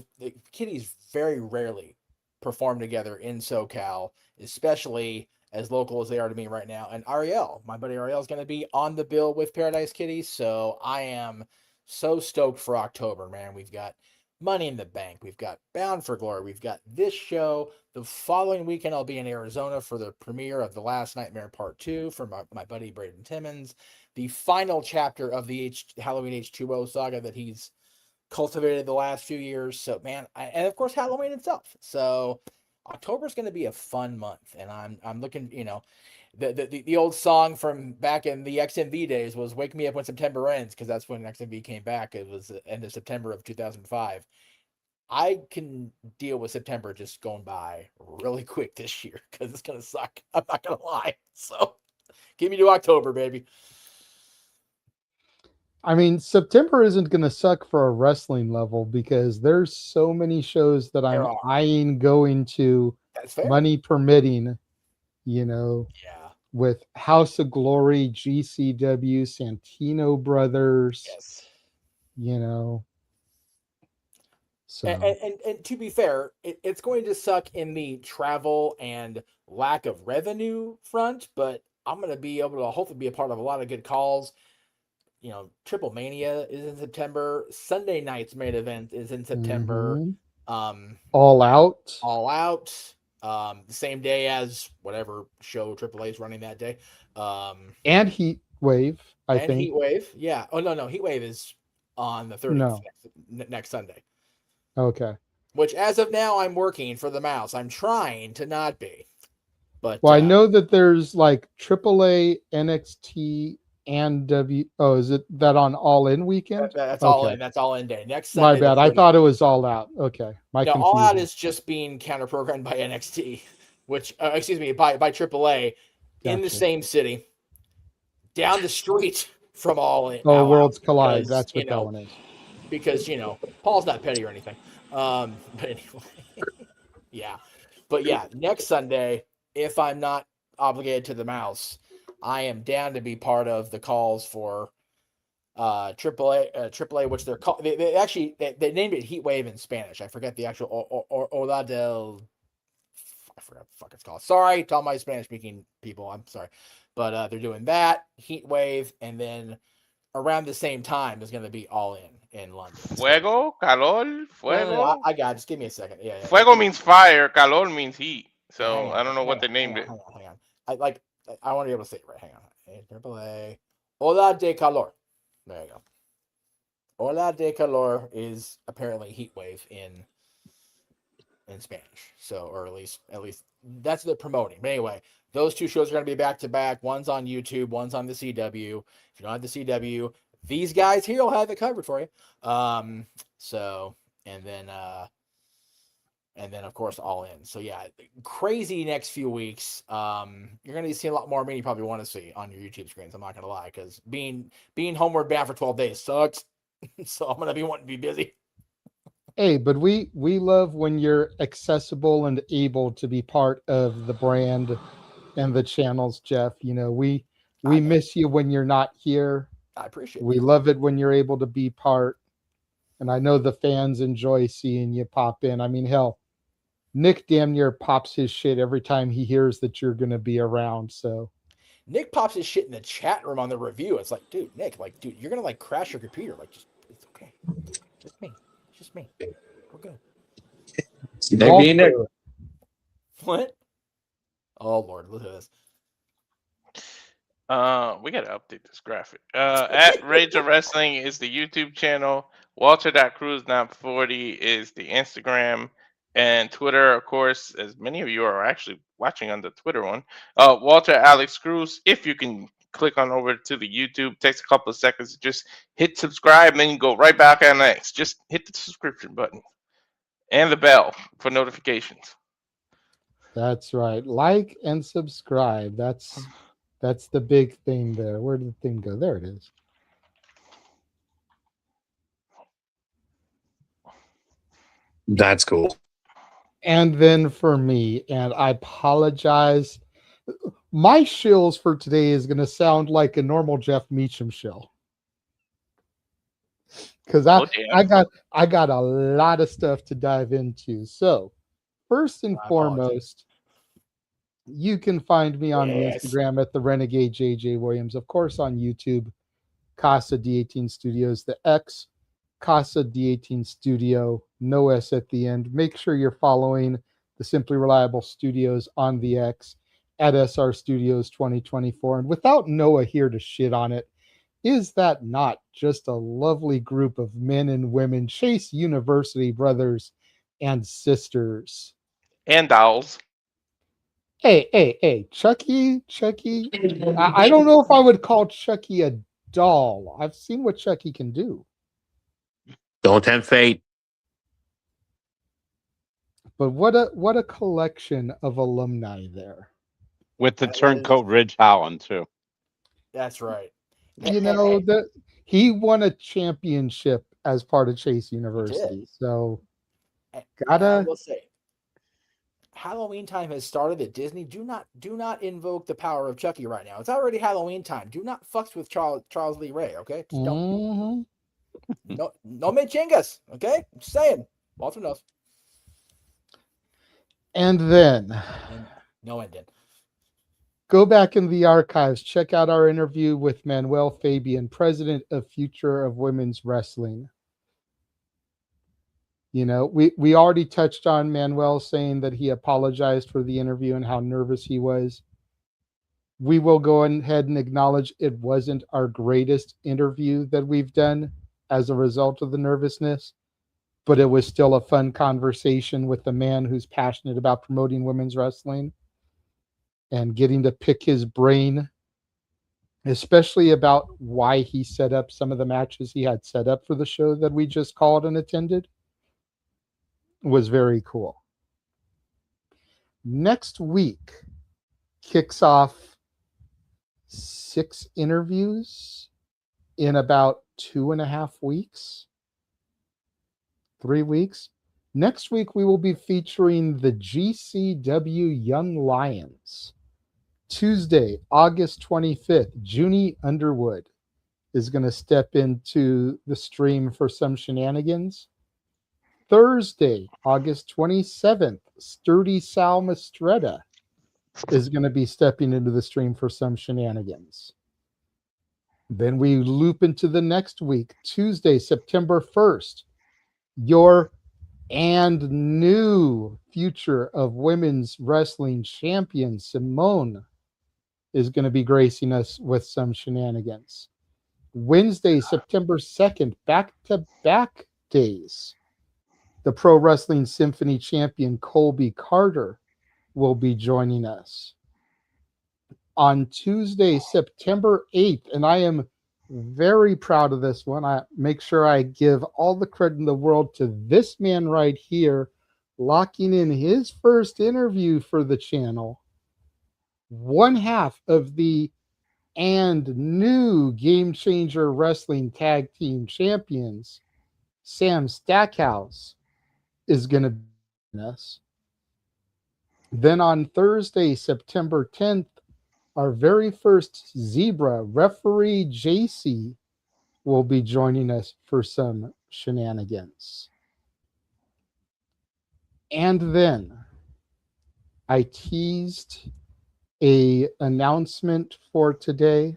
kitties very rarely perform together in SoCal, especially as local as they are to me right now. And Ariel, my buddy Ariel, is going to be on the bill with Paradise Kitty. So I am so stoked for October, man. We've got Money in the Bank. We've got Bound for Glory. We've got this show. The following weekend, I'll be in Arizona for the premiere of The Last Nightmare Part 2 from my buddy Braden Timmons. The final chapter of the Halloween H2O saga that he's cultivated the last few years. So, man, and of course, Halloween itself. So, October is going to be a fun month, and I'm looking. You know, the old song from back in the XMV days was "Wake Me Up When September Ends," because that's when XMV came back. It was the end of September of 2005. I can deal with September just going by really quick this year because it's going to suck. I'm not going to lie. So, give me to October, baby. I mean, September isn't going to suck for a wrestling level because there's so many shows that I'm eyeing going to, That's fair. money permitting, you know, with House of Glory, GCW, Santino Brothers, you know. So, And to be fair, it's going to suck in the travel and lack of revenue front, but I'm going to be able to hopefully be a part of a lot of good calls. You know, Triple Mania is in September. Sunday night's main event is in September. All Out. All Out. The same day as whatever show AAA is running that day. And Heat Wave, I think. Heat Wave. Yeah. Oh, no. Heat Wave is on the 30th next Sunday. Okay. Which, as of now, I'm working for the mouse. I'm trying to not be. But Well, I know that there's like AAA, NXT, and is it that on All In weekend? That's all in. That's all in day. Next My Sunday. bad. I thought it was All Out. Okay. No, All Out is just being counter-programmed by NXT, which, excuse me, by AAA in the same city, down the street from All In. Oh, Worlds Collide. That's what that one is. Because, you know, Paul's not petty or anything. But anyway, yeah. But yeah, next Sunday, if I'm not obligated to the mouse, I am down to be part of the calls for AAA, which they're called. They actually they named it Heat Wave in Spanish. I forget the actual Ola del. I forgot what the fuck it's called. Sorry to all my Spanish speaking people. I'm sorry, but they're doing that Heat Wave, and then around the same time is going to be All in London. Fuego, calor, fuego. No, I got it. Just give me a second. Yeah. Fuego means fire. Calor means heat. So I don't know what they named it. Hang on. I want to be able to say it right. Hang on. AAA. Ola de calor. There you go. Ola de calor is apparently heat wave in Spanish. So, or at least that's what they're promoting. But anyway, those two shows are going to be back to back. One's on YouTube. One's on the CW. If you don't have the CW, these guys here will have it covered for you. So, and then of course All In. So yeah, crazy next few weeks. You're gonna see a lot more of me you probably want to see on your YouTube screens. I'm not gonna lie, because being homeward bound for 12 days sucks. So I'm gonna be wanting to be busy. Hey, but we love when you're accessible and able to be part of the brand and the channels, Jeff. You know, we miss you when you're not here. I appreciate it. We love it when you're able to be part. And I know the fans enjoy seeing you pop in. I mean, hell, Nick damn near pops his shit every time he hears that you're going to be around. So Nick pops his shit in the chat room on the review. It's like, dude, Nick, dude, you're going to crash your computer. It's okay. Just me. It's just me. We're good. Nick. What? Oh, Lord, look at this. We gotta update this graphic. At Rage of Wrestling is the YouTube channel. Walter.Cruz940 is the Instagram, and Twitter, of course, as many of you are actually watching on the Twitter one. Walter Alex Cruz. If you can click on over to the YouTube, takes a couple of seconds. Just hit subscribe, and then you go right back on next. Just hit the subscription button and the bell for notifications. That's right. Like and subscribe. That's the big thing there. Where did the thing go? There it is. That's cool. And then for me, and I apologize, my shills for today is going to sound like a normal Jeff Meacham shill. Because I got a lot of stuff to dive into. So first and My apologies. foremost, you can find me on Yes. Instagram at the Renegade J.J. Williams. Of course, on YouTube, Casa D18 Studios, the X, Casa D18 Studio, no S at the end. Make sure you're following the Simply Reliable Studios on the X at SR Studios 2024. And without Noah here to shit on it, is that not just a lovely group of men and women, Chase University brothers and sisters? And dolls. Hey, Chucky. I don't know if I would call Chucky a doll. I've seen what Chucky can do. Don't tempt fate. But what a collection of alumni there. With the turncoat Ridge Holland too. That's right. You know that he won a championship as part of Chase University. So I gotta will say, Halloween time has started at Disney. Do not invoke the power of Chucky right now. It's already Halloween time. Do not fucks with Charles Lee Ray. Okay, just don't. No me chingas. Okay, I'm just saying. Walter knows. and then No ending. go back in the archives, check out our interview with Manuel Fabian, president of Future of Women's Wrestling. You know, we already touched on Manuel saying that he apologized for the interview and how nervous he was. We will go ahead and acknowledge it wasn't our greatest interview that we've done as a result of the nervousness, but it was still a fun conversation with a man who's passionate about promoting women's wrestling and getting to pick his brain, especially about why he set up some of the matches he had set up for the show that we just called and attended. Was very cool. Next week kicks off 6 interviews in about 2.5 weeks, 3 weeks. Next week, we will be featuring the GCW Young Lions. Tuesday, August 25th, Junie Underwood is going to step into the stream for some shenanigans. Thursday, August 27th, Sturdy Sal Mastretta is going to be stepping into the stream for some shenanigans. Then we loop into the next week, Tuesday, September 1st, your and new Future of Women's Wrestling champion, Simone, is going to be gracing us with some shenanigans. Wednesday, September 2nd, back-to-back days. The Pro Wrestling Symphony champion, Colby Carter, will be joining us. On Tuesday, September 8th, and I am very proud of this one. I make sure I give all the credit in the world to this man right here, locking in his first interview for the channel. One half of the and new Game Changer Wrestling Tag Team Champions, Sam Stackhouse, is going to be with us. Then on Thursday, September 10th, our very first Zebra, referee JC, will be joining us for some shenanigans. And then I teased an announcement for today.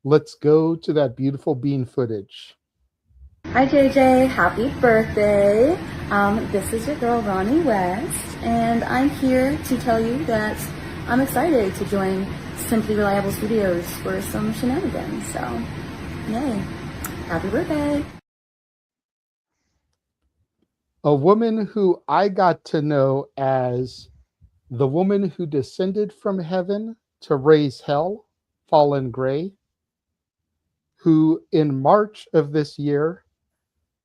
Let's go to that beautiful bean footage. Hi JJ, happy birthday. This is your girl Ronnie West, and I'm here to tell you that I'm excited to join Simply Reliable Studios for some shenanigans. So, yay. Happy birthday. A woman who I got to know as the woman who descended from heaven to raise hell, Fallen Gray, who in March of this year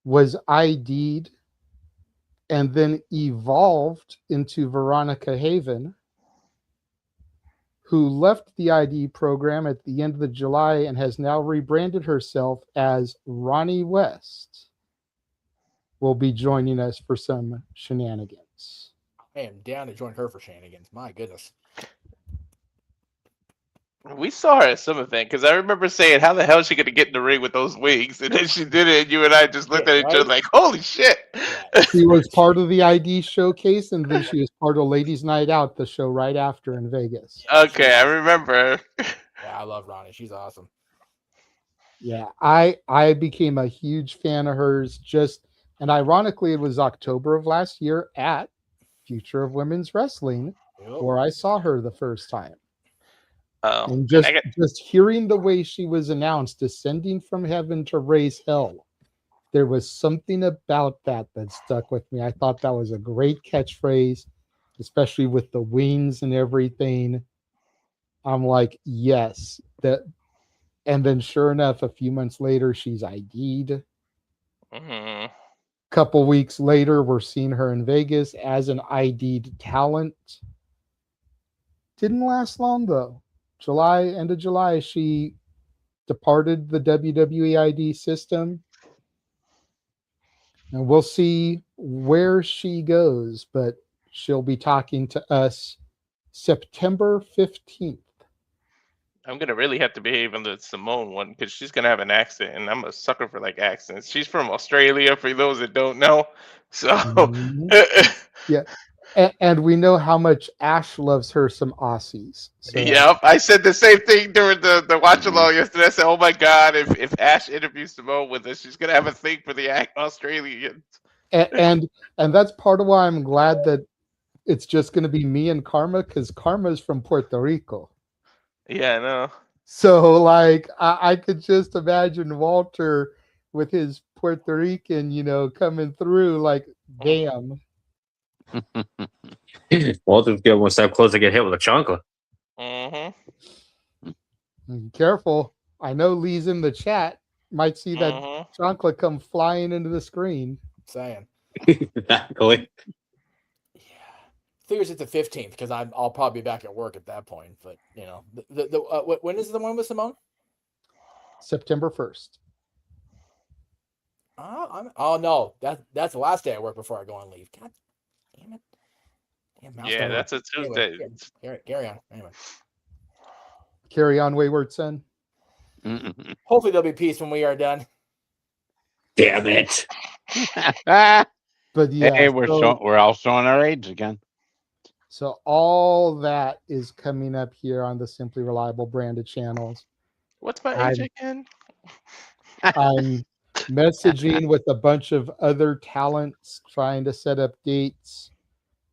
was ID'd and then evolved into Veronica Haven, who left the ID program at the end of July and has now rebranded herself as Ronnie West, will be joining us for some shenanigans. I am down to join her for shenanigans. My goodness. We saw her at some event because I remember saying, "How the hell is she gonna get in the ring with those wings?" And then she did it, and you and I just looked at each other like, "Holy shit!" She was part of the ID showcase, and then she was part of Ladies Night Out, the show right after in Vegas. Okay, I remember. Yeah, I love Ronnie. She's awesome. Yeah, I became a huge fan of hers and ironically it was October of last year at Future of Women's Wrestling where I saw her the first time. Oh, And just hearing the way she was announced, descending from heaven to raise hell, there was something about that stuck with me. I thought that was a great catchphrase, especially with the wings and everything. I'm like, yes, that. And then sure enough, a few months later, she's ID'd. Mhm. Couple weeks later, we're seeing her in Vegas as an ID'd talent. Didn't last long though. End of July, she departed the WWE ID system. And we'll see where she goes, but she'll be talking to us September 15th. I'm gonna really have to behave on the Simone one because she's gonna have an accent, and I'm a sucker for like accents. She's from Australia, for those that don't know. So, Yeah. And we know how much Ash loves her some Aussies. So yep, I said the same thing during the watch along yesterday. I said, "Oh my god, if Ash interviews Simone with us, she's gonna have a thing for the Australians." and that's part of why I'm glad that it's just going to be me and Karma, because Karma's from Puerto Rico. Yeah, I know. So like I could just imagine Walter with his Puerto Rican, coming through like, damn. Walter's getting one step closer to get hit with a chancla. Careful. I know Lee's in the chat. Might see that chancla come flying into the screen. Saying. Exactly. Figures it's the 15th because I'll probably be back at work at that point. But when is the one with Simone? September 1st. Oh no, that's the last day I work before I go on leave. God damn it. Yeah, that's a Tuesday. Anyway, carry on. Anyway. Carry on, wayward son. Hopefully there'll be peace when we are done. Damn it. But yeah, hey, we're all showing our age again. So all that is coming up here on the Simply Reliable branded channels. What's my age again? I'm messaging with a bunch of other talents, trying to set up dates.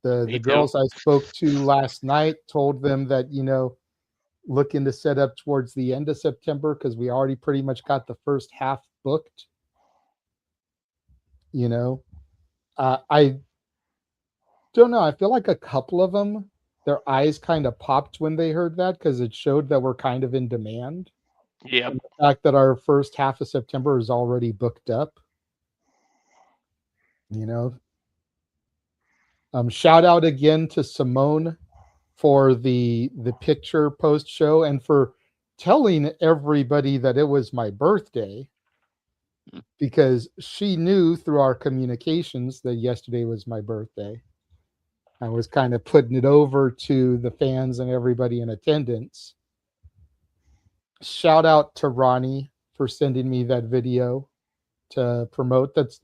The girls I spoke to last night told them that, looking to set up towards the end of September because we already pretty much got the first half booked. I don't know. I feel like a couple of them, their eyes kind of popped when they heard that because it showed that we're kind of in demand. Yeah. The fact that our first half of September is already booked up. Shout out again to Simone for the picture post show and for telling everybody that it was my birthday, because she knew through our communications that yesterday was my birthday. I was kind of putting it over to the fans and everybody in attendance. Shout out to Ronnie for sending me that video to promote. That's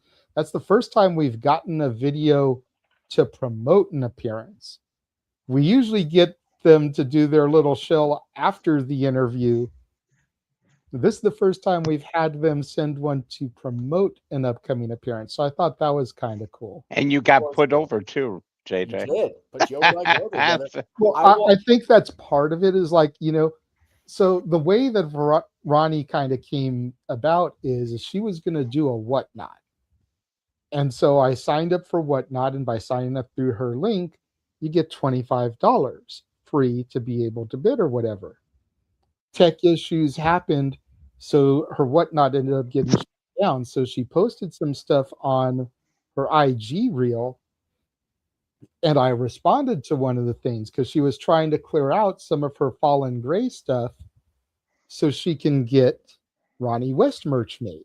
the first time we've gotten a video to promote an appearance. We usually get them to do their little show after the interview. This is the first time we've had them send one to promote an upcoming appearance. So I thought that was kind of cool. And you got put over too, JJ. You did, but you always like over, brother. Well, I think that's part of it is like, so the way that Ronnie kind of came about is she was going to do a whatnot. And so I signed up for whatnot. And by signing up through her link, you get $25 free to be able to bid or whatever. Tech issues happened. So her whatnot ended up getting shut down. So she posted some stuff on her IG reel. And I responded to one of the things because she was trying to clear out some of her Fallen Gray stuff so she can get Ronnie West merch made.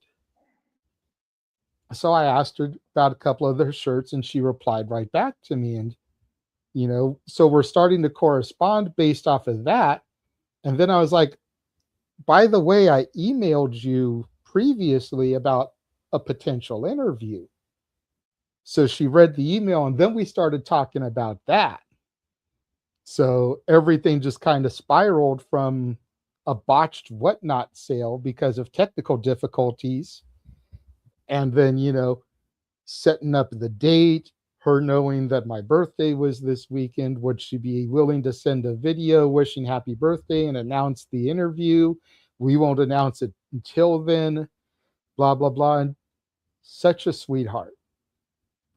So I asked her about a couple of their shirts and she replied right back to me. And, so we're starting to correspond based off of that. And then I was like, by the way, I emailed you previously about a potential interview. So she read the email, and then we started talking about that. So everything just kind of spiraled from a botched whatnot sale because of technical difficulties. And then, setting up the date, her knowing that my birthday was this weekend, would she be willing to send a video wishing happy birthday and announce the interview? We won't announce it until then, blah, blah, blah. And such a sweetheart.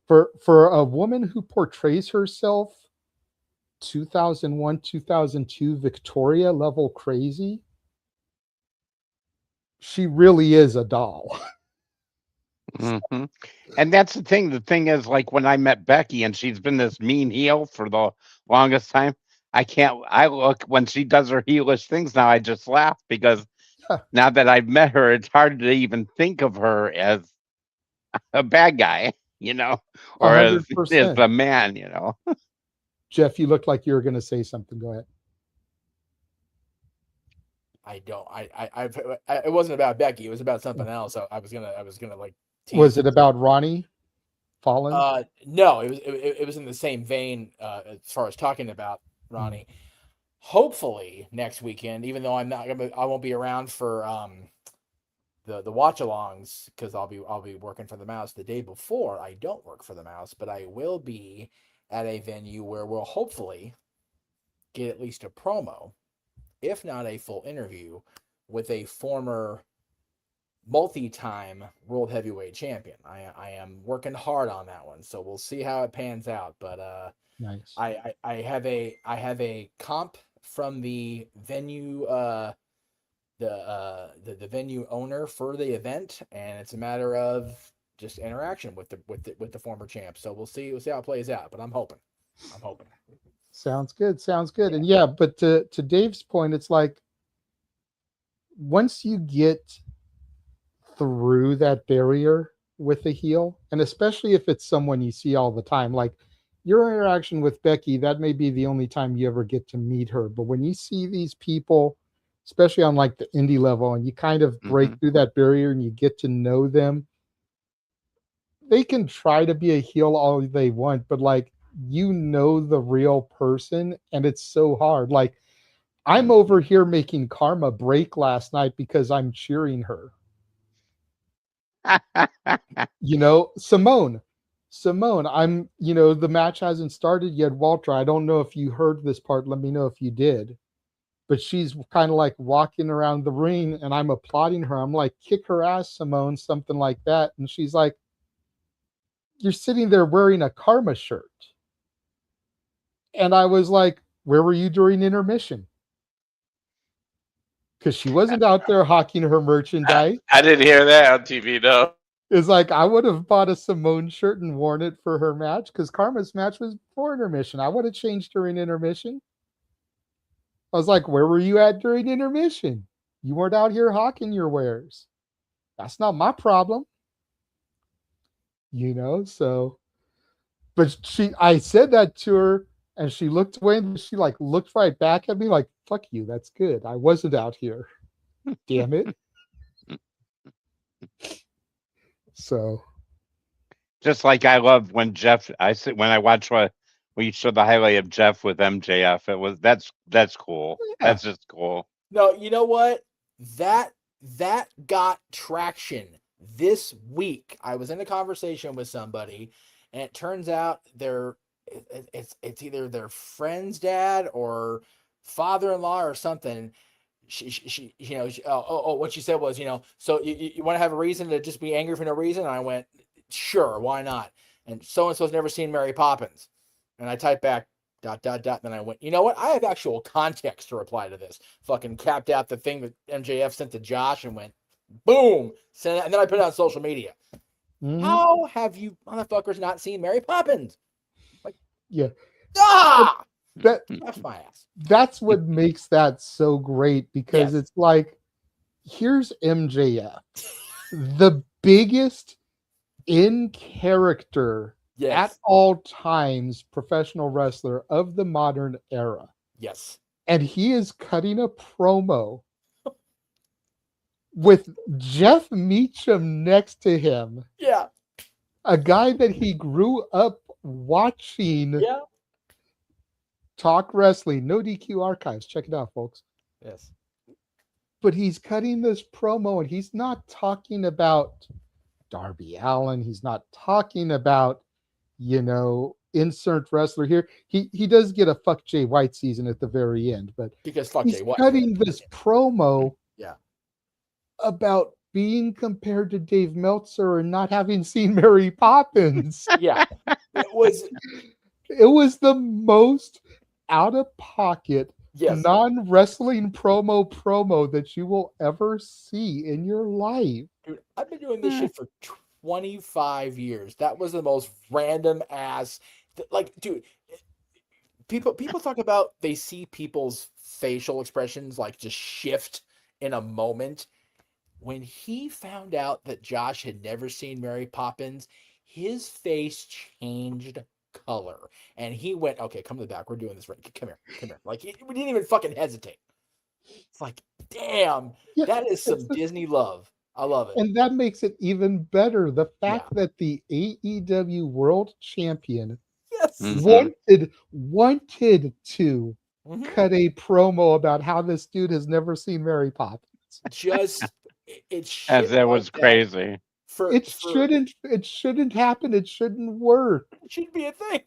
For a woman who portrays herself 2001, 2002 Victoria level crazy, she really is a doll. Mm-hmm. And that's the thing. The thing is, like when I met Becky, and she's been this mean heel for the longest time. I look when she does her heelish things now. I just laugh because now that I've met her, it's hard to even think of her as a bad guy, or as 100%. a man, Jeff, you look like you were going to say something. Go ahead. I don't. It wasn't about Becky. It was about something else. So I was gonna like. Was it about Ronnie Fallen? No, it was in the same vein as far as talking about Ronnie. Hopefully next weekend, even though I won't be around for the watch-alongs because I'll be working for the Mouse the day before. I don't work for the Mouse, but I will be at a venue where we'll hopefully get at least a promo, if not a full interview, with a former multi-time world heavyweight champion. I am working hard on that one, so we'll see how it pans out. But nice. I have a comp from the venue the venue owner for the event, and it's a matter of just interaction with the former champ. So we'll see how it plays out. But I'm hoping. Sounds good. And yeah, but to Dave's point, it's like once you get through that barrier with a heel, and especially if it's someone you see all the time, like your interaction with Becky, that may be the only time you ever get to meet her. But when you see these people, especially on like the indie level, and you kind of break through that barrier and you get to know them, they can try to be a heel all they want, but like, the real person, and it's so hard. Like, I'm over here making Karma break last night because I'm cheering her. Simone, I'm, the match hasn't started yet. Walter, I don't know if you heard this part. Let me know if you did. But she's kind of like walking around the ring, and I'm applauding her. I'm like, kick her ass, Simone, something like that. And she's like, you're sitting there wearing a Karma shirt. And I was like, where were you during intermission? Because she wasn't out there hawking her merchandise. I didn't hear that on TV, no. It's like, I would have bought a Simone shirt and worn it for her match, because Karma's match was before intermission. I would have changed during intermission. I was like, where were you at during intermission? You weren't out here hawking your wares. That's not my problem. So. But I said that to her, and she looked away, and she like looked right back at me like, fuck you, that's good. I wasn't out here. Damn it. So. Just like I love when when I watch when you show the highlight of Jeff with MJF, that's cool. Yeah. That's just cool. No, you know what? That got traction this week. I was in a conversation with somebody, and it turns out it's either their friend's dad or father-in-law or something. She what she said was, so you want to have a reason to just be angry for no reason? And I went, sure, why not? And so-and-so's never seen Mary Poppins. And I typed back, ... Then I went, you know what? I have actual context to reply to this. Fucking capped out the thing that MJF sent to Josh and went, boom. And then I put it on social media. Mm-hmm. How have you motherfuckers not seen Mary Poppins? Like, yeah. That's my ass. That's what makes that so great, because it's like, here's MJF, the biggest in character at all times professional wrestler of the modern era. Yes. and he is cutting a promo with Jeff Meacham next to him. Yeah. A guy that he grew up watching Yeah. talk wrestling. No DQ archives. Check it out, folks. Yes. But he's cutting this promo and he's not talking about Darby Allin. He's not talking about, insert wrestler here. He does get a fuck Jay White season at the very end, but because fuck he's Jay White. cutting this promo Yeah. about being compared to Dave Meltzer and not having seen Mary Poppins. Yeah. It was the most out of pocket Yes. non-wrestling promo that you will ever see in your life. Dude, I've been doing this shit for 25 years. That was the most random ass. Dude, people talk about they see people's facial expressions like just shift in a moment. When he found out that Josh had never seen Mary Poppins, his face changed color. And he went, okay, come to the back. We're doing this right. Come here. Like, we didn't even fucking hesitate. It's like, damn, that is some Disney love. I love it. And that makes it even better. The fact that the AEW World Champion wanted to cut a promo about how this dude has never seen Mary Poppins. As that was crazy. It shouldn't happen. It shouldn't work. It shouldn't be a thing.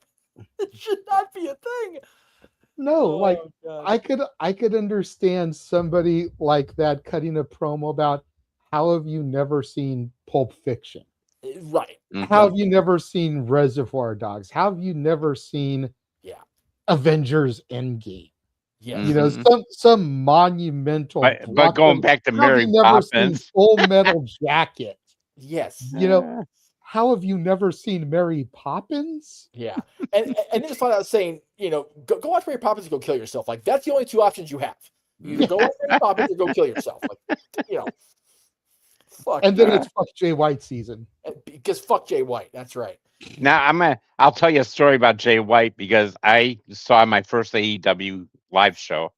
It should not be a thing. No, I could understand somebody like that cutting a promo about how have you never seen Pulp Fiction? Right. How have you never seen Reservoir Dogs? How have you never seen Avengers Endgame? Yeah. Some monumental. But going back to Mary Poppins, Full Metal Jacket. Yes. How have you never seen Mary Poppins? Yeah. And just flat out saying, go watch Mary Poppins and go kill yourself. Like, that's the only two options you have. You go watch Mary Poppins and go kill yourself. Like, fuck. And then it's fuck Jay White season. Because fuck Jay White. That's right. Now I'll tell you a story about Jay White because I saw my first AEW live show.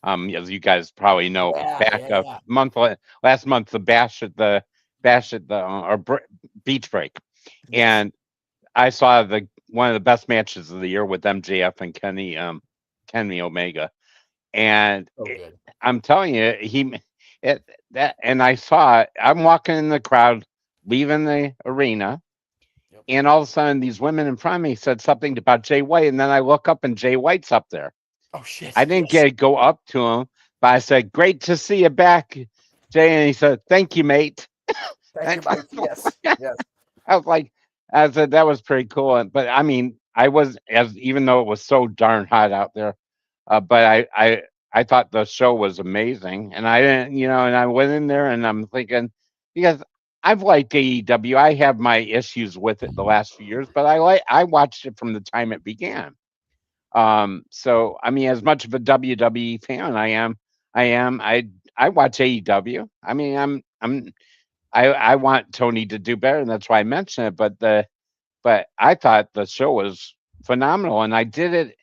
As you guys probably know, last month, the Bash at the Beach Break, and I saw one of the best matches of the year with MJF and Kenny Omega, and I'm telling you, and I saw it. I'm walking in the crowd, leaving the arena, and all of a sudden, these women in front of me said something about Jay White, and then I look up and Jay White's up there. Oh shit! I didn't go up to him, but I said, "Great to see you back, Jay," and he said, "Thank you, mate." Thank you, mate. Yes. I said that was pretty cool, but I mean, even though it was so darn hot out there, but I thought the show was amazing, and I didn't, and I went in there and I'm thinking because I've liked AEW, I have my issues with it the last few years, but I watched it from the time it began. So I mean, as much of a WWE fan I watch AEW. I mean, I want Tony to do better, and that's why I mentioned it. But I thought the show was phenomenal, and I did it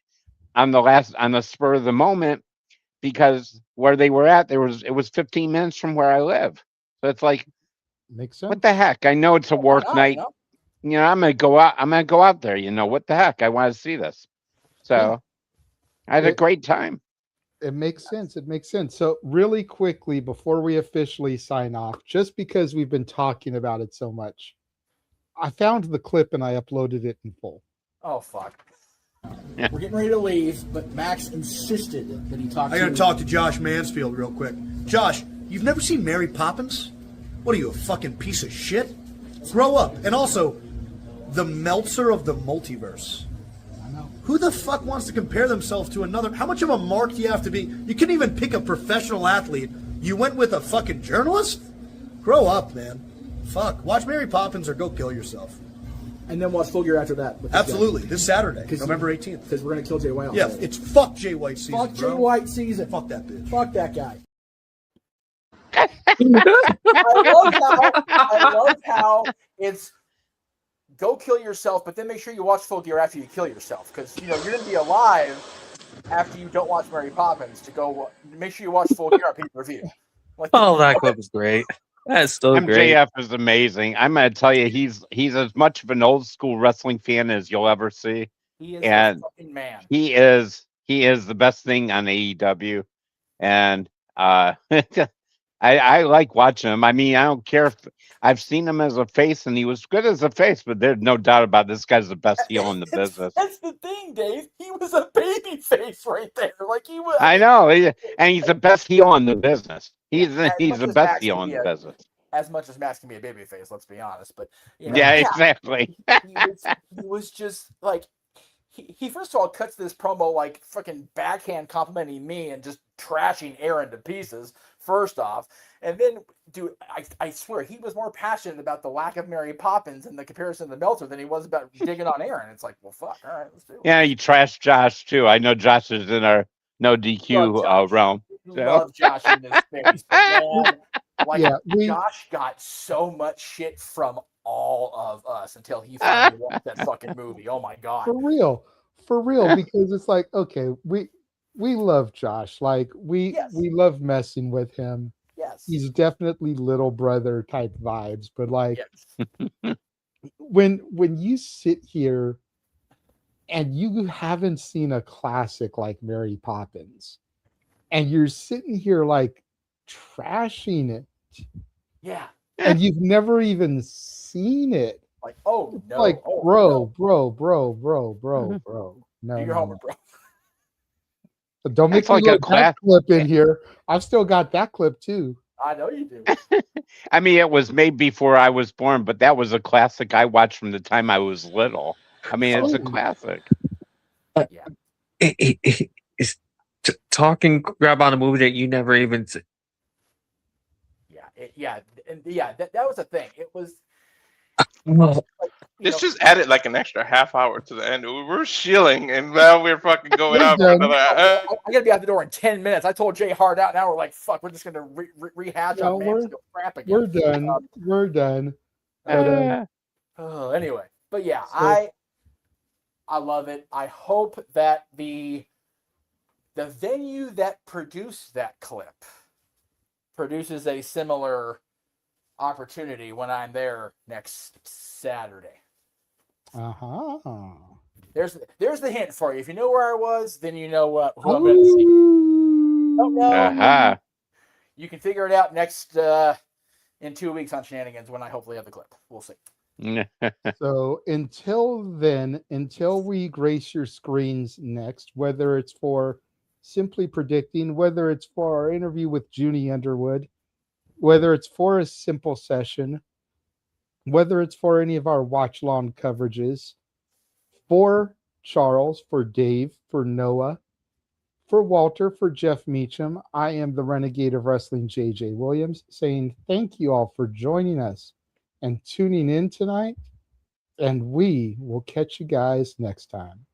on the spur of the moment because where they were at, it was 15 minutes from where I live. So it's like, makes sense. What the heck? I know it's a work night. I'm gonna go out. I'm gonna go out there. What the heck? I want to see this. So I had a great time. It makes sense. It makes sense. So really quickly before we officially sign off, just because we've been talking about it so much, I found the clip and I uploaded it in full. Oh fuck. We're getting ready to leave, but Max insisted that he talk I got to talk to Josh Mansfield real quick. Josh, you've never seen Mary Poppins? What are you, a fucking piece of shit? Grow up. And also, the Meltzer of the multiverse. Who the fuck wants to compare themselves to another? How much of a mark do you have to be? You couldn't even pick a professional athlete. You went with a fucking journalist? Grow up, man. Fuck. Watch Mary Poppins or go kill yourself. And then watch Full Gear after that. Absolutely. This Saturday, November 18th. Because we're going to kill Jay White. Yeah, it's fuck Jay White season, Fuck Jay White season. Fuck that bitch. Fuck that guy. I love how it's go kill yourself, but then make sure you watch Full Gear after you kill yourself, because you're going to be alive after you don't watch Mary Poppins to go make sure you watch Full Gear on pay-per-view. Like, Oh, that clip was great. That's so great. MJF is amazing. I'm gonna tell you, he's as much of an old school wrestling fan as you'll ever see, he is a and fucking man. he is the best thing on AEW, and I like watching him. I mean, I don't care if I've seen him as a face, and he was good as a face, but there's no doubt about this guy's the best heel in the business. That's the thing, Dave. He was a baby face right there. Like he was. I know, and he's the best heel in the business. He's As the much as best Max heel can in be the a- business. As much as Max can be a baby face, let's be honest. But you know, Yeah, exactly. he was just like he first of all cuts this promo like fucking backhand complimenting me and just trashing Aaron to pieces. First off, and then, dude, I swear he was more passionate about the lack of Mary Poppins and the comparison to Meltzer than he was about digging on Aaron. It's like, well, fuck, all right, let's do it. Yeah, you trashed Josh too. I know Josh is in our no DQ realm. Love Josh in this space, but man, like Yeah, Josh got so much shit from all of us until he finally watched that fucking movie. Oh my god. For real, because it's like, okay, we love Josh. Like we love messing with him. Yes. He's definitely little brother type vibes, but like when you sit here and you haven't seen a classic like Mary Poppins, and you're sitting here like trashing it, Yeah. and you've never even seen it. Like, oh no. Like, oh, bro. No, You're no, home, no. bro. But don't make That's me like a look that class- clip in here. I've still got that clip too. I know you do. I mean, it was made before I was born, but that was a classic I watched from the time I was little. I mean, it's a classic. Is talking grab on a movie that you never even see. That was the thing. It was This just added like an extra half hour to the end. We were shilling, and now we're fucking going out for another. I gotta be out the door in 10 minutes. I told Jay Hard out. Now we're like, fuck, we're just gonna rehash No, on Man's crap again. We're done. We're done. But, Anyway, but yeah, So- I love it. I hope that the venue that produced that clip produces a similar opportunity when I'm there next Saturday. uh-huh. There's the hint for you. If you know where I was, then you know who I'm going to see. Don't know. Uh-huh. You can figure it out next in 2 weeks on Shenanigans when I hopefully have the clip. We'll see. So until then, until we grace your screens next, whether it's for Simply Predicting, whether it's for our interview with Junie Underwood, whether it's for a simple session, whether it's for any of our watch long coverages, for Charles, for Dave, for Noah, for Walter, for Jeff Meacham, I am the Renegade of Wrestling, J.J. Williams, saying thank you all for joining us and tuning in tonight, and we will catch you guys next time.